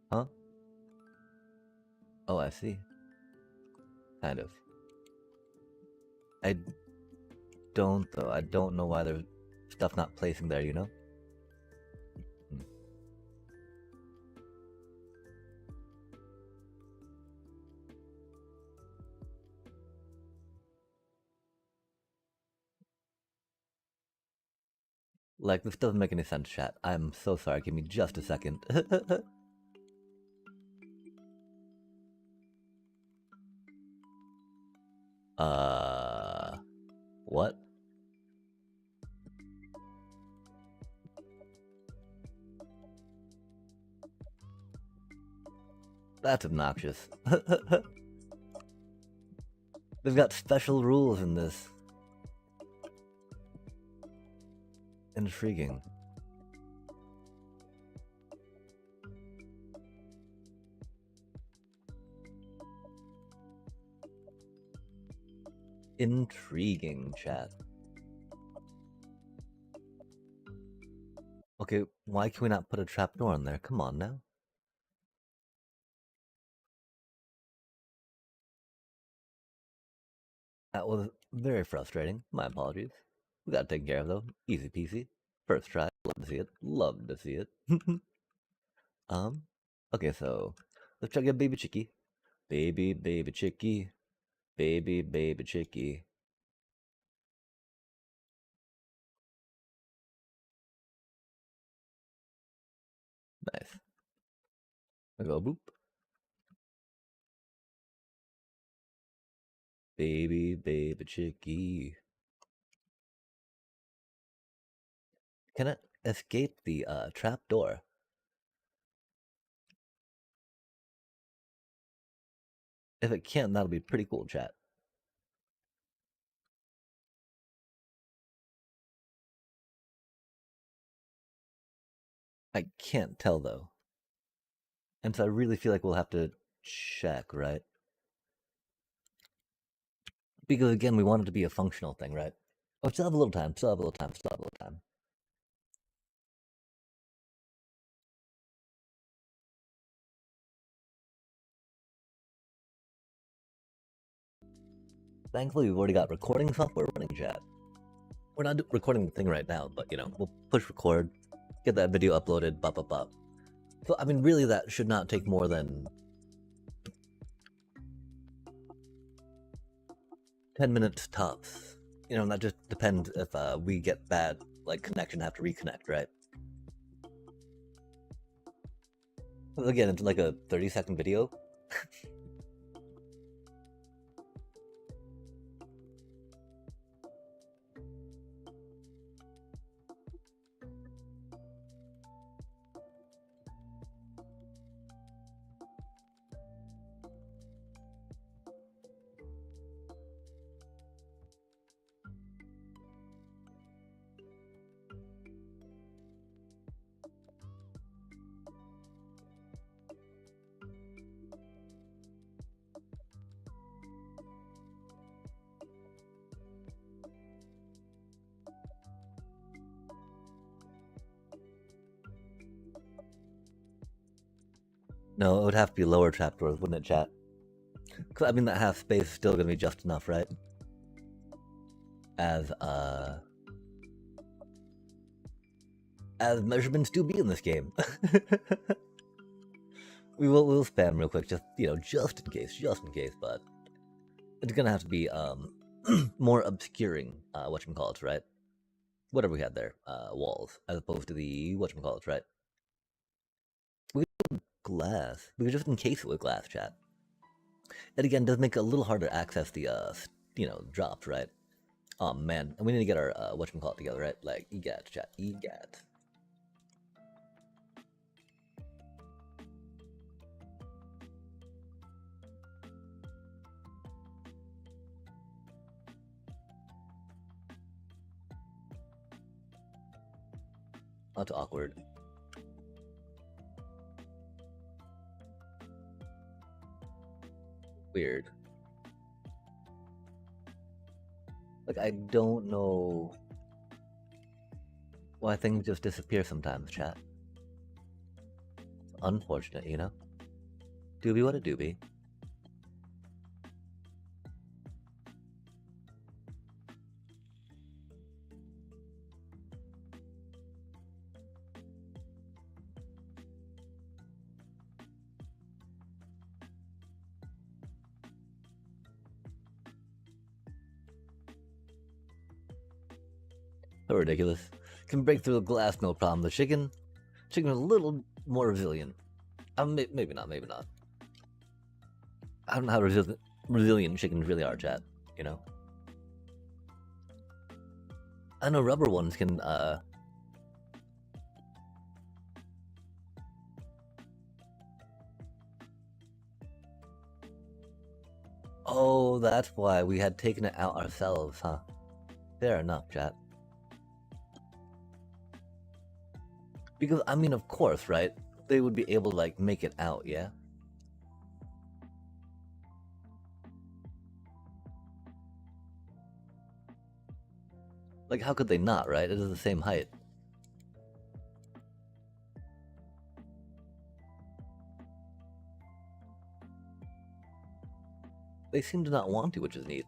Huh? Oh, I see. Kind of. I don't, though. I don't know why there's stuff not placing there, you know? Like, this doesn't make any sense, chat. I'm so sorry. Give me just a second. What? That's obnoxious. They've got special rules in this. Intriguing. Intriguing, chat. Okay, why can we not put a trapdoor in there? Come on now. That was very frustrating. My apologies. We got it taken care of though. Easy peasy. First try. Love to see it. Love to see it. Okay, so Let's try to get baby chickie. Baby, baby chickie. Baby, baby chickie. Nice. I go boop. Baby, baby chickie. Can it escape the trap door? If it can, that'll be pretty cool, chat. I can't tell though. And so I really feel like we'll have to check, right? Because again, we want it to be a functional thing, right? Oh, still have a little time, still have a little time, still have a little time. Thankfully, we've already got recording software running, chat. We're not recording the thing right now, but you know, we'll push record, get that video uploaded, bop, bop, bop. So, I mean, really, that should not take more than 10 minutes tops. You know, and that just depends if we get bad, like, connection, have to reconnect, right? Again, it's like a 30-second video. No, it would have to be lower trapdoors, wouldn't it, chat? I mean, that half space is still gonna be just enough, right? As measurements do be in this game. we'll spam real quick, just you know, just in case, but it's gonna have to be more obscuring whatchamacallits, right? Whatever we had there, walls, as opposed to the whatchamacallits, right? We could glass. We could just encase it with glass, chat. It again does make it a little harder to access the you know, drops, right? Oh man, and we need to get our whatchamacallit together, right? Like EGAT, chat, EGAT. That's awkward. Weird. Like, I don't know why things just disappear sometimes, chat. Unfortunate, you know? Doobie what a doobie. So ridiculous. Can break through the glass, no problem. The chicken is a little more resilient. Maybe not, maybe not. I don't know how resilient chickens really are, chat, you know? I know rubber ones can, Oh, that's why we had taken it out ourselves, huh? Fair enough, chat. Because, I mean, of course, right? They would be able to, like, make it out, yeah? Like, how could they not, right? It is the same height. They seem to not want to, which is neat.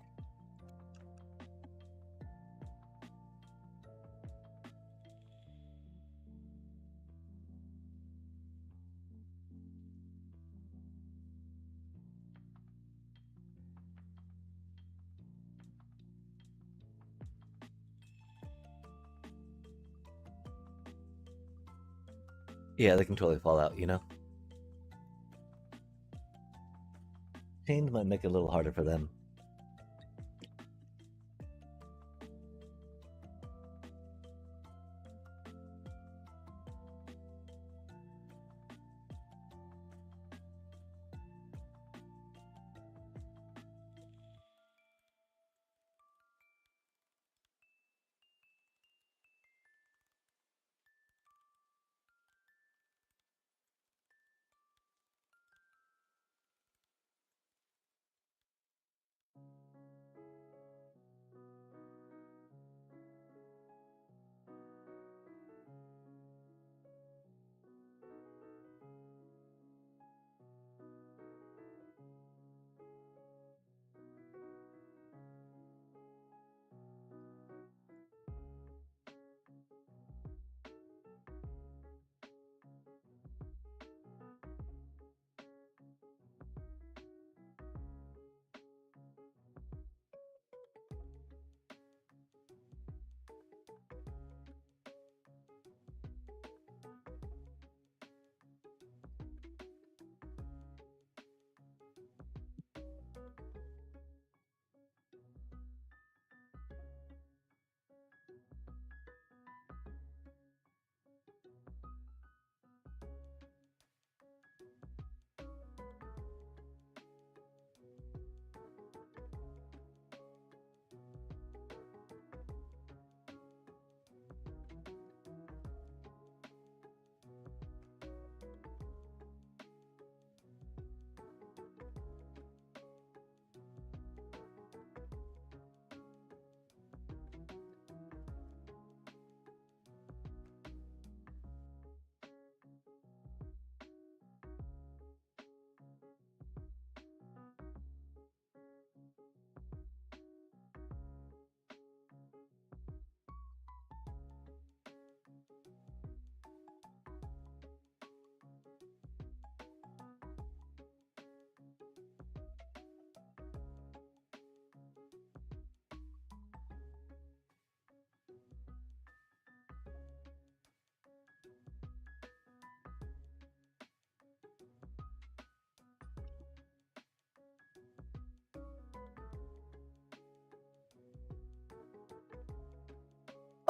Yeah, they can totally fall out, you know? Chains might make it a little harder for them.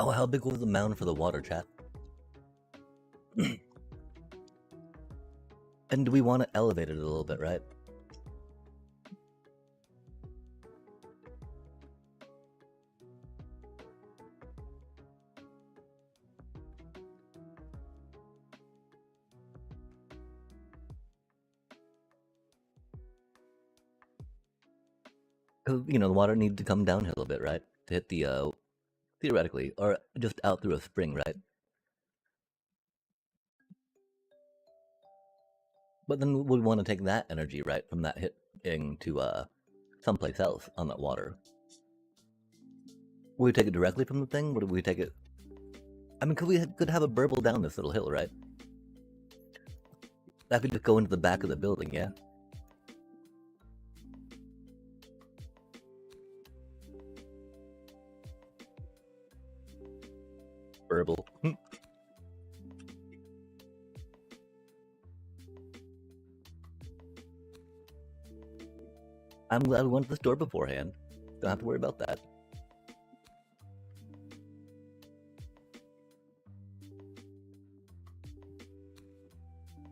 Oh, how big was the mound for the water, chat? And do we want to elevate it a little bit, right? Because, the water needs to come downhill a bit, right? To hit the, theoretically, or just out through a spring, right? But then we want to take that energy, right, from that hitting to, someplace else on that water. Would we take it directly from the thing? Would we take it... I mean, could have a burble down this little hill, right? That could just go into the back of the building, yeah? Burble. I'm glad we went to the store beforehand. Don't have to worry about that.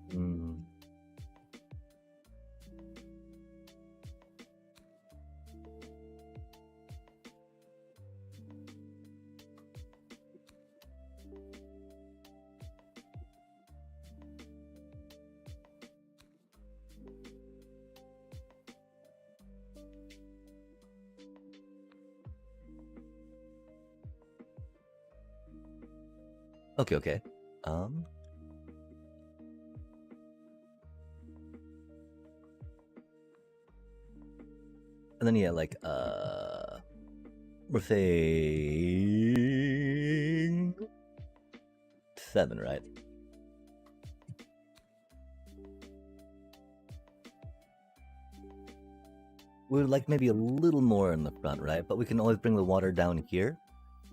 Mm. Okay. And then yeah, like we're saying 7, right? We would like maybe a little more in the front, right? But we can always bring the water down here.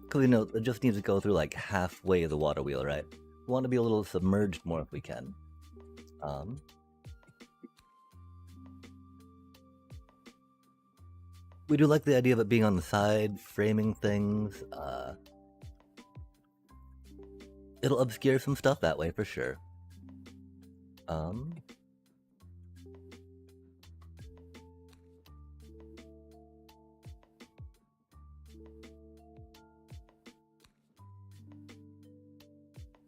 Because it just needs to go through like halfway of the water wheel, right? We want to be a little submerged more if we can. We do like the idea of it being on the side, framing things. It'll obscure some stuff that way for sure.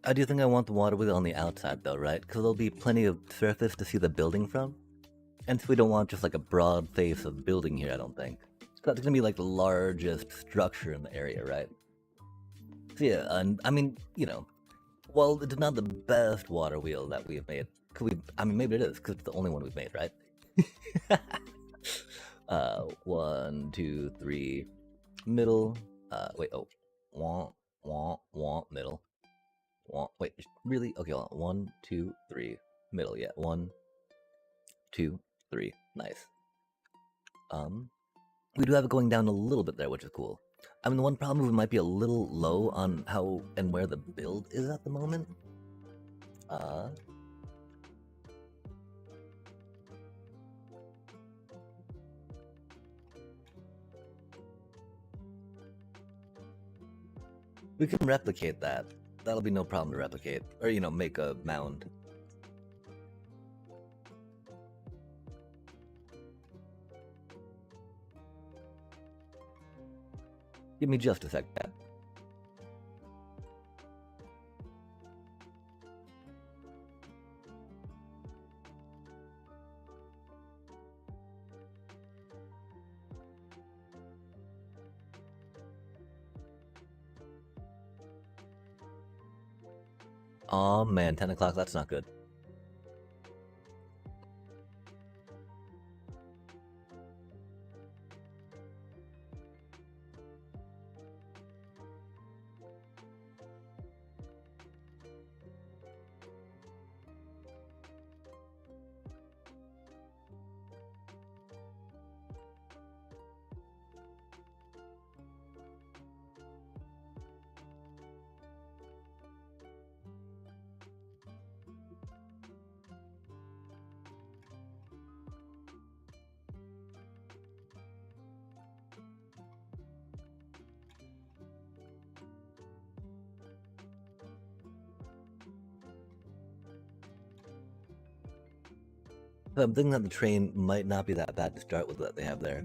I do think I want the water wheel on the outside though, right? Because there'll be plenty of surface to see the building from. And so we don't want just like a broad face of building here, I don't think. That's gonna be like the largest structure in the area, right? So yeah, and I mean, you know, well, it's not the best water wheel that we've made. I mean, maybe it is, because it's the only one we've made, right? 1, 2, 3, middle. Wait, oh, middle. Wait, really? Okay, hold on. 1, 2, 3, middle. Yeah, 1, 2, 3. Nice. We do have it going down a little bit there, which is cool. I mean, the one problem is we might be a little low on how and where the build is at the moment. We can replicate that. That'll be no problem to replicate. Or, you know, make a mound. Give me just a sec, Pat. Aw, man, 10 o'clock, that's not good. I'm thinking that the train might not be that bad to start with that they have there.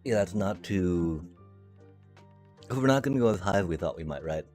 Yeah, that's not too... We're not going to go as high as we thought we might, right?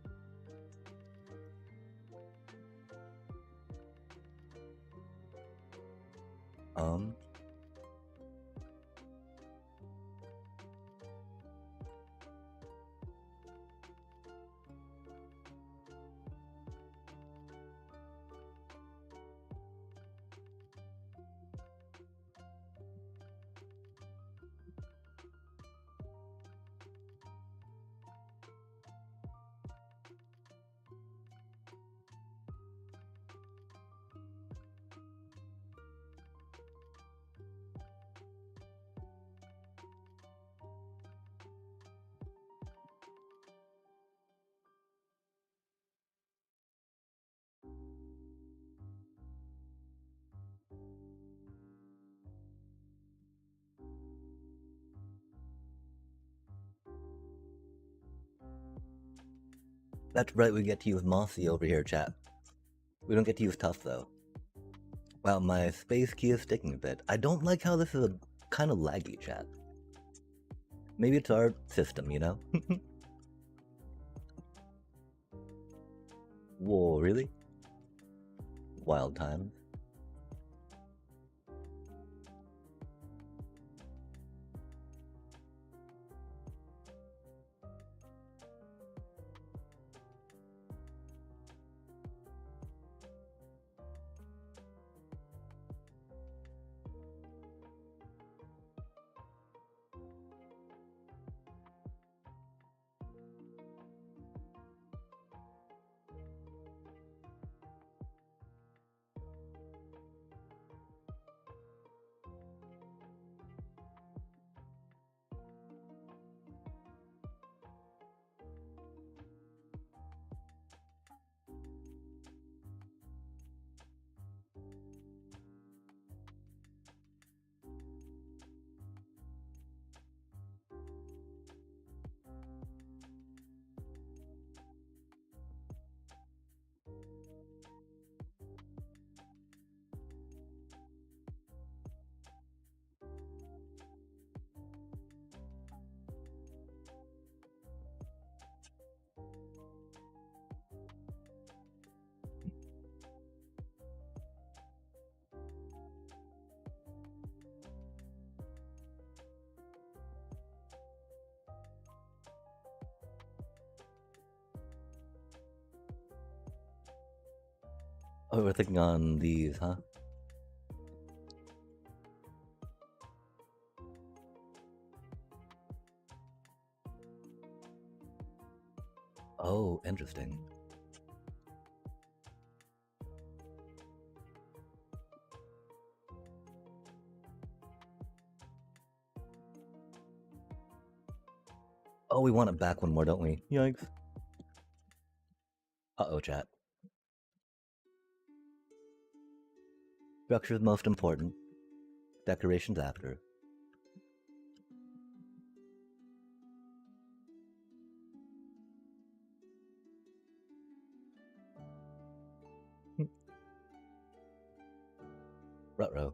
That's right, we get to use Mossy over here, chat. We don't get to use Tough, though. Wow, my space key is sticking a bit. I don't like how this is a kind of laggy, chat. Maybe it's our system, you know? Whoa, really? Wild times. Oh, we're thinking on these, huh? Oh, interesting. Oh, we want it back one more, don't we? Yikes. Uh-oh, chat. Structure's most important. Decorations after. Ruh-roh.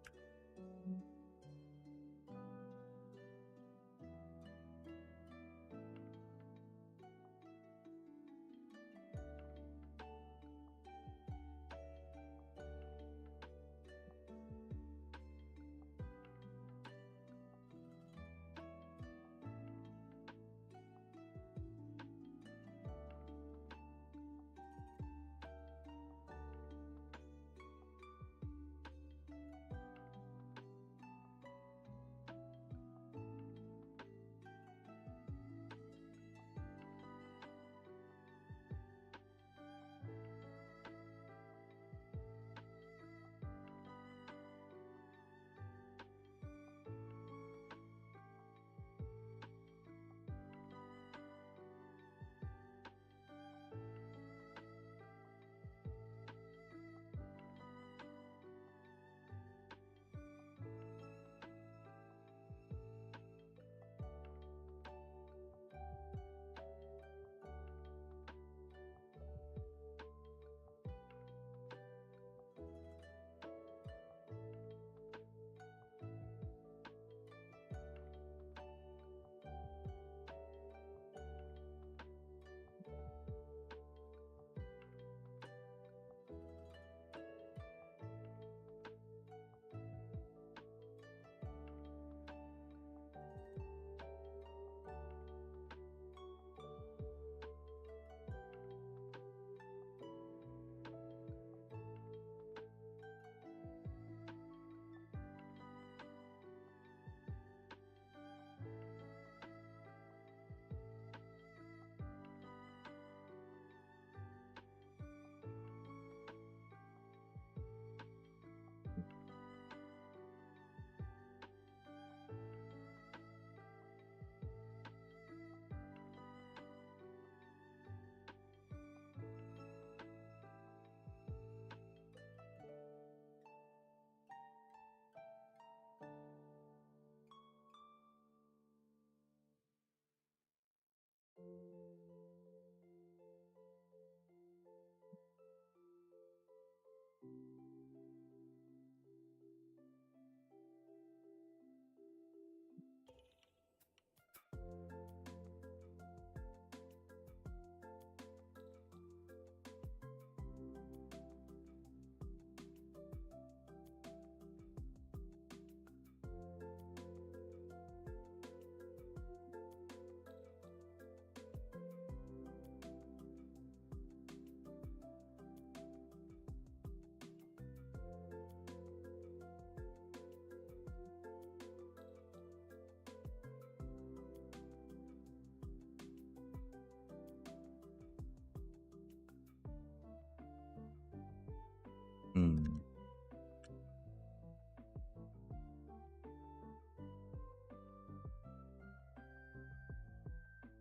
Hmm.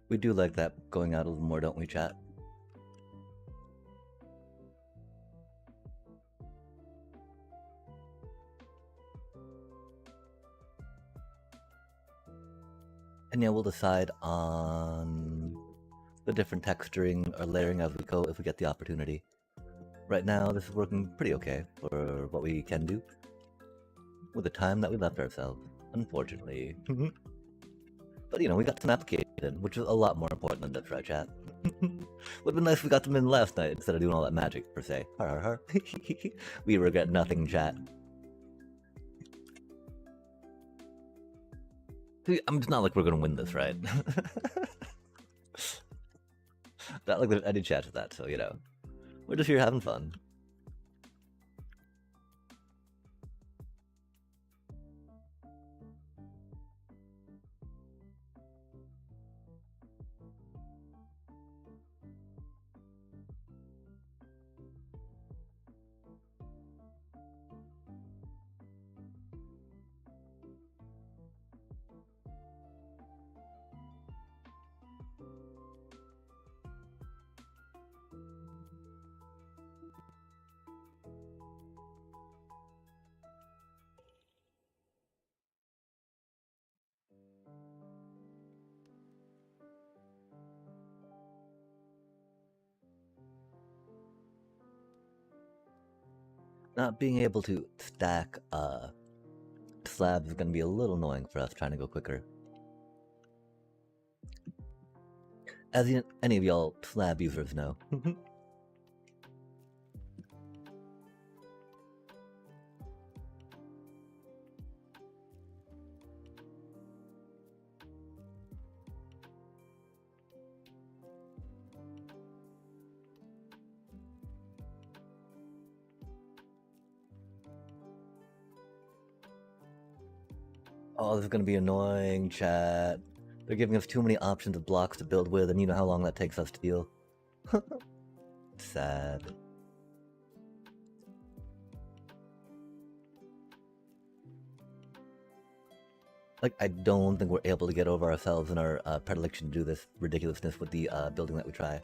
We do like that going out a little more, don't we, chat? And yeah, we'll decide on the different texturing or layering as we go if we get the opportunity. Right now, this is working pretty okay for what we can do with the time that we left ourselves, unfortunately. But you know, we got some application, which is a lot more important than this, right, chat? Would've been nice if we got them in last night instead of doing all that magic, per se. Har har har. We regret nothing, chat. It's not like we're gonna win this, right? Not like there's any chance of that, so you know. We're just here having fun. Not being able to stack slabs is going to be a little annoying for us trying to go quicker. As any of y'all slab users know. Oh, this is going to be annoying, chat. They're giving us too many options of blocks to build with, and you know how long that takes us to deal. Sad. Like, I don't think we're able to get over ourselves and our predilection to do this ridiculousness with the building that we try.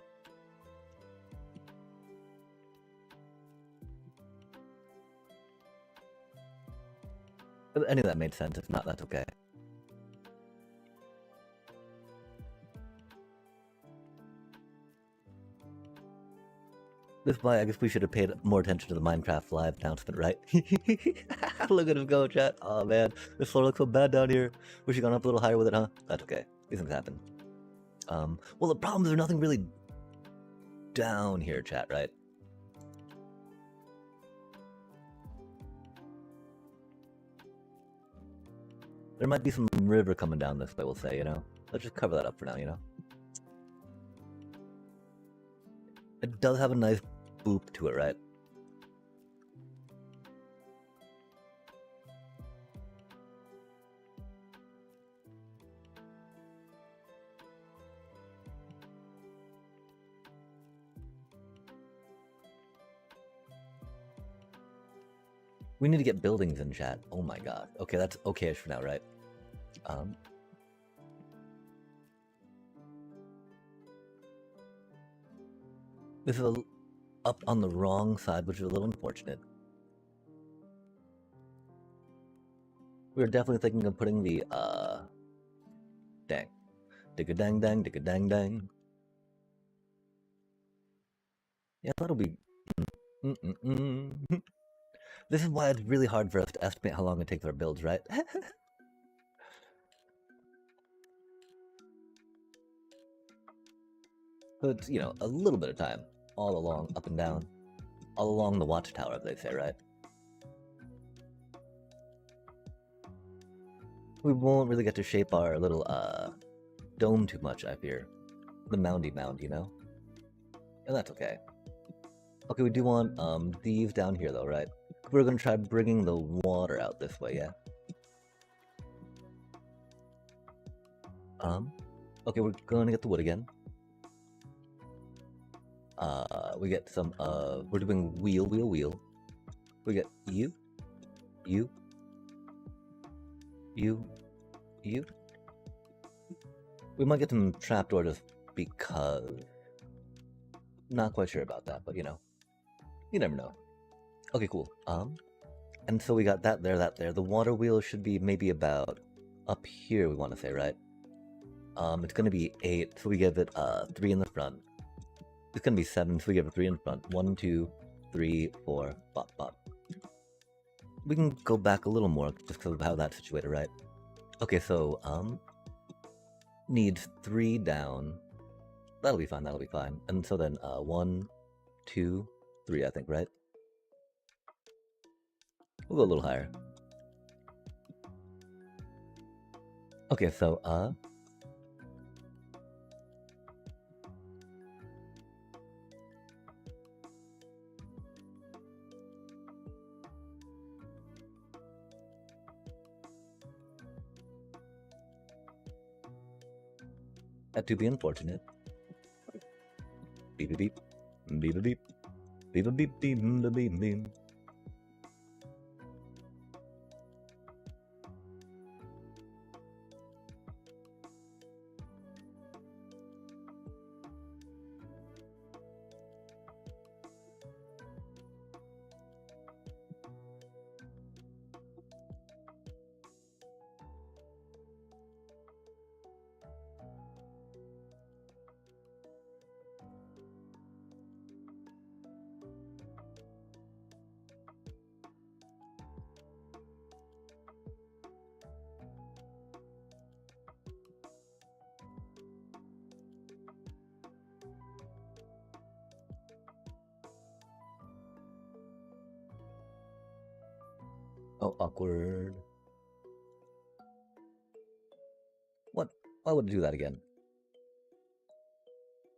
If any of that made sense. If not, that's okay. This is why I guess we should have paid more attention to the Minecraft Live announcement, right? Look at him go, chat. Oh man, this floor looks so bad down here. Wish you gone up a little higher with it, huh? That's okay. These things happen. Well, the problem is there's nothing really down here, chat, right? There might be some river coming down this way, we'll say, you know? Let's just cover that up for now, you know? It does have a nice boop to it, right? We need to get buildings in chat. Oh my god. Okay, that's okay-ish for now, right? This is up on the wrong side, which is a little unfortunate. We were definitely thinking of putting the, dang. Digga-dang-dang, digga-dang-dang. Yeah, that'll be... This is why it's really hard for us to estimate how long it takes our builds, right? So it's, you know, a little bit of time. All along, up and down. All along the watchtower, they say, right? We won't really get to shape our little, dome too much, I fear. The moundy mound, you know? And that's okay. Okay, we do want, these down here, though, right? We're gonna try bringing the water out this way, yeah? Okay, we're gonna get the wood again. We get some, we're doing wheel. We get you. We might get some trapdoor just because. Not quite sure about that, but you know. You never know. Okay, cool. And so we got that there. The water wheel should be maybe about up here, we want to say, right? It's gonna be 8, so we give it 3 in the front. It's gonna be 7, so we give it 3 in front. 1, 2, 3, 4, bop, bop. We can go back a little more just because of how that's situated, right? Okay, so, needs 3 down. That'll be fine. And so then, 1, 2, 3, I think, right? We'll go a little higher. Okay, so, that to be unfortunate. Beep beep beep. Beep beep. Beep beep beep beep beep beep. Oh, awkward. What? Why would it do that again?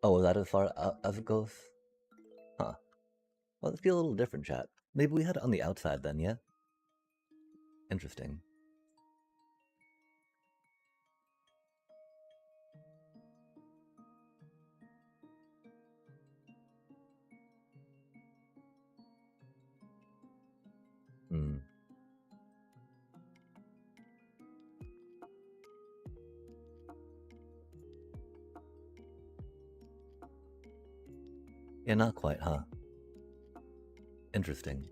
Oh, is that as far as it goes? Huh. Well, let's be a little different, chat. Maybe we had it on the outside then, yeah? Interesting. Hmm. Yeah, not quite, huh? Interesting.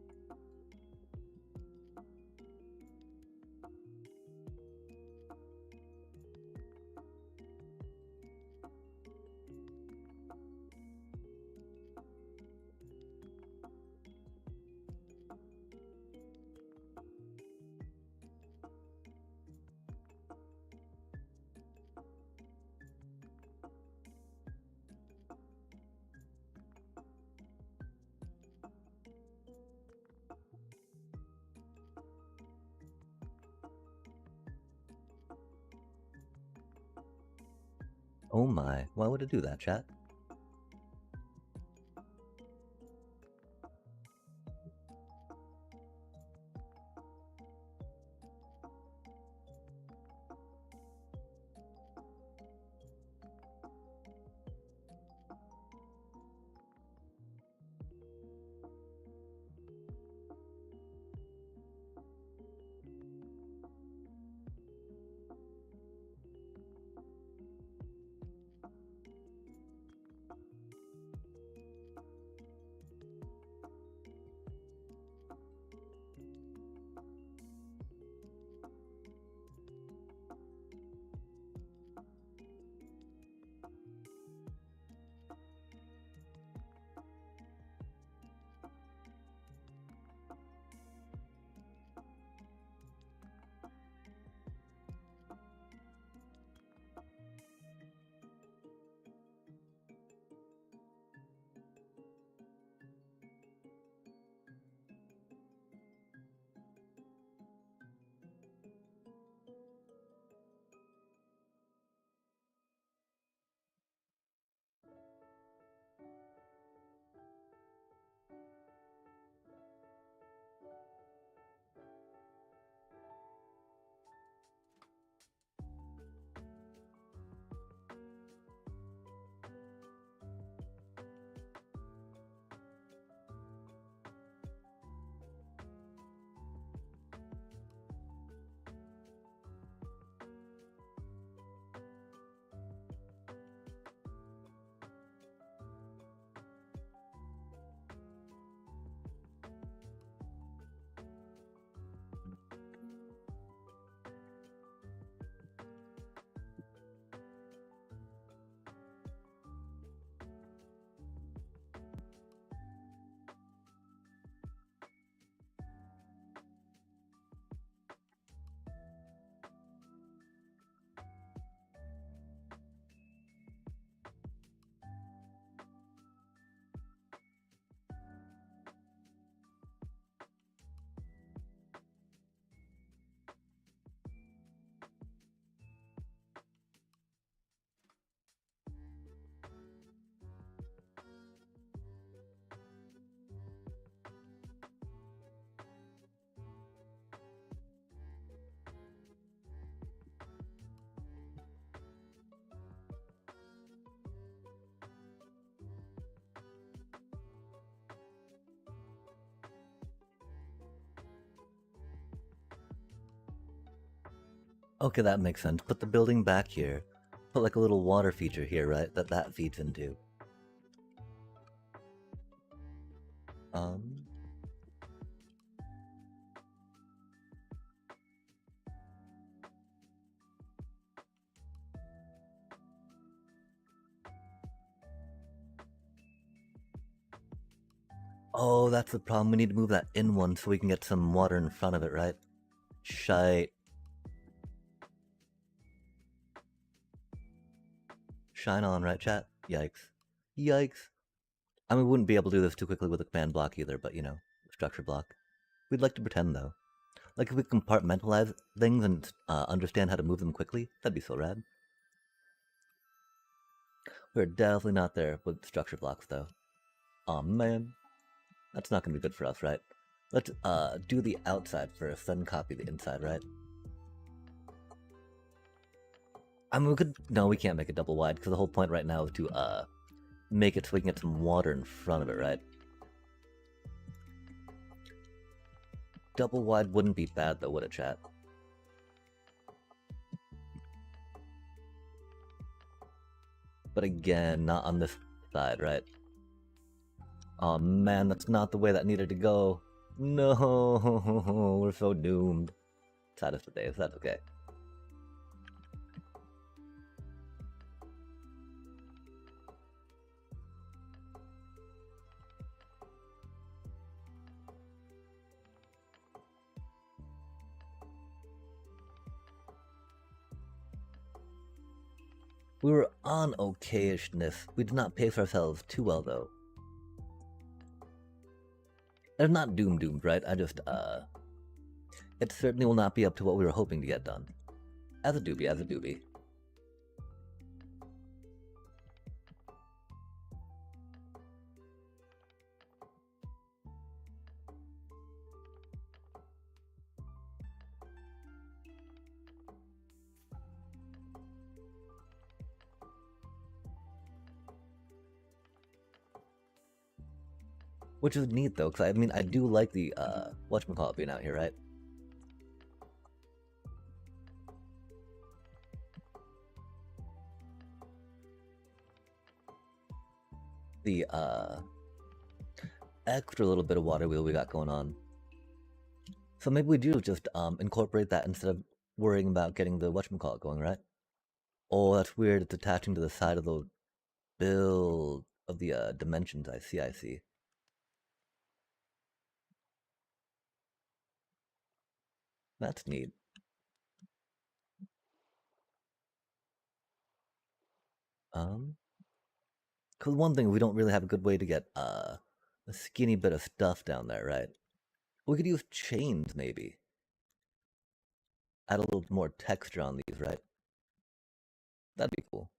Oh my, why would it do that, chat? Okay, that makes sense. Put the building back here. Put like a little water feature here, right? That feeds into. Um. Oh, that's the problem. We need to move that in one so we can get some water in front of it, right? Shite. Shine on, right, chat? Yikes. Yikes. I mean, we wouldn't be able to do this too quickly with a command block either, but you know, structure block. We'd like to pretend, though. Like if we compartmentalize things and understand how to move them quickly, that'd be so rad. We're definitely not there with structure blocks though. Aw man, that's not gonna be good for us, right? Let's do the outside first, then copy the inside, right? I mean, we could, no, we can't make it double wide because the whole point right now is to make it so we can get some water in front of it, right? Double wide wouldn't be bad though, would it, chat? But again, not on this side, right? Oh man, that's not the way that needed to go. No, we're so doomed. Saddest of days, that's okay. We were on okayishness. We did not pace ourselves too well, though. It's not doomed, right? It certainly will not be up to what we were hoping to get done. As a doobie, as a doobie. Which is neat, though, because I mean, I do like the, whatchamacallit being out here, right? The, extra little bit of water wheel we got going on. So maybe we do just, incorporate that instead of worrying about getting the whatchamacallit going, right? Oh, that's weird. It's attaching to the side of the build of the, dimensions. I see, I see. That's neat. Because one thing, we don't really have a good way to get a skinny bit of stuff down there, right? We could use chains, maybe. Add a little more texture on these, right? That'd be cool.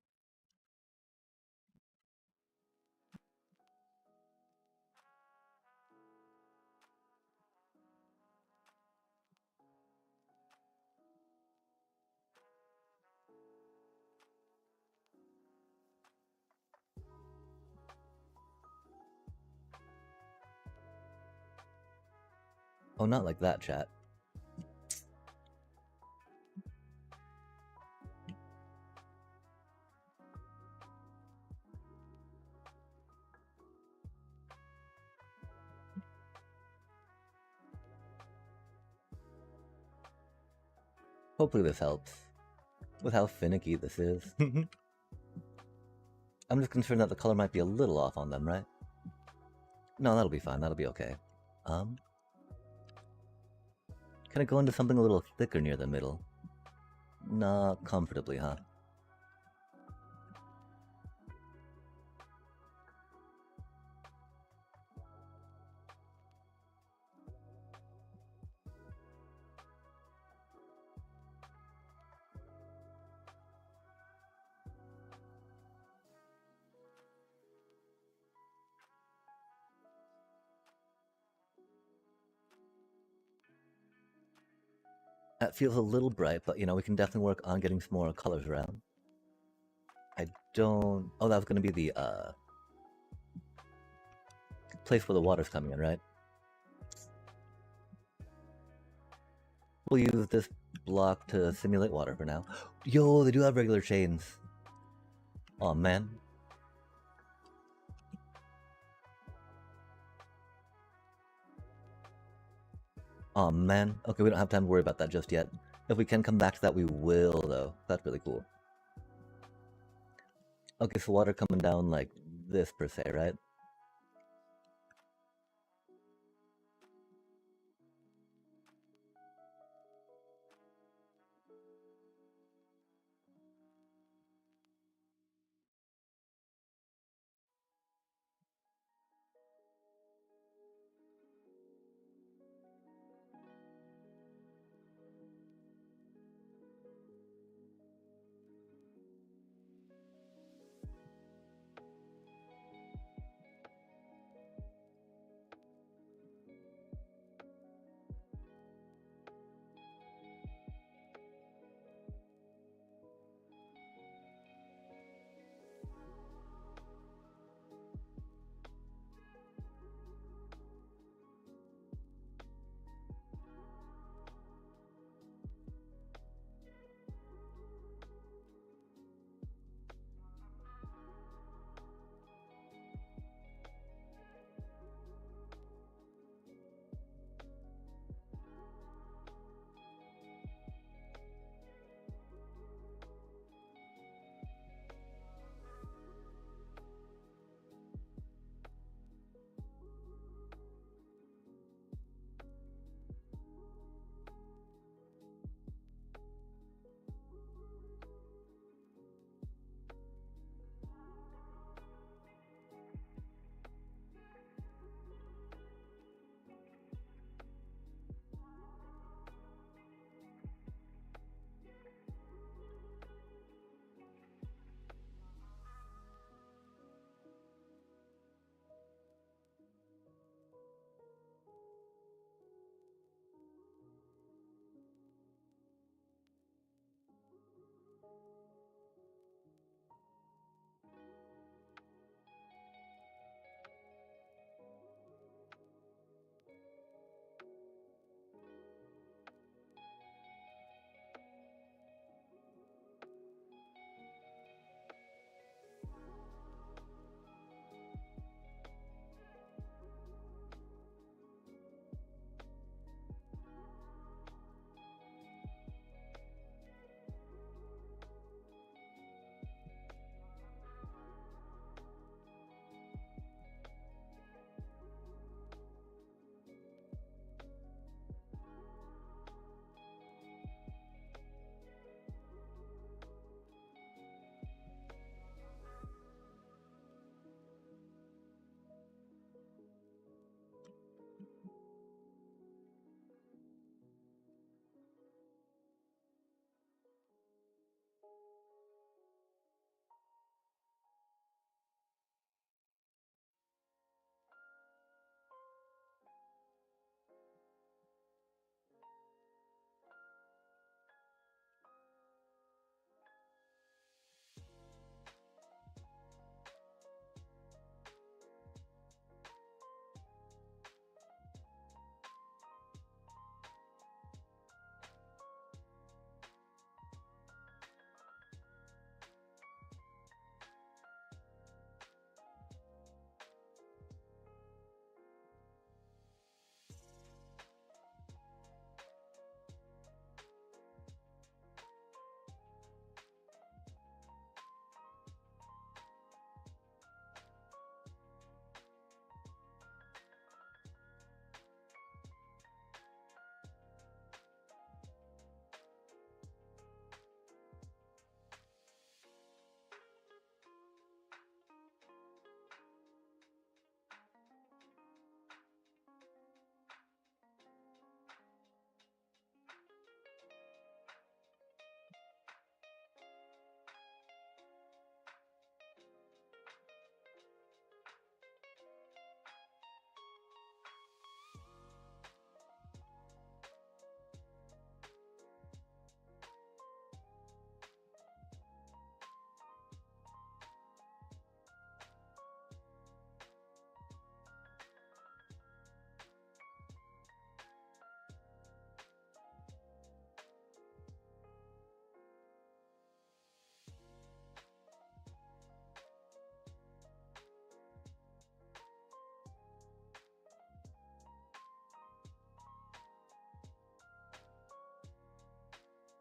Oh, not like that, chat. Hopefully this helps. With how finicky this is. I'm just concerned that the color might be a little off on them, right? No, that'll be fine. That'll be okay. Can I go into something a little thicker near the middle? Not comfortably, huh? That feels a little bright, but you know, we can definitely work on getting some more colors around. I don't... Oh, that was gonna be the, place where the water's coming in, right? We'll use this block to simulate water for now. Yo, they do have regular chains. Aw, man. Aw, man. Okay, we don't have time to worry about that just yet. If we can come back to that, we will, though. That's really cool. Okay, so water coming down like this, per se, right?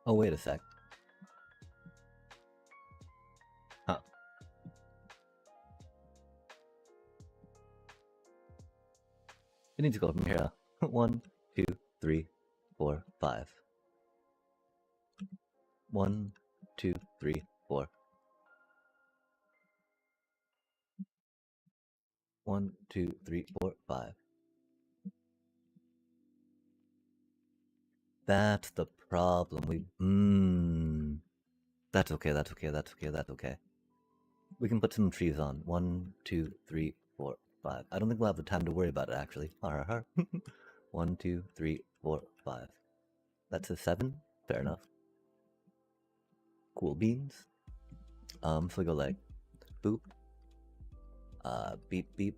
Oh, wait a sec. Huh. You need to go from here. 1, 2, 3, 4, 5. 1, 2, 3, 4. 1, 2, 3, 4, 5. That's the problem. That's okay, that's okay, that's okay, that's okay. We can put some trees on. 1, 2, 3, 4, 5. I don't think we'll have the time to worry about it, actually. 1, 2, 3, 4, 5. That's a 7? Fair enough. Cool beans. So we go like, boop. Beep, beep,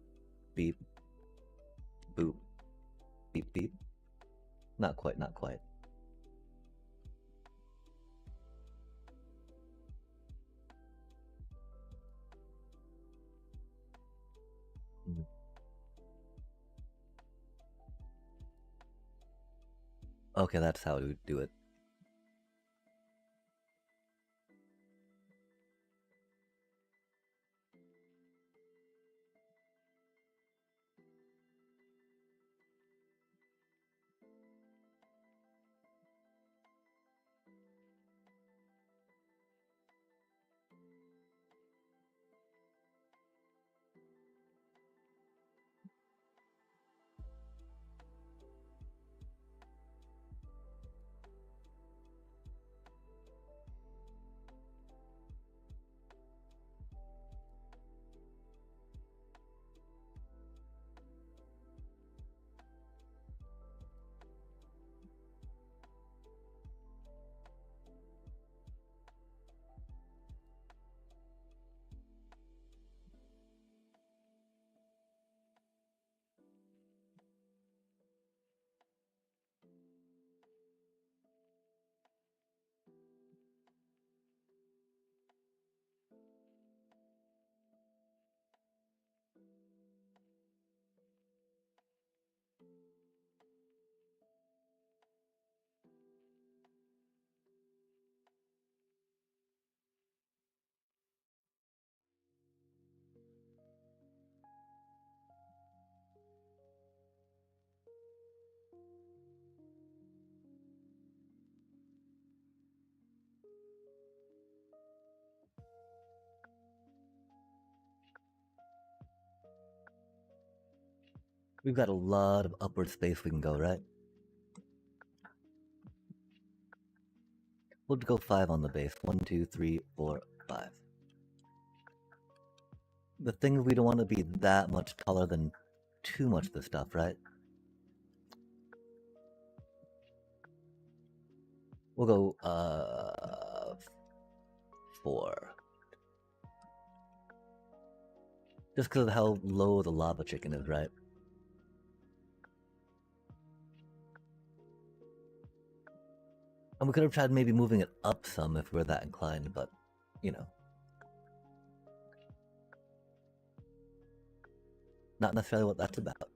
beep, boop, beep, beep. Not quite, not quite. Okay, that's how we do it. We've got a lot of upward space we can go, right? We'll go 5 on the base. 1, 2, 3, 4, 5. The thing is, we don't want to be that much taller than too much of the stuff, right? We'll go, 4. Just because of how low the lava chicken is, right? And we could have tried maybe moving it up some if we're that inclined, but, you know. Not necessarily what that's about.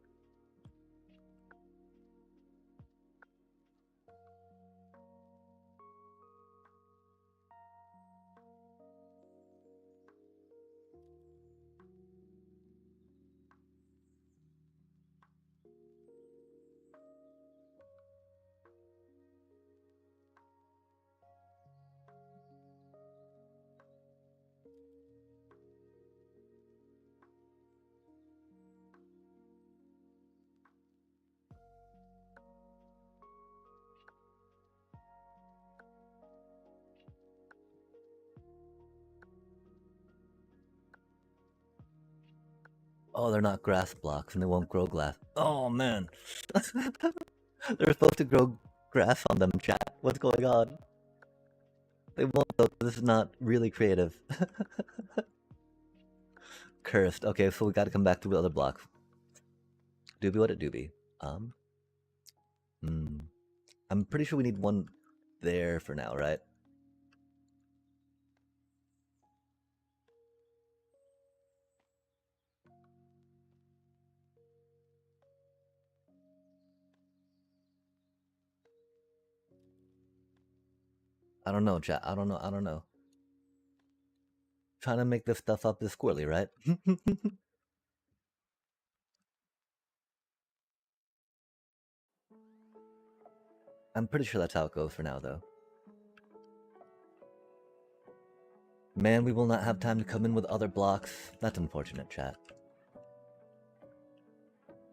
Oh, they're not grass blocks and they won't grow glass. Oh, man. They're supposed to grow grass on them, chat. What's going on? They won't, though. This is not really creative. Cursed. Okay, so we gotta come back to the other blocks. Doobie what it doobie. I'm pretty sure we need one there for now, right? I don't know, chat. I don't know. Trying to make this stuff up is squirrely, right? I'm pretty sure that's how it goes for now, though. Man, we will not have time to come in with other blocks. That's unfortunate, chat.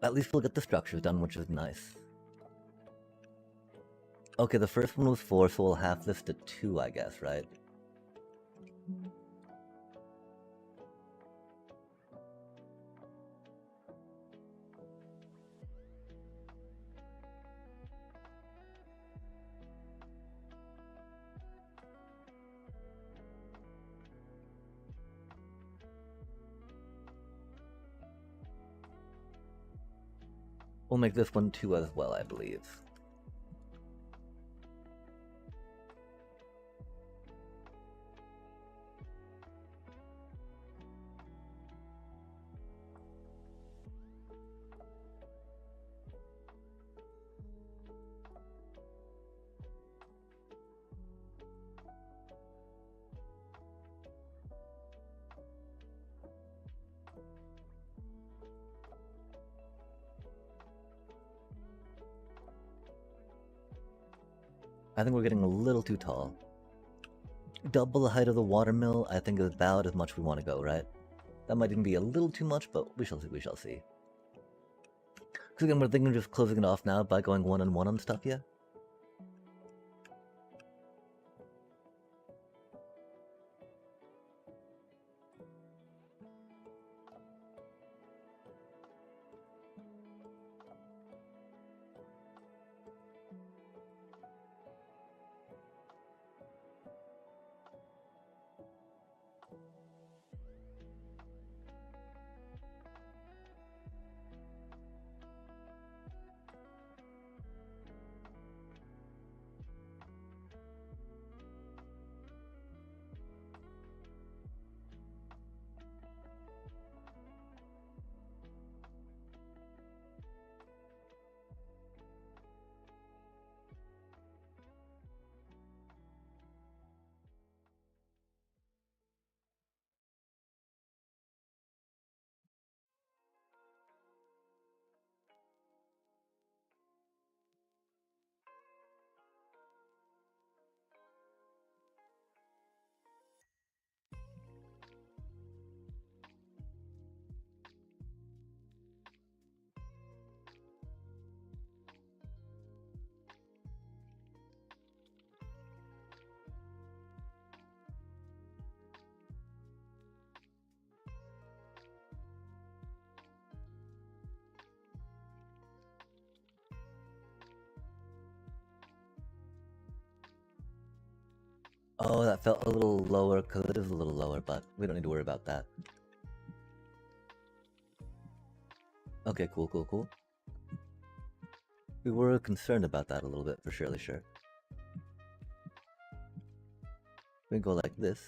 At least we'll get the structures done, which is nice. Okay, the first one was 4, so we'll half this to 2, I guess, right? We'll make this one 2 as well, I believe. I think we're getting a little too tall. Double the height of the watermill, I think, is about as much we want to go, right? That might even be a little too much, but we shall see, we shall see. Because again, we're thinking of just closing it off now by going one-on-one on stuff, yeah? Oh, that felt a little lower, because it is a little lower, but we don't need to worry about that. Okay, cool, cool, cool. We were concerned about that a little bit, for surely sure. We go like this.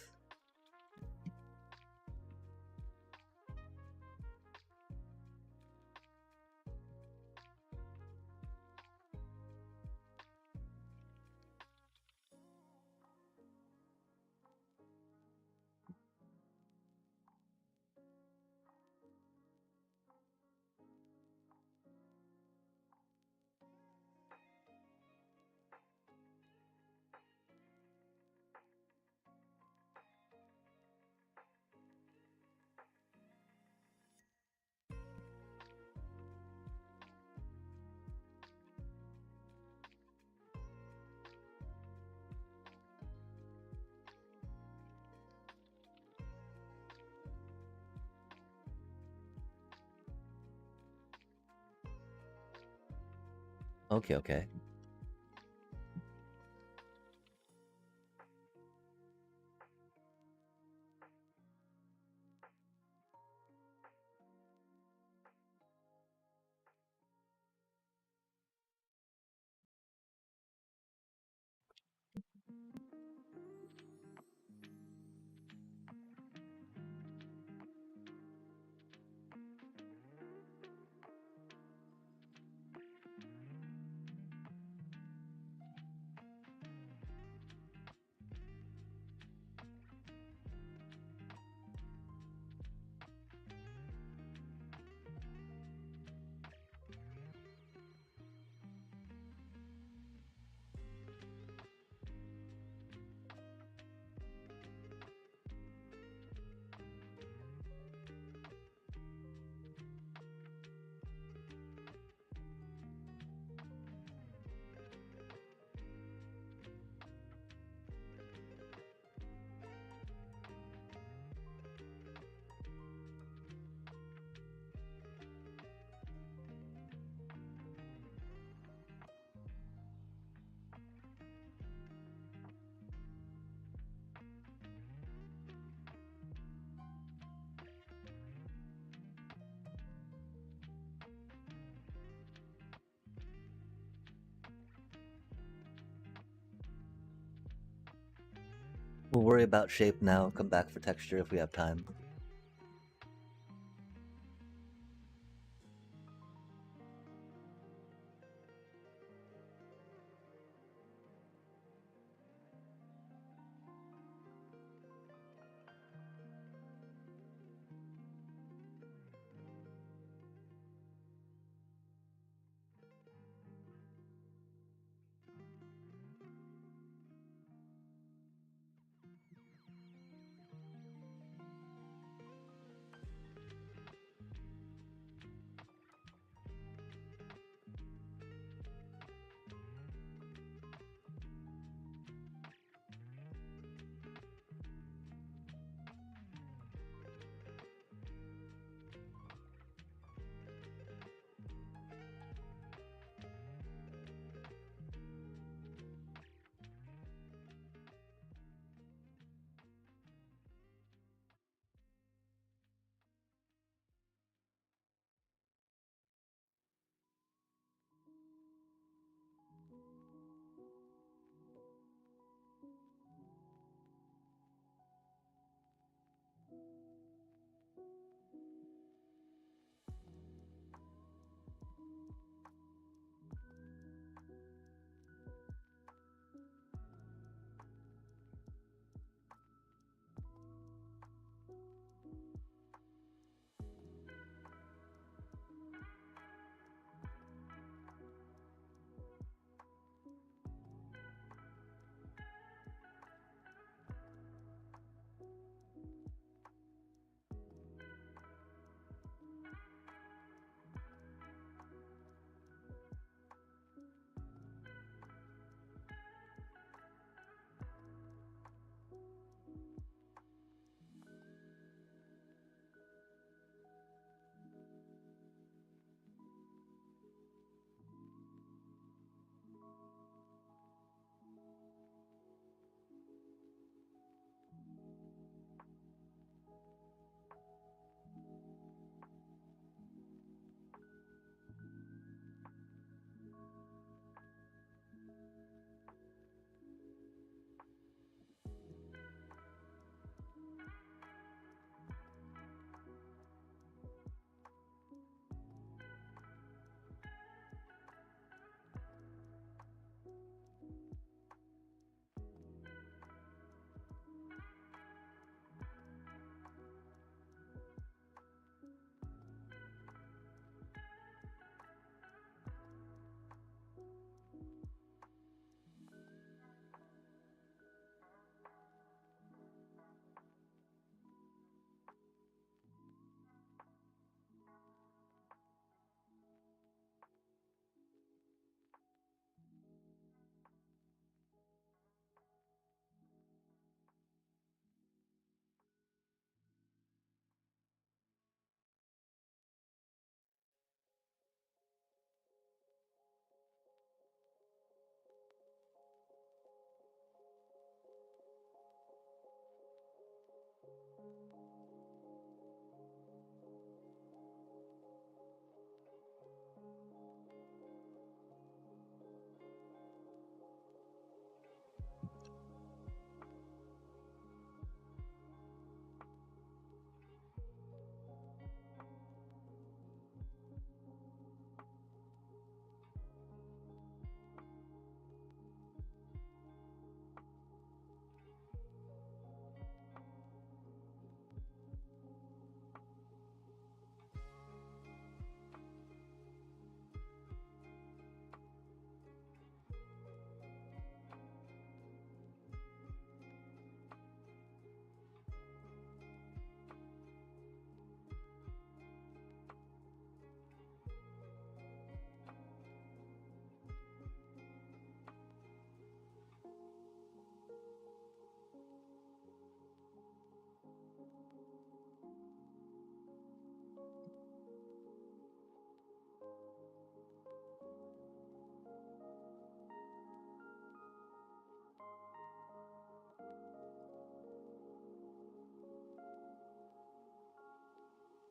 Okay, okay. We'll worry about shape now, come back for texture if we have time.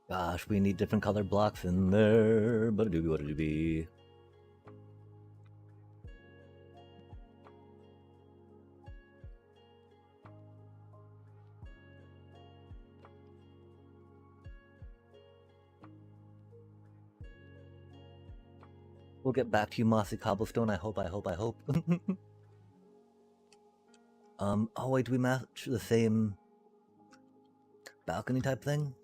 Gosh, we need different color blocks in there. But do what it be. We'll get back to you, Mossy Cobblestone. I hope. Oh wait, do we match the same balcony type thing?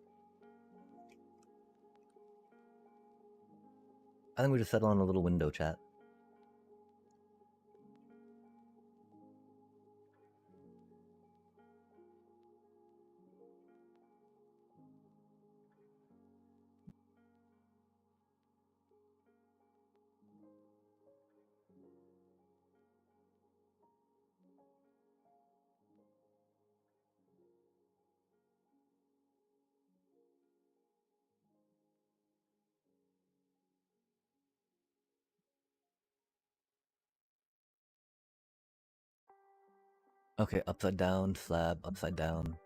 I think we just settle on a little window chat. Okay, upside down, slab, upside down.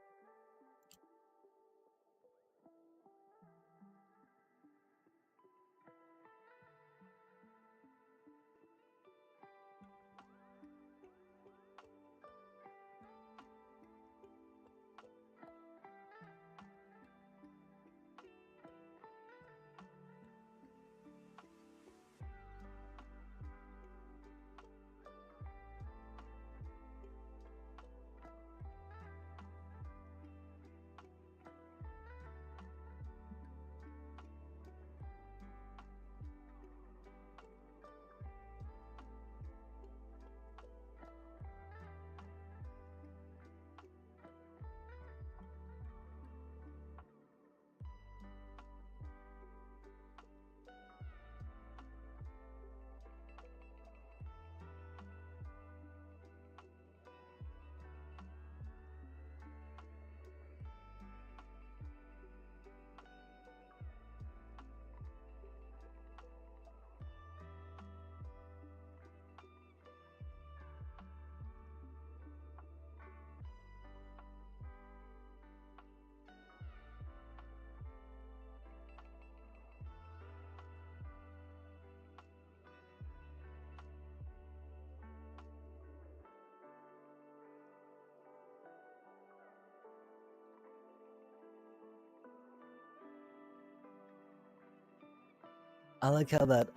I like how that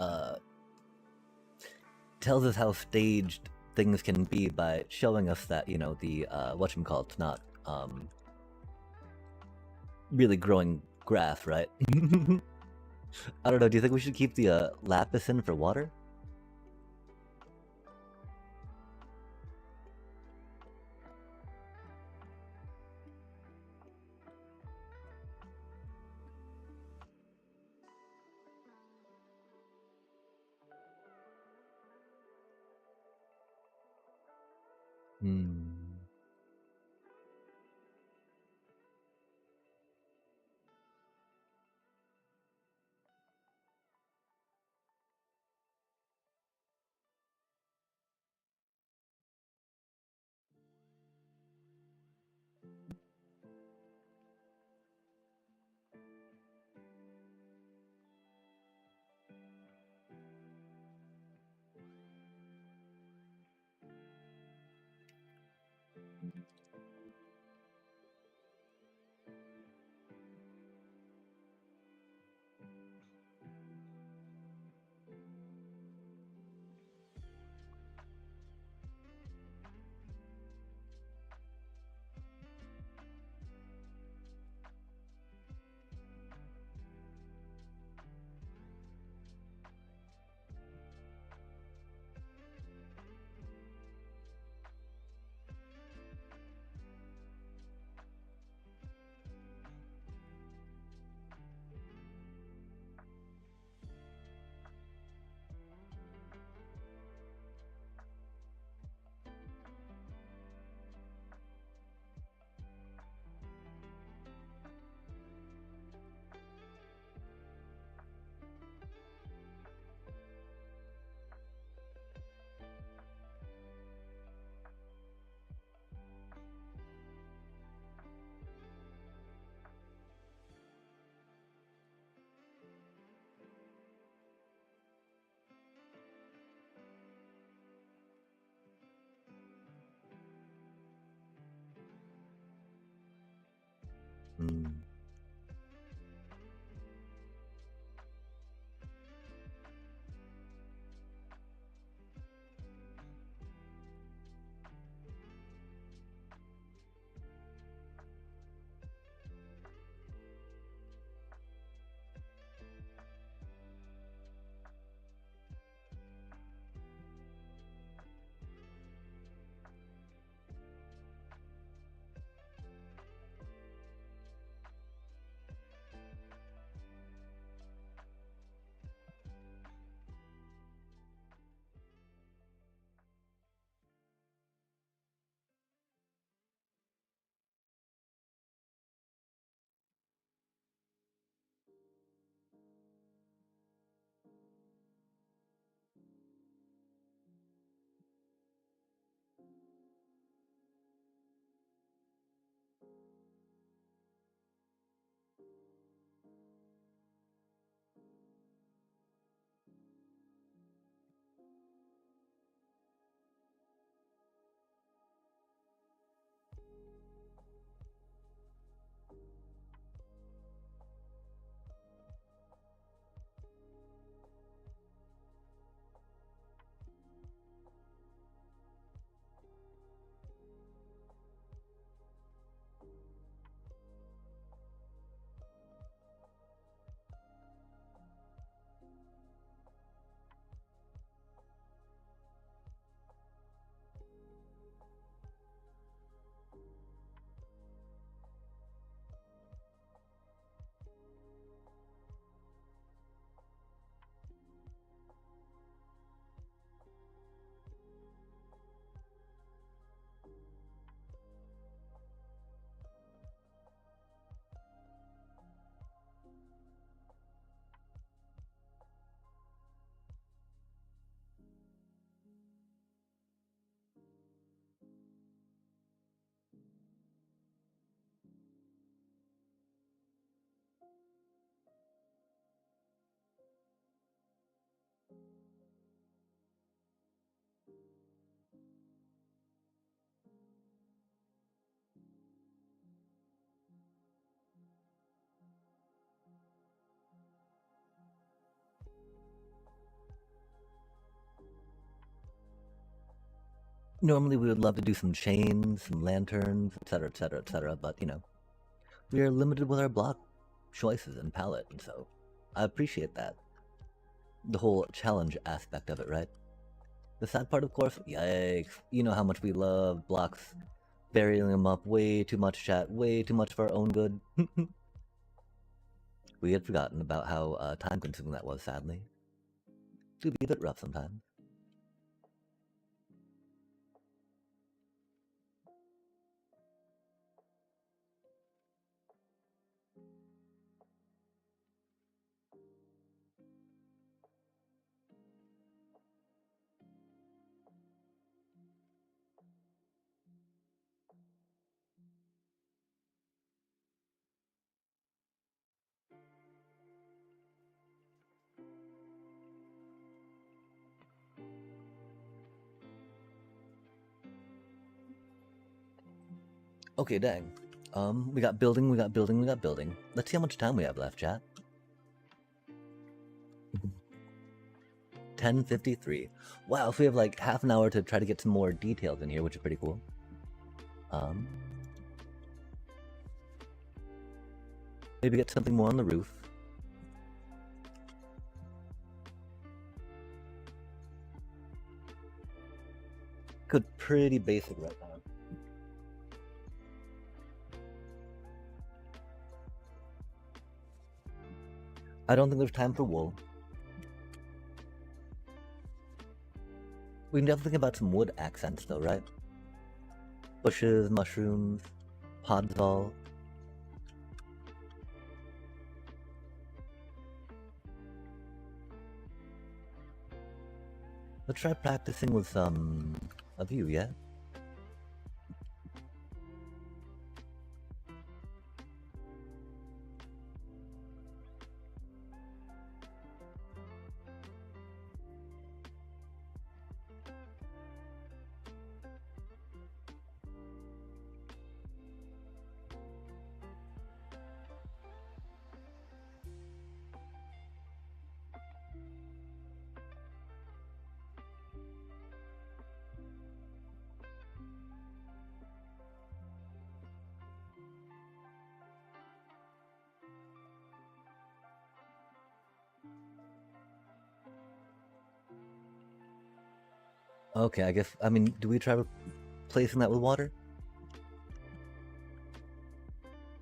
tells us how staged things can be by showing us that, you know, the whatchamacallit's not really growing grass, right? I don't know, do you think we should keep the lapis in for water? Hmm. Hmm. Normally we would love to do some chains, some lanterns, etc., etc., etc., but you know, we are limited with our block choices and palette, and so I appreciate that. The whole challenge aspect of it, right? The sad part, of course, yikes, you know how much we love blocks, burying them up way too much, chat, way too much for our own good. We had forgotten about how time-consuming that was, sadly. It would be a bit rough sometimes. Okay, dang. We got building, we got building, we got building. Let's see how much time we have left, chat. 10:53. Wow, so we have like half an hour to try to get some more details in here, which is pretty cool. Maybe get something more on the roof. Good, pretty basic right now. I don't think there's time for wool. We can definitely think about some wood accents though, right? Bushes, mushrooms, podzol. Let's try practicing with some of you, yeah? Okay, I guess, I mean, do we try replacing that with water?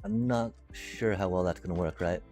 I'm not sure how well that's gonna work, right?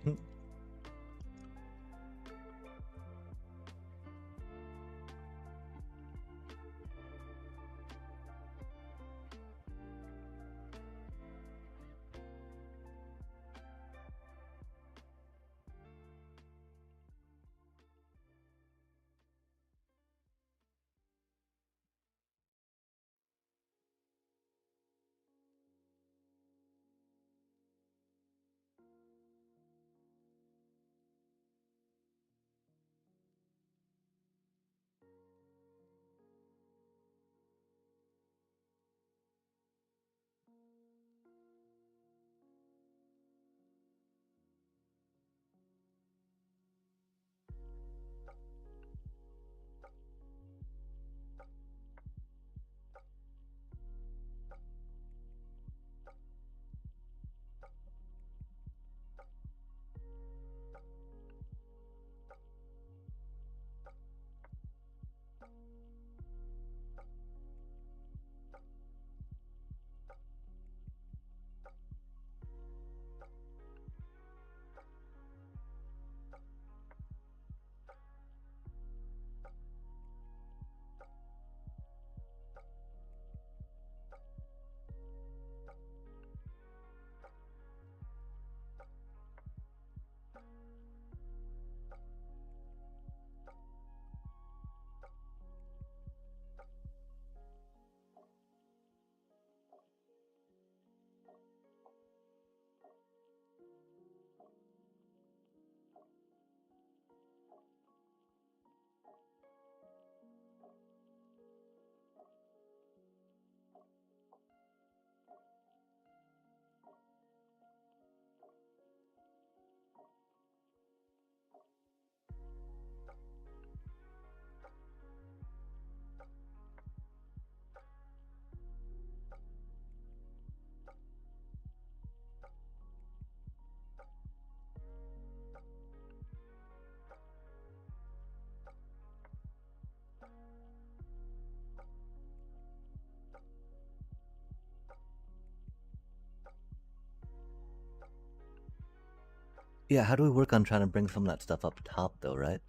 Yeah, how do we work on trying to bring some of that stuff up top, though, right?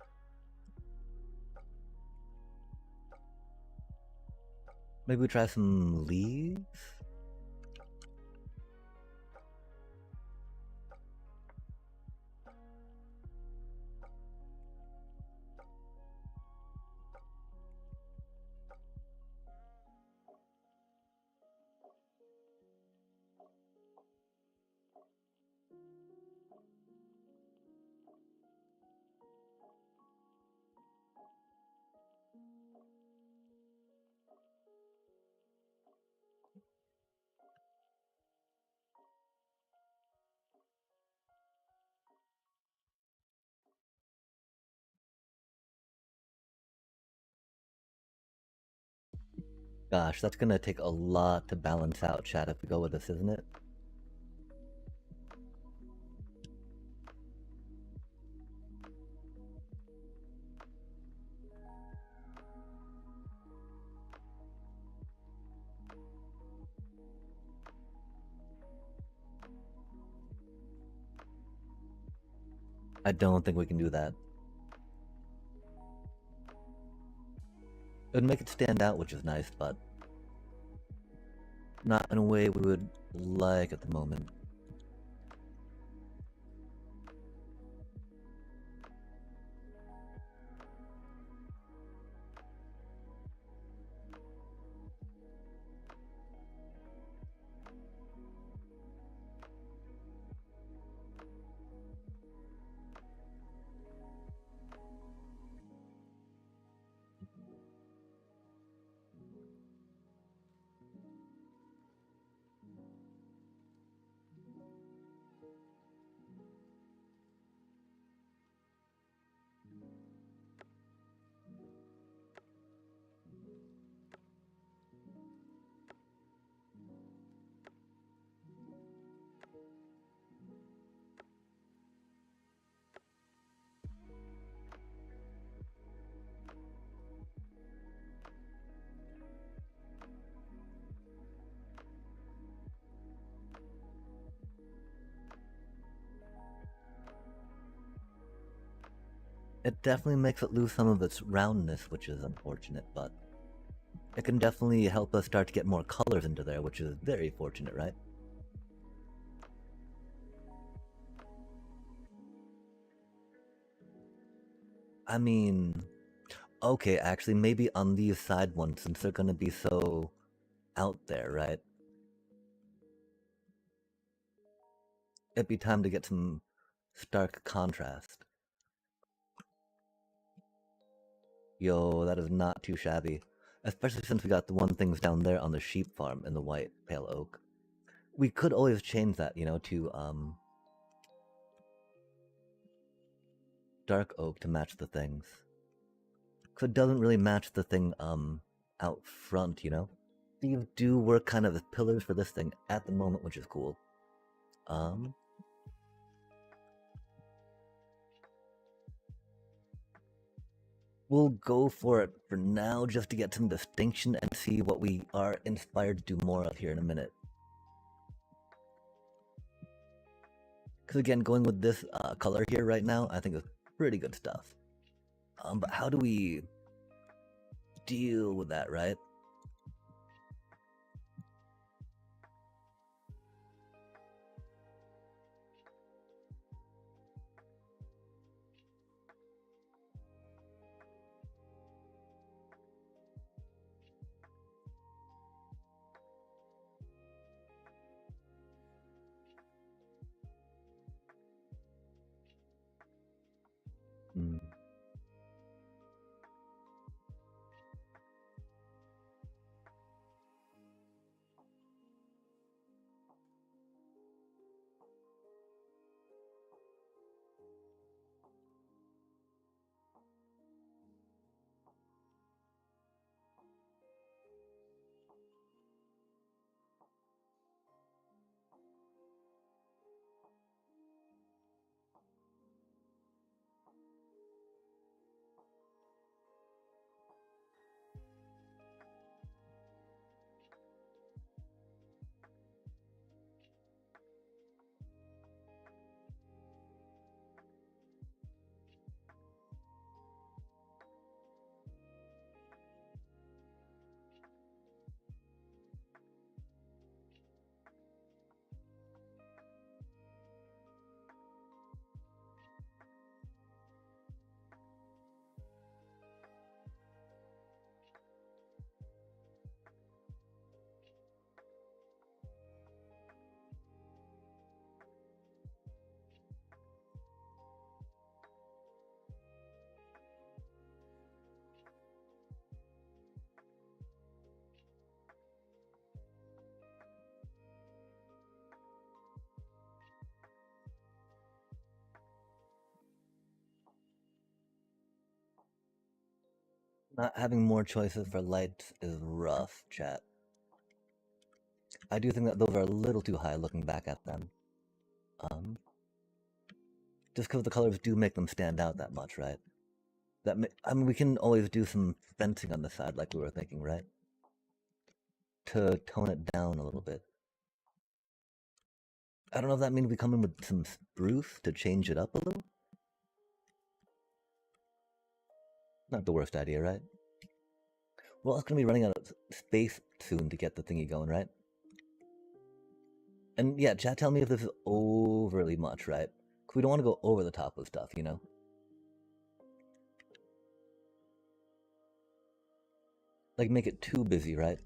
Maybe we try some leaves? Gosh, that's gonna take a lot to balance out, chat, if we go with this, isn't it? I don't think we can do that. It would make it stand out, which is nice, but not in a way we would like at the moment. It definitely makes it lose some of its roundness, which is unfortunate, but it can definitely help us start to get more colors into there, which is very fortunate, right? I mean, okay, actually, maybe on these side ones, since they're gonna be so out there, right? It'd be time to get some stark contrast. Yo, that is not too shabby. Especially since we got the one things down there on the sheep farm in the white pale oak. We could always change that, you know, to dark oak to match the things. Cause it doesn't really match the thing out front, you know? These do work kind of as pillars for this thing at the moment, which is cool. Um we'll go for it for now just to get some distinction and see what we are inspired to do more of here in a minute. Because again, going with this color here right now, I think is pretty good stuff. But how do we deal with that, right? Mm. Not having more choices for lights is rough, chat. I do think that those are a little too high looking back at them. Just because the colors do make them stand out that much, right? I mean, we can always do some fencing on the side like we were thinking, right? To tone it down a little bit. I don't know if that means we come in with some spruce to change it up a little. Not the worst idea, right? Well, it's gonna be running out of space soon to get the thingy going, right? And yeah, chat, tell me if this is overly much, right? Because we don't want to go over the top of stuff, you know? Like, make it too busy, right?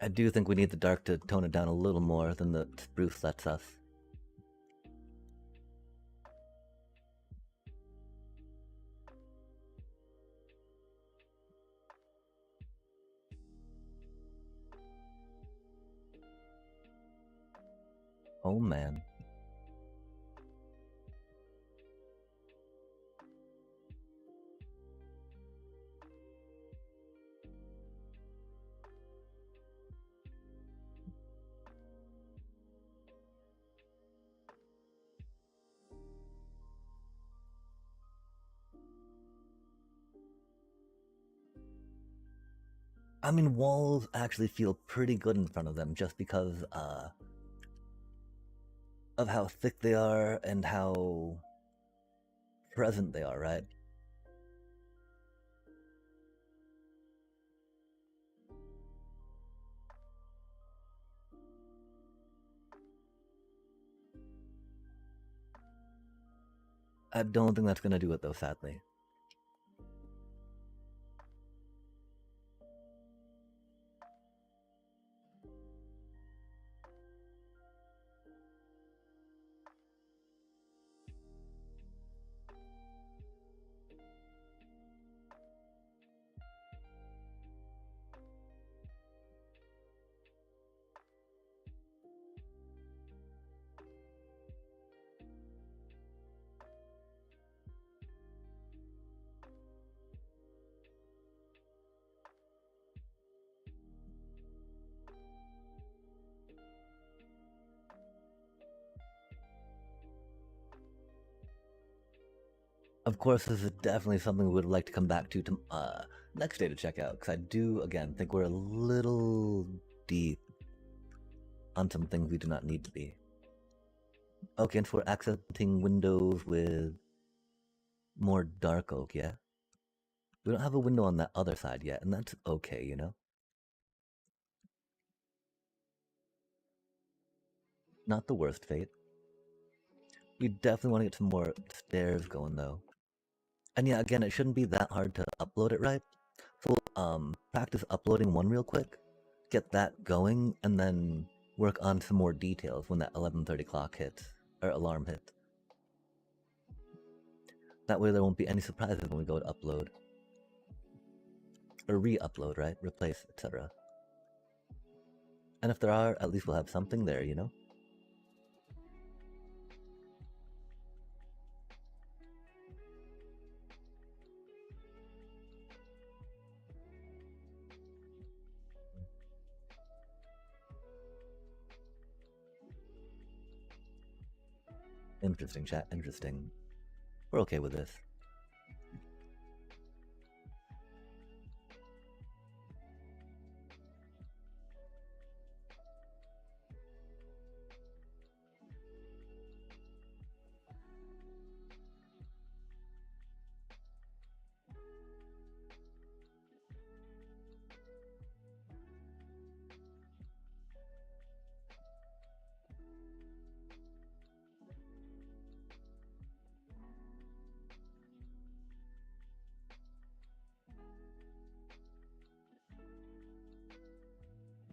I do think we need the dark to tone it down a little more than the spruce lets us. Oh man. I mean, walls actually feel pretty good in front of them just because of how thick they are and how present they are, right? I don't think that's gonna do it though, sadly. Of course, this is definitely something we would like to come back to next day to check out, because I do, again, think we're a little deep on some things we do not need to be. Okay, and so we're accenting windows with more dark oak, yeah? We don't have a window on that other side yet, and that's okay, you know? Not the worst fate. We definitely want to get some more stairs going, though. And yeah, again, it shouldn't be that hard to upload it, right? So, practice uploading one real quick, get that going, and then work on some more details when that 11:30 clock hits, or alarm hits. That way there won't be any surprises when we go to upload. Or re-upload, right? Replace, etc. And if there are, at least we'll have something there, you know? Interesting, chat, interesting. We're okay with this.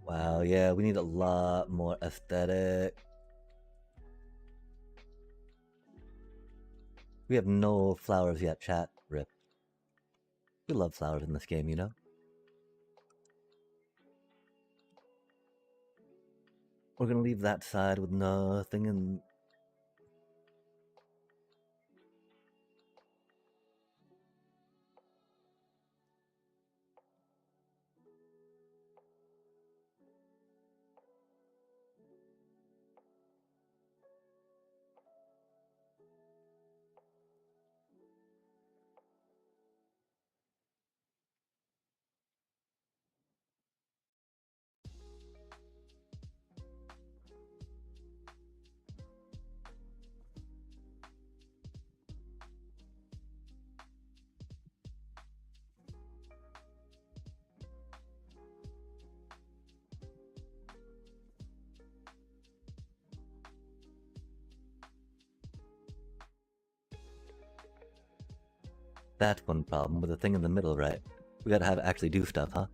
Wow, yeah, we need a lot more aesthetic. We have no flowers yet, chat. Rip. We love flowers in this game, you know? We're gonna leave that side with nothing, and That's one problem with the thing in the middle, right? We gotta have it actually do stuff, huh?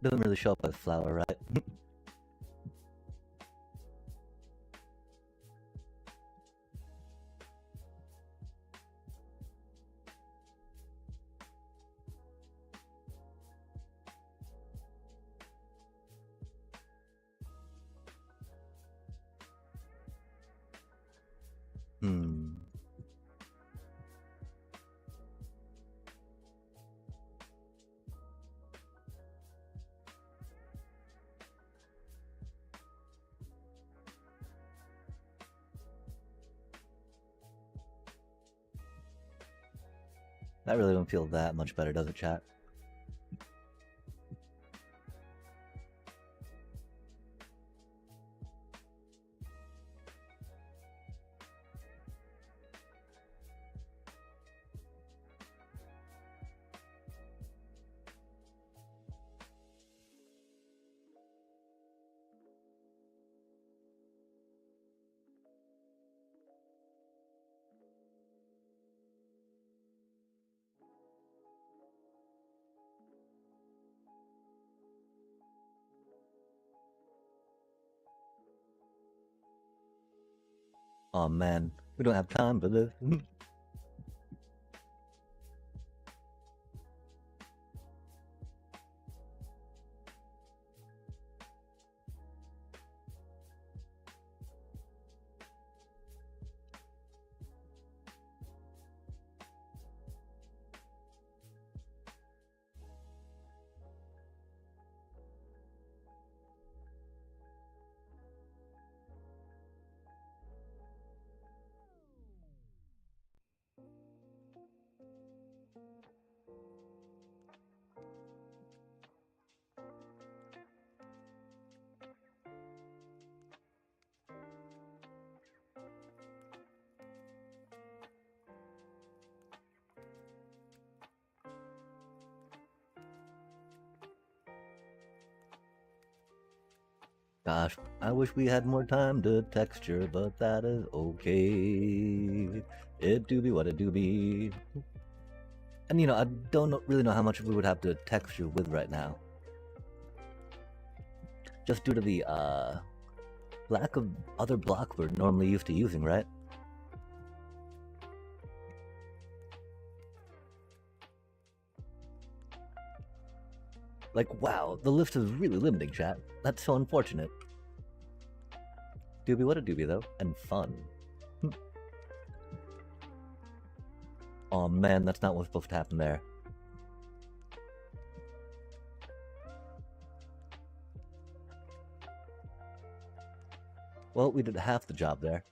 Doesn't really show up as flower, right? Hmm. That really don't feel that much better, does it, chat? Oh man, we don't have time for this. Gosh, I wish we had more time to texture, but that is okay. It do be what it do be. And I don't really know how much we would have to texture with right now. Just due to the lack of other block we're normally used to using, right? Like, wow, the list is really limiting, chat. That's so unfortunate. Doobie what a doobie, though, and fun. Oh man, that's not what's supposed to happen there. Well, we did half the job there.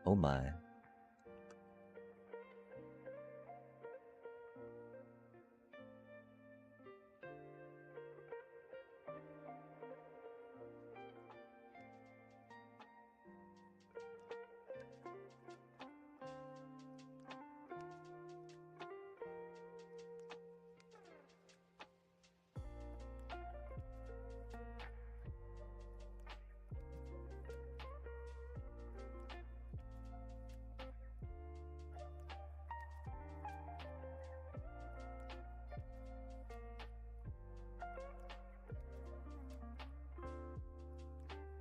Oh my.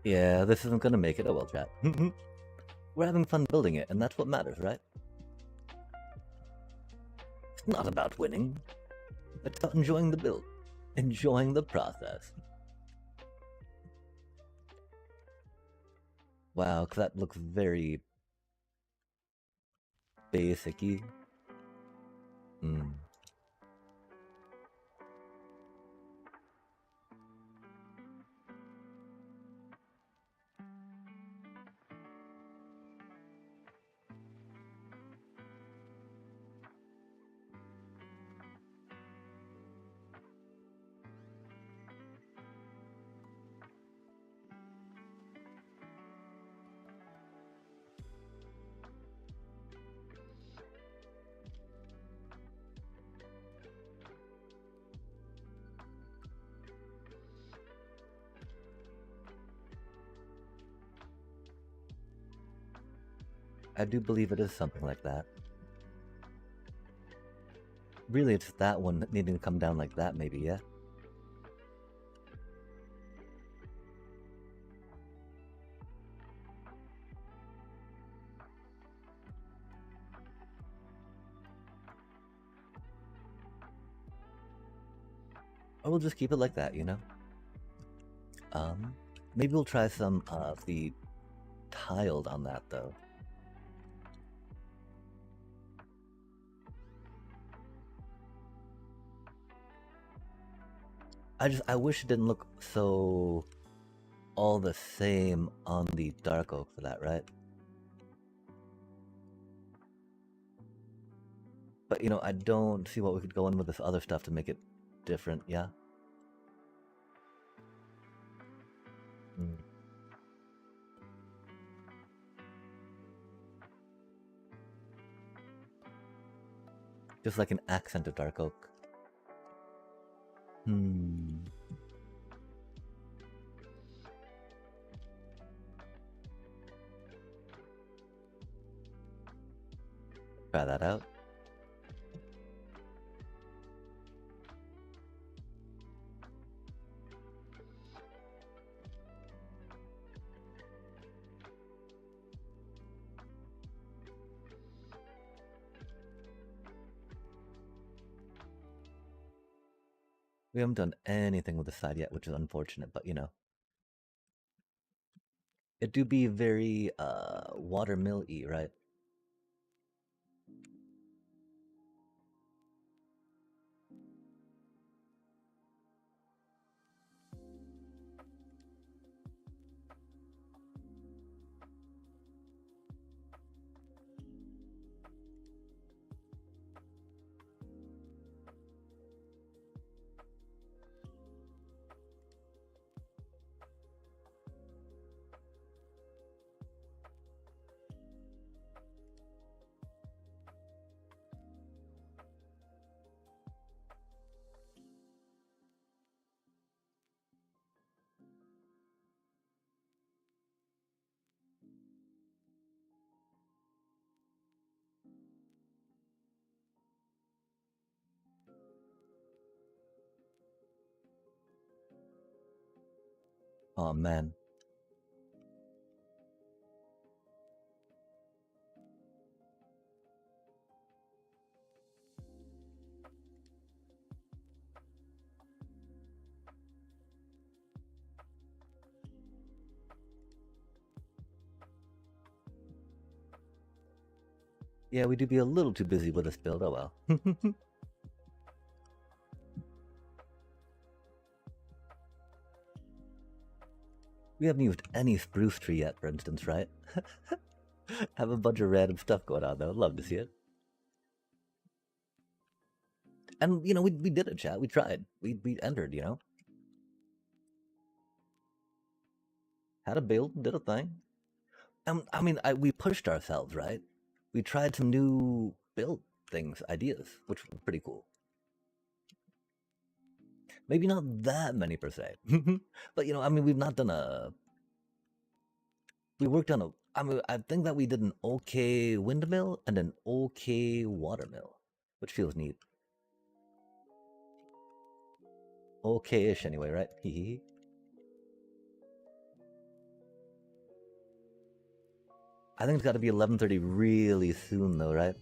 Yeah, this isn't gonna make it. Oh well, chat. We're having fun building it, and that's what matters, right? It's not about winning. It's about enjoying the build. Enjoying the process. Wow, cause that looks very basic-y. I do believe it is something like that. Really, it's that one needing to come down like that, maybe, yeah? Or we'll just keep it like that, Maybe we'll try some of the tiled on that, though. I wish it didn't look so all the same on the dark oak for that, right? But I don't see what we could go in with this other stuff to make it different, yeah? Just like an accent of dark oak. Try that out. We haven't done anything with the side yet, which is unfortunate, but it do be very watermill-y, right? Oh man. Yeah, we do be a little too busy with this build. Oh well. We haven't used any spruce tree yet, for instance, right? Have a bunch of random stuff going on though. I'd love to see it. And you know, we did it, chat. We tried. We entered. You know, had a build, did a thing. I mean, we pushed ourselves, right? We tried some new build things, ideas, which were pretty cool. Maybe not that many per se, but you know, I mean, we've not done a. We worked on a. I mean, I think that we did an okay windmill and an okay watermill, which feels neat. Okay-ish anyway, right? I think it's got to be 11:30 really soon, though, right?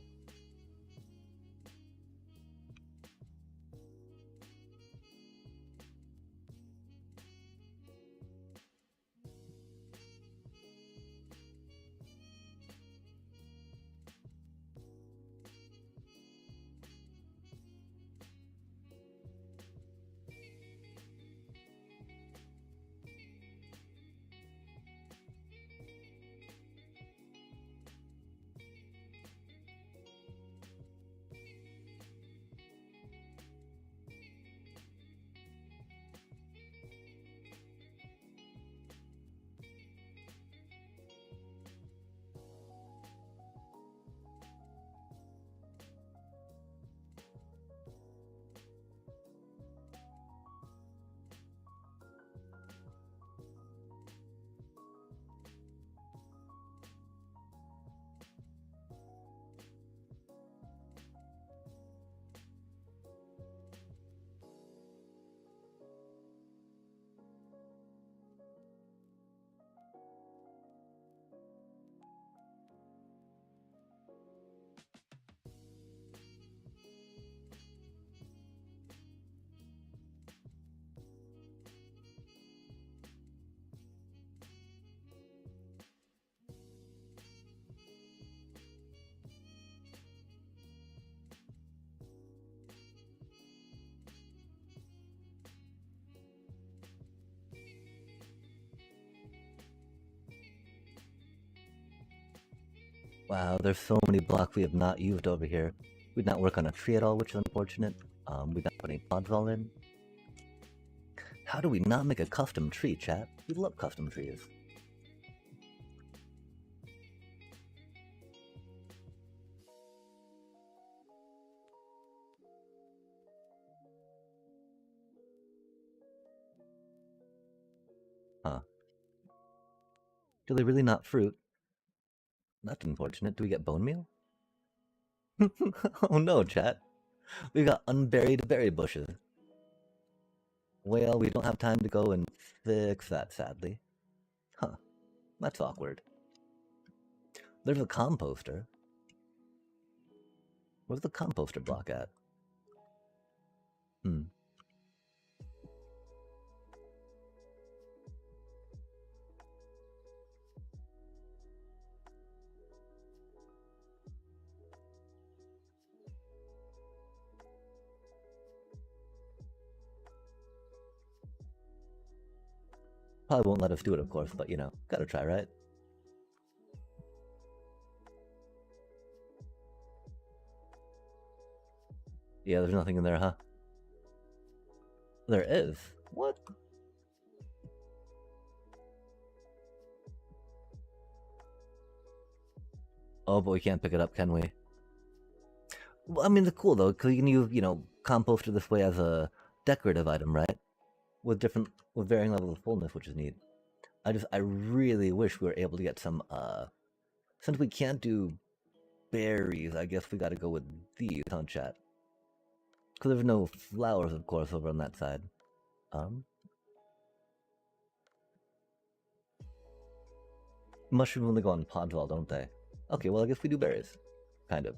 Wow, there's so many blocks we have not used over here. We did not work on a tree at all, which is unfortunate. We did not put any pods all in. How do we not make a custom tree, chat? We love custom trees. Huh. Do they really not fruit? That's unfortunate. Do we get bone meal? Oh no, chat. We got unburied berry bushes. Well, we don't have time to go and fix that, sadly. Huh. That's awkward. There's a composter. Where's the composter block at? Hmm. Probably won't let us do it, of course, but you know, gotta try, right? Yeah, there's nothing in there, huh? There is. What? Oh, but we can't pick it up, can we? Well, I mean, it's cool though, because you can use, you know, composter this way as a decorative item, right? With varying levels of fullness, which is neat. I really wish we were able to get some, since we can't do berries, I guess we gotta go with these, huh, chat? Because there's no flowers, of course, over on that side. Um, Mushrooms only go on Podval, don't they? Okay, well, I guess we do berries. Kind of.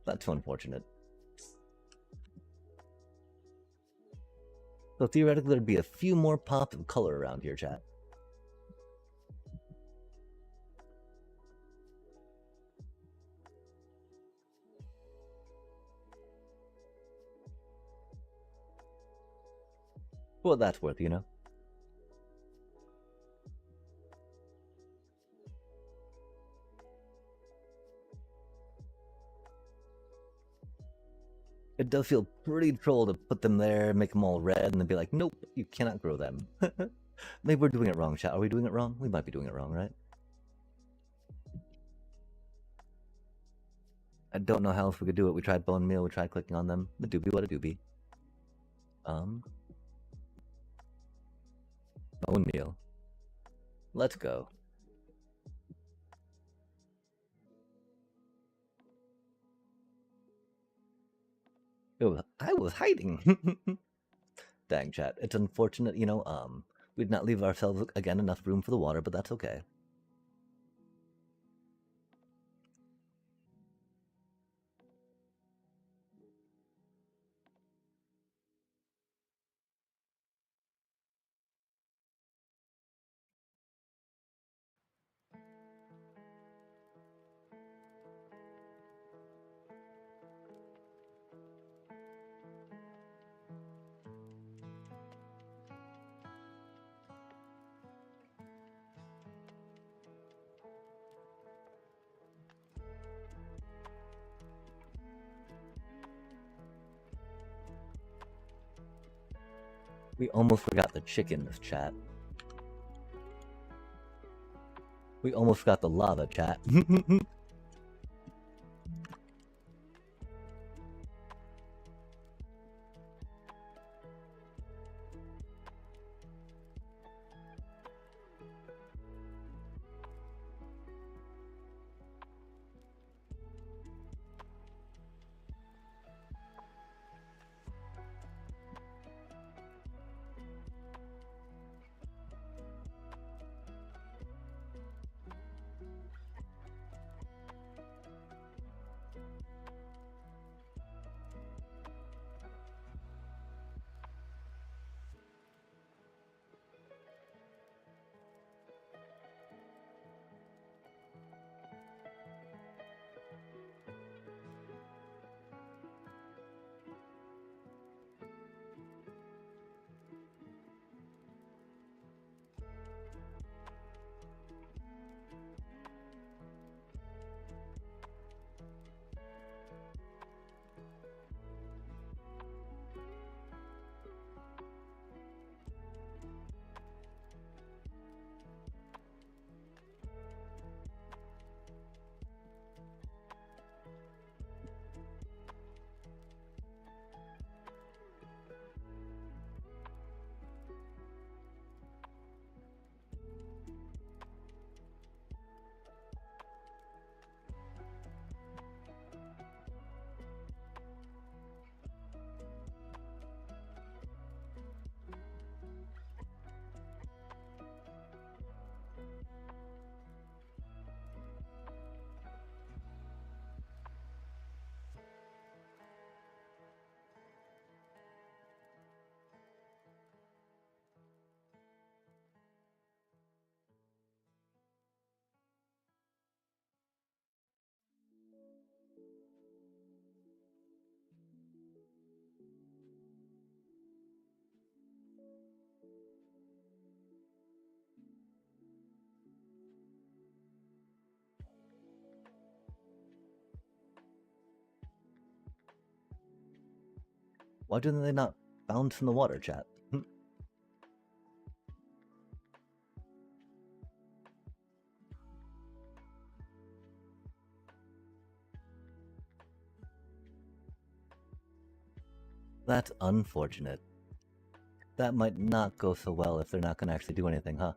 Not too unfortunate. So theoretically, there'd be a few more pops of color around here, chat. For what that's worth, you know? It does feel pretty troll to put them there, make them all red, and then be like, nope, you cannot grow them. Maybe we're doing it wrong, chat. Are we doing it wrong? We might be doing it wrong, right? I don't know how else we could do it. We tried bone meal, we tried clicking on them. A doobie, what a doobie. Bone meal. Let's go. I was hiding. Dang, chat. It's unfortunate, you know, we did not leave ourselves, again, enough room for the water, but that's okay. We almost forgot the chickens, chat. We almost forgot the lava, chat. Why do they not bounce in the water, chat? That's unfortunate. That might not go so well if they're not going to actually do anything, huh?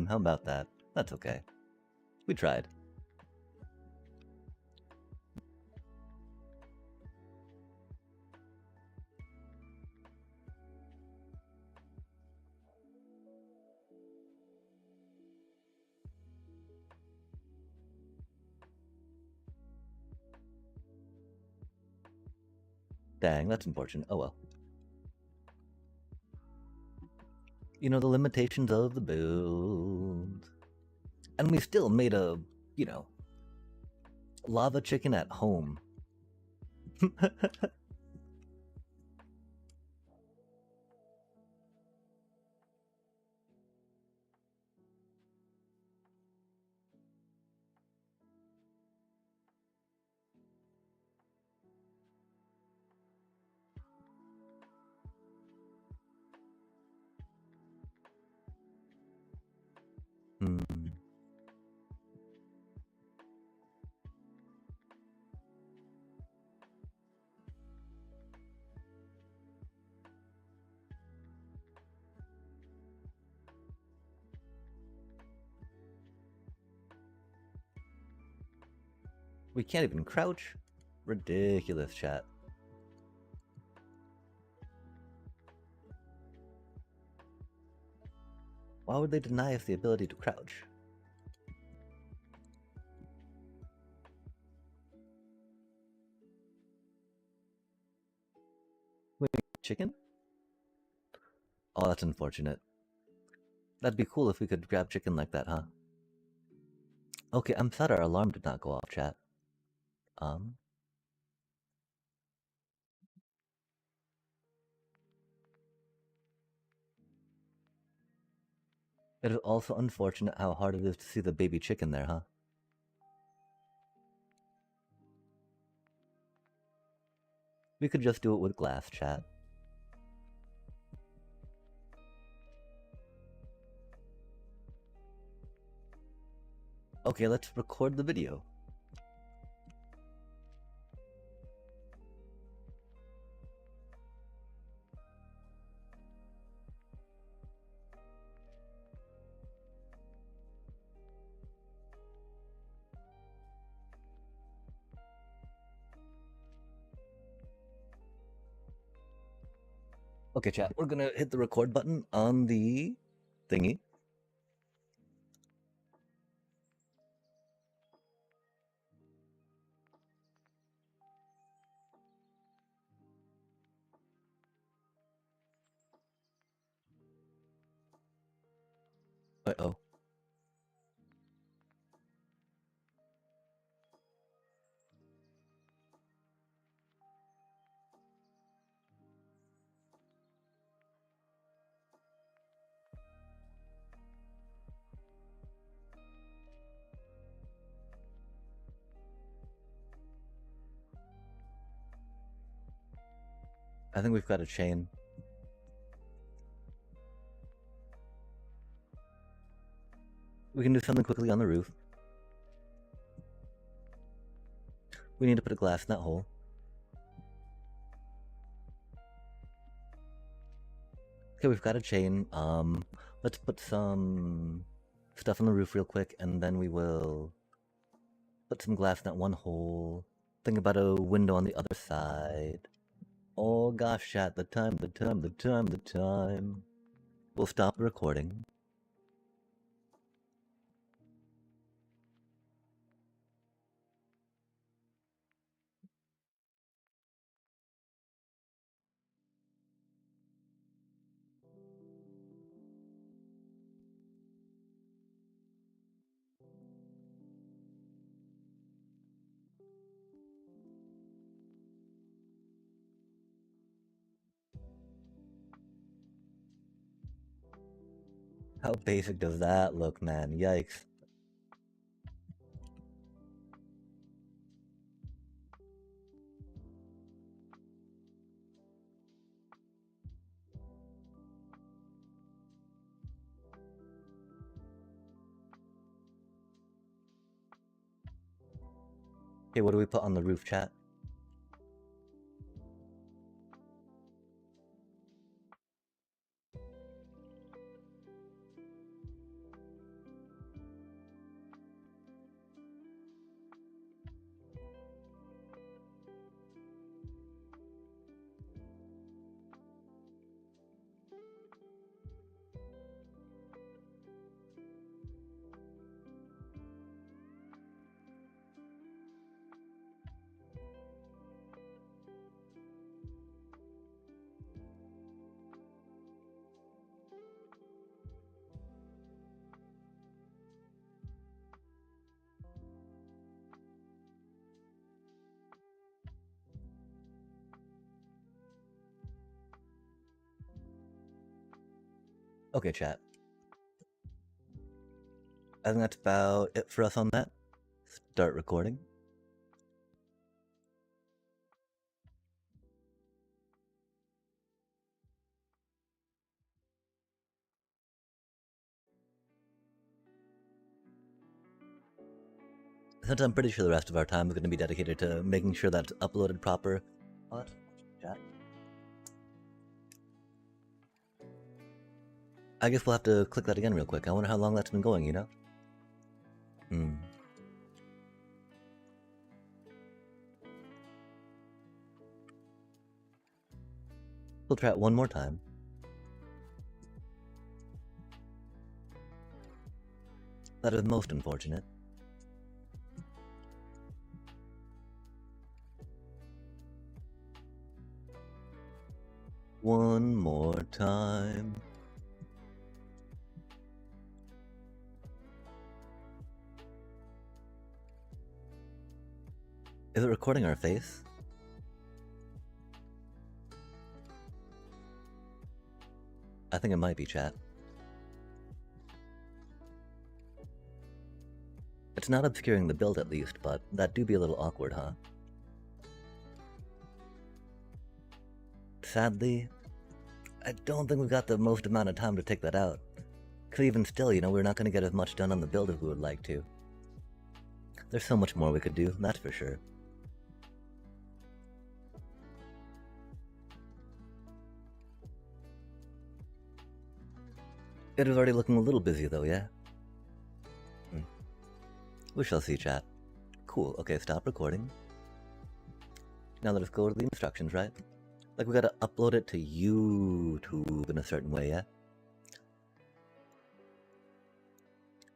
How about that? That's okay. We tried. Dang, that's unfortunate. Oh well. You know, the limitations of the build. And we still made a, you know, lava chicken at home. Hmm. We can't even crouch? Ridiculous, chat. Why would they deny us the ability to crouch? Wait, chicken? Oh, that's unfortunate. That'd be cool if we could grab chicken like that, huh? Okay, I'm sad our alarm did not go off, chat. It is also unfortunate how hard it is to see the baby chicken there, huh? We could just do it with glass, chat. Okay, let's record the video. Okay, chat, we're gonna hit the record button on the thingy. Uh-oh. I think we've got a chain. We can do something quickly on the roof. We need to put a glass in that hole. Okay, we've got a chain. Let's put some stuff on the roof real quick, and then we will put some glass in that one hole. Think about a window on the other side. Oh gosh, chat, the time. We'll stop the recording. How basic does that look, man? Yikes. Okay, what do we put on the roof, chat? Okay, chat. I think that's about it for us on that. Start recording. Since I'm pretty sure the rest of our time is going to be dedicated to making sure that's uploaded proper. What? Chat? I guess we'll have to click that again real quick. I wonder how long that's been going, you know? We'll try it one more time. That is most unfortunate. One more time. Is it recording our face? I think it might be, chat. It's not obscuring the build at least, but that do be a little awkward, huh? Sadly, I don't think we've got the most amount of time to take that out. Cause even still, you know, we're not gonna get as much done on the build as we would like to. There's so much more we could do, that's for sure. It is already looking a little busy though, yeah? We shall see, chat. Cool, okay, stop recording. Now let us go to the instructions, right? Like we gotta upload it to YouTube in a certain way, yeah?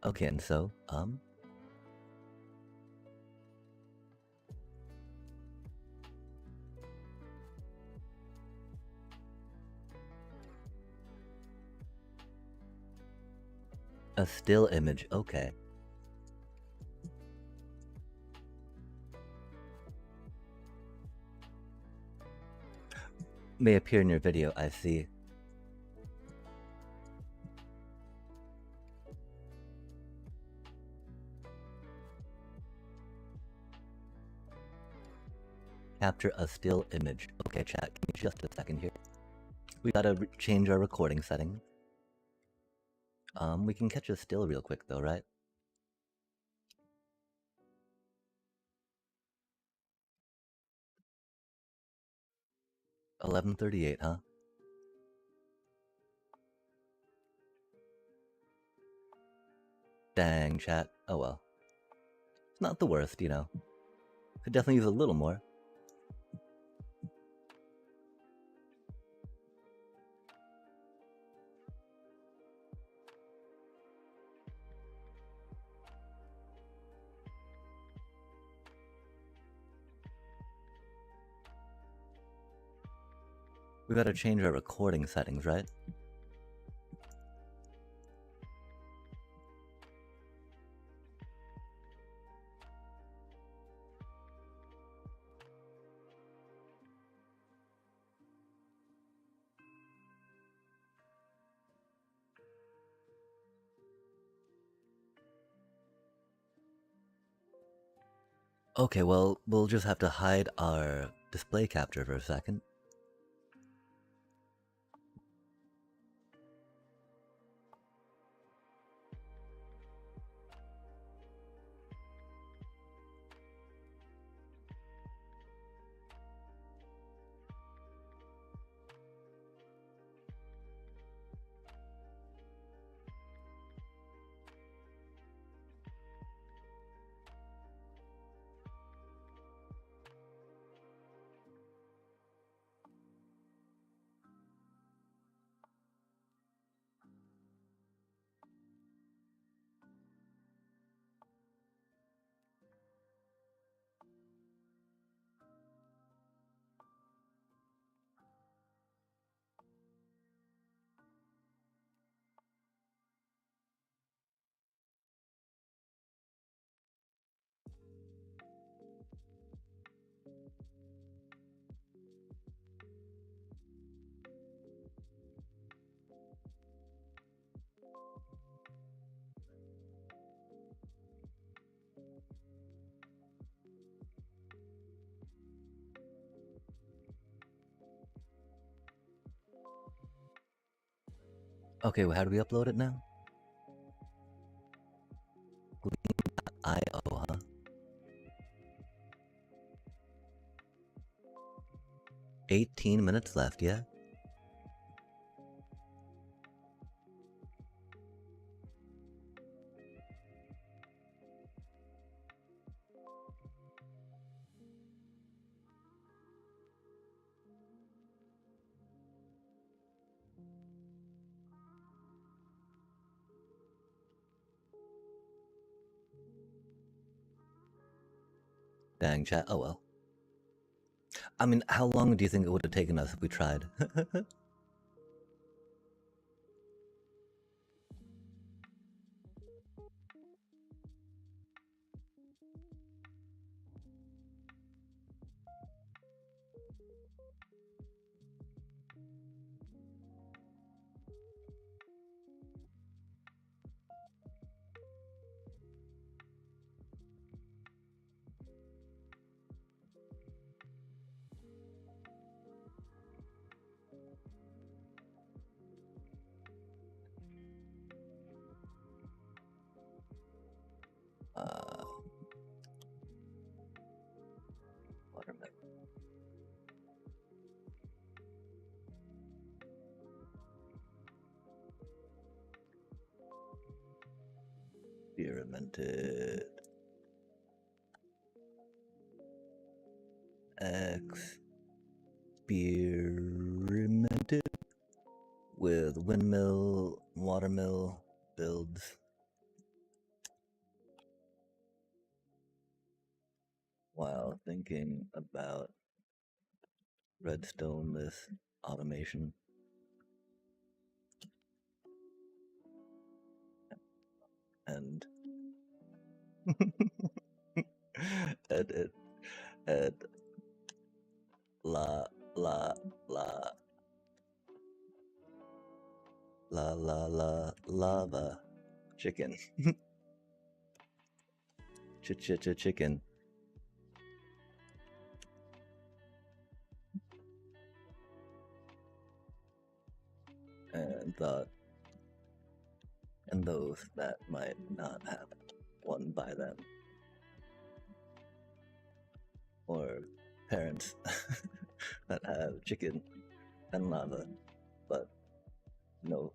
Okay, and so, a still image, okay. May appear in your video, I see. Capture a still image. Okay, chat, give me just a second here. We gotta change our recording setting. We can catch a still real quick though, right? $11:38, huh? Dang, chat. Oh well. It's not the worst, you know. Could definitely use a little more. We gotta change our recording settings, right? Okay, well, we'll just have to hide our display capture for a second. Okay, well, how do we upload it now? IO, huh? 18 minutes left, yeah? Dang, chat. Oh well. I mean, how long do you think it would have taken us if we tried? uh, watermelon. Experimented. Experimented with windmill, watermill builds while thinking about redstone-less automation. And edit, ed, la, la, la, la, la, la, lava, chicken, chicken, and thought, and those that might not have one by them, or parents that have chicken and lava, but no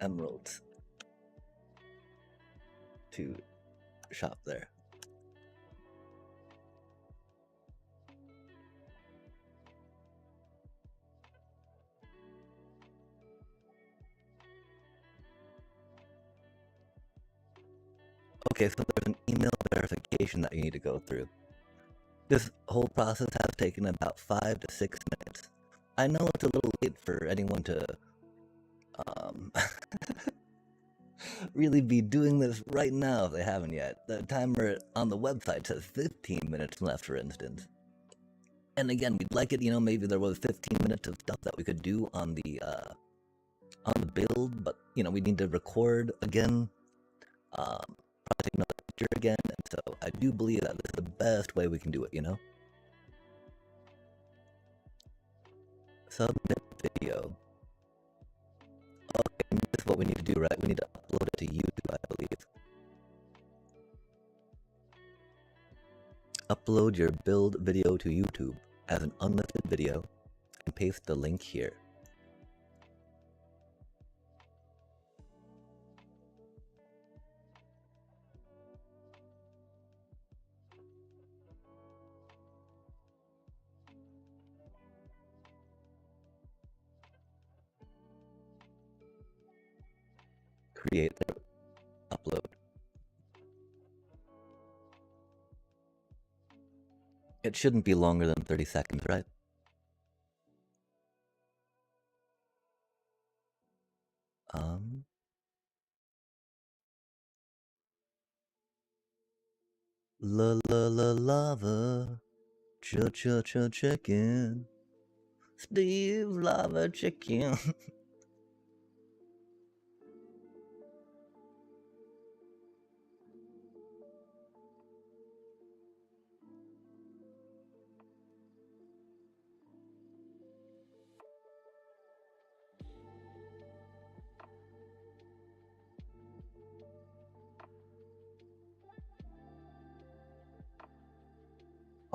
emeralds to shop there. Okay, so there's an email verification that you need to go through. This whole process has taken about 5 to 6 minutes. I know it's a little late for anyone to really be doing this right now if they haven't yet. The timer on the website says 15 minutes left, for instance. And again, we'd like it, maybe there was 15 minutes of stuff that we could do on the build, but we need to record again, project another picture again, and so I do believe that this is the best way we can do it, Submit video. Okay, this is what we need to do, right? We need to upload it to YouTube, I believe. Upload your build video to YouTube as an unlifted video and paste the link here. Create the upload. It shouldn't be longer than 30 seconds, right? La la la lava, chicken, Steve lava chicken.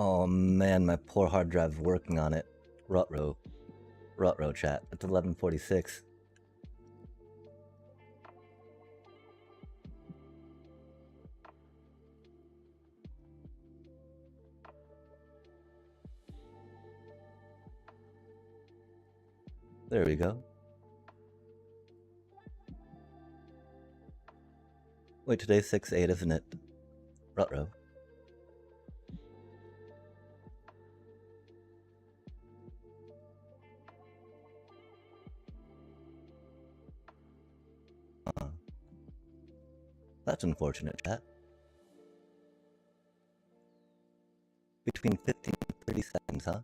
Oh man, my poor hard drive's working on it. Rutro chat. It's 11:46. There we go. Wait, today's 6/8, isn't it? Rutro. That's unfortunate, chat. Between 15 and 30 seconds, huh?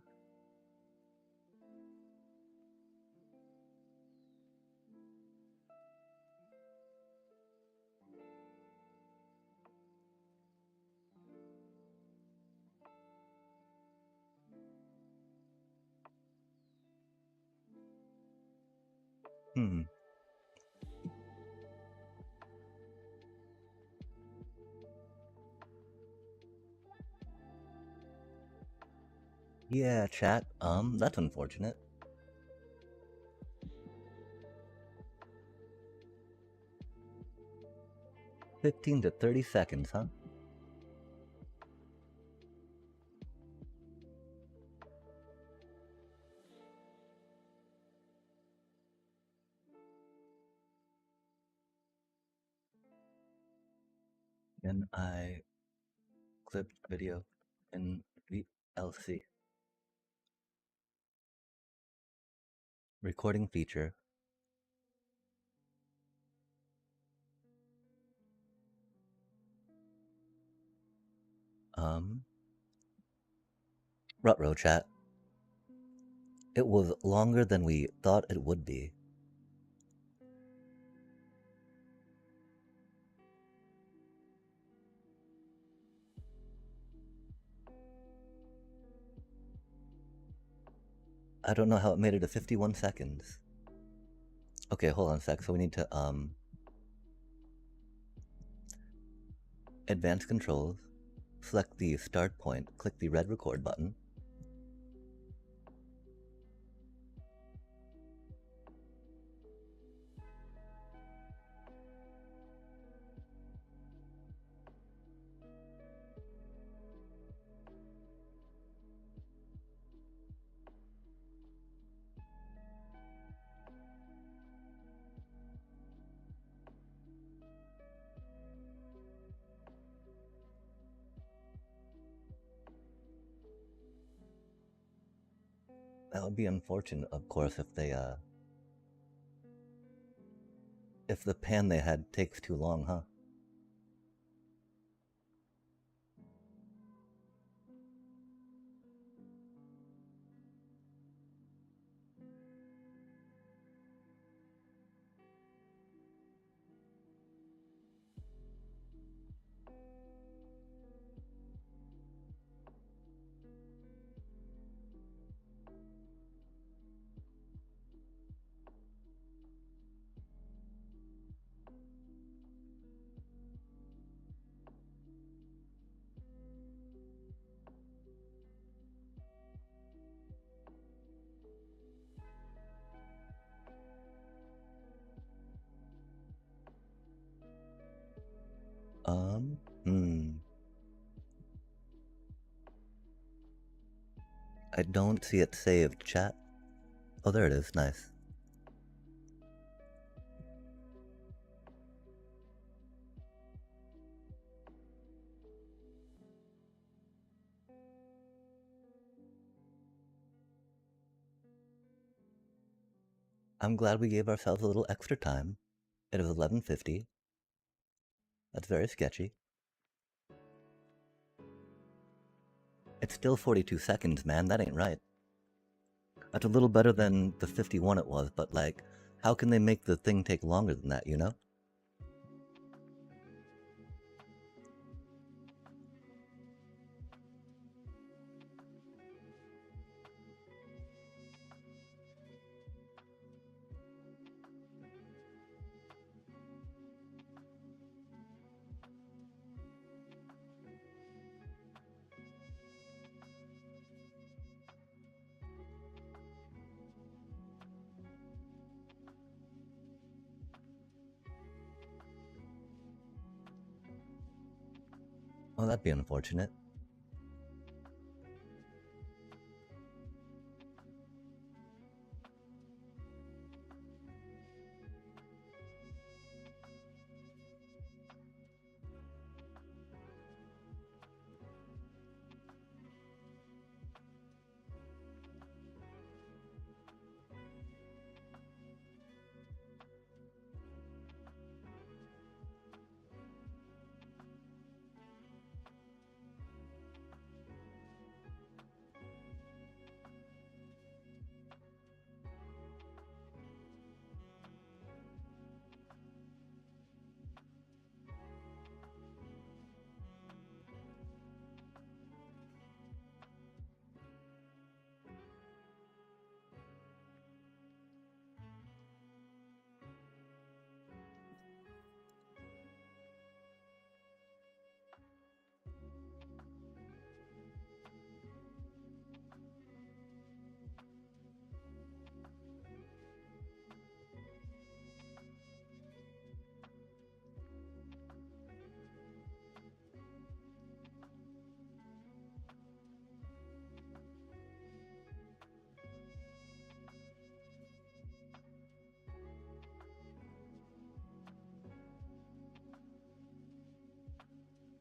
Hmm. Yeah, chat. That's unfortunate. 15 to 30 seconds, huh? And I clipped video in VLC. Recording feature. Rutro chat. It was longer than we thought it would be. I don't know how it made it to 51 seconds. Okay, hold on a sec. So we need to, advanced controls, select the start point, click the red record button. That would be unfortunate, of course, if the pan they had takes too long, huh? I don't see it saved, chat. Oh, there it is. Nice. I'm glad we gave ourselves a little extra time. It was 11:50. That's very sketchy. It's still 42 seconds, man. That ain't right. That's a little better than the 51 it was, but like, how can they make the thing take longer than that, you know? Well, that'd be unfortunate.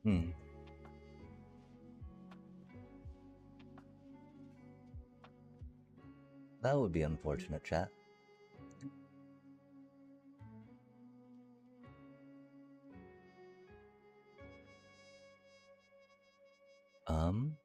Hmm. That would be unfortunate, chat. Um.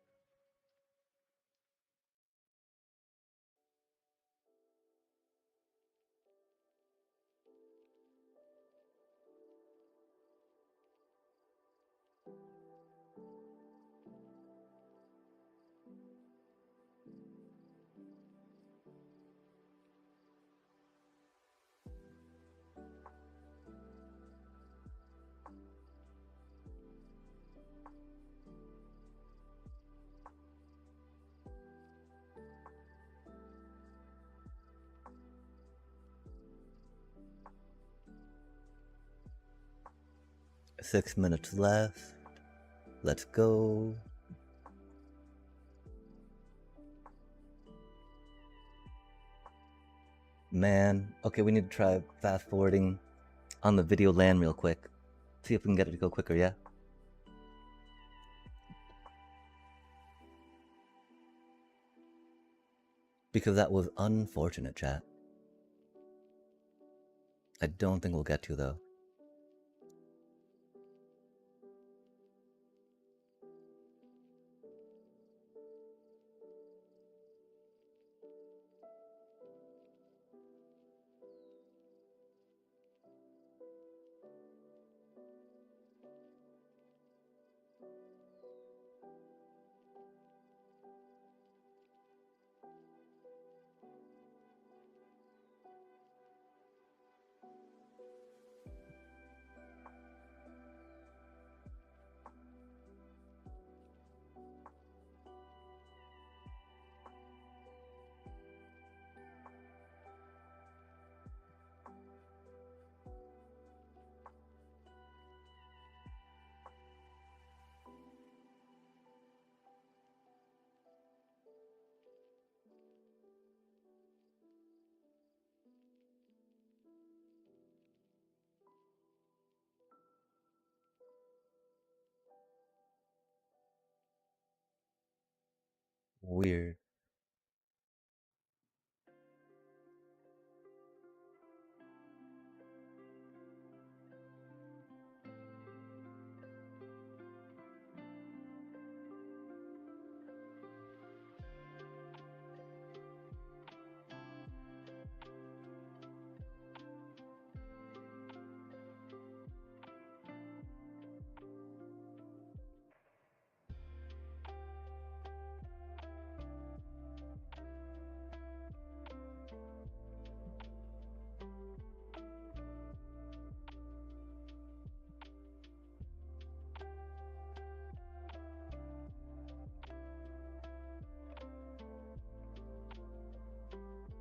6 minutes left. Let's go. Man, okay, we need to try fast forwarding on the video LAN real quick. See if we can get it to go quicker, yeah? Because that was unfortunate, chat. I don't think we'll get to, though. Weird.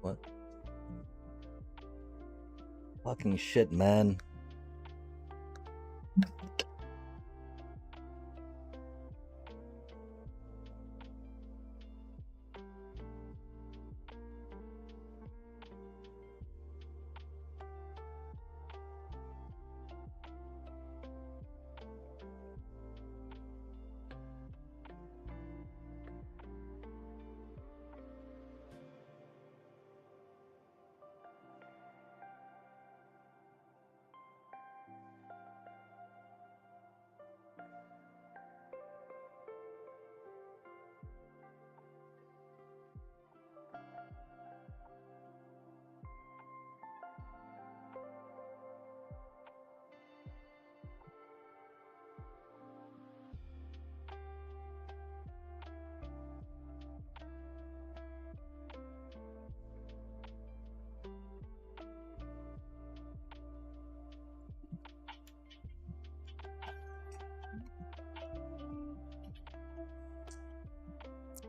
What? Fucking shit, man.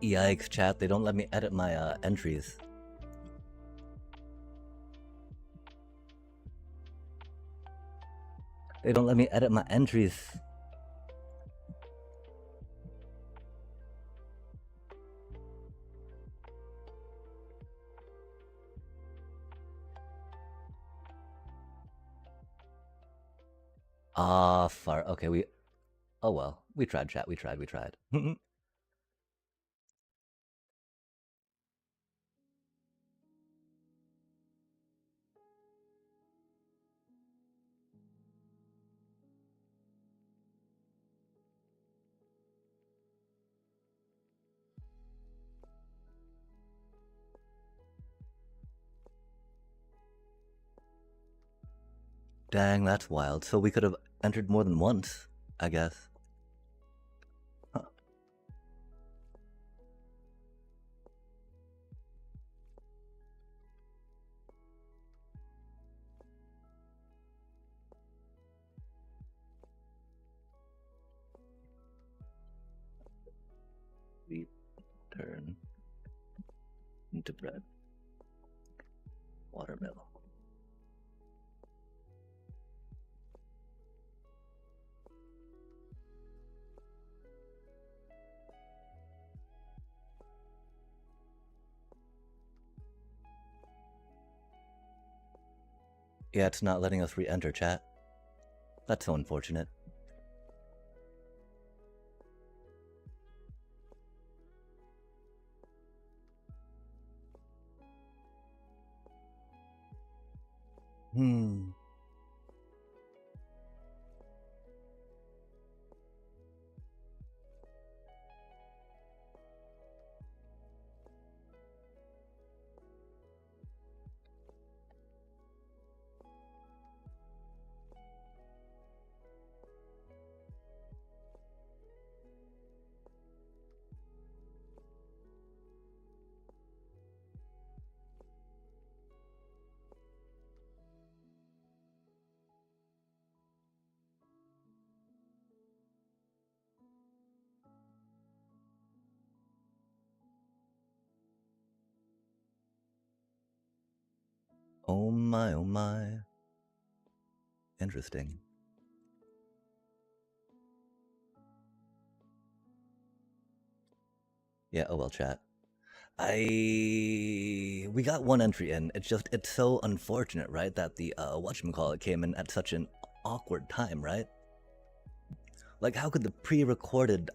Yikes, chat, they don't let me edit my entries. They don't let me edit my entries. Ah, far. Okay, we... Oh well, we tried, chat, we tried. Dang, that's wild. So we could have entered more than once, I guess. Huh. We turn into bread. Watermelon. Yeah, it's not letting us re-enter, chat. That's so unfortunate. Oh my, oh my. Interesting. Yeah, oh well, chat. We got one entry in. It's so unfortunate, right, that the whatchamacallit came in at such an awkward time, right? Like, how could the pre-recorded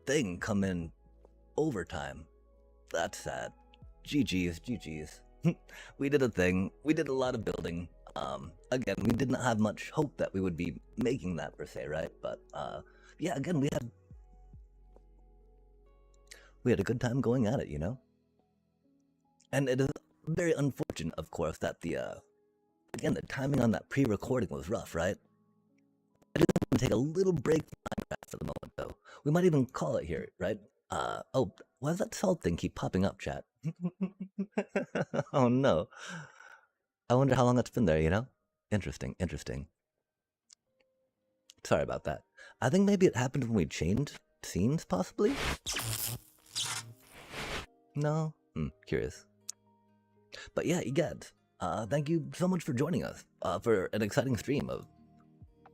thing come in overtime? That's sad. GG's. We did a thing. We did a lot of building. Again, we didn't have much hope that we would be making that per se, right? But yeah, again, we had a good time going at it, you know? And it is very unfortunate, of course, that again, the timing on that pre-recording was rough, right? I just want to take a little break from Minecraft for the moment, though. We might even call it here, right? Oh, why does that salt thing keep popping up, chat? Oh no. I wonder how long it's been there, you know? Interesting. Sorry about that. I think maybe it happened when we changed scenes, possibly? No? Curious. But yeah, egad, thank you so much for joining us for an exciting stream of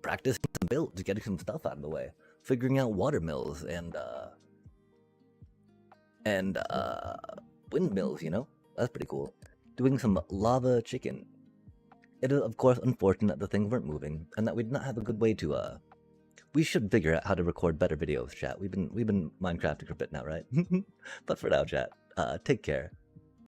practicing some builds, getting some stuff out of the way, figuring out water mills and windmills, you know? That's pretty cool. Doing some lava chicken. It is, of course, unfortunate that things weren't moving, and that we did not have a good way to, we should figure out how to record better videos, chat. We've been Minecrafting for a bit now, right? But for now, chat, take care.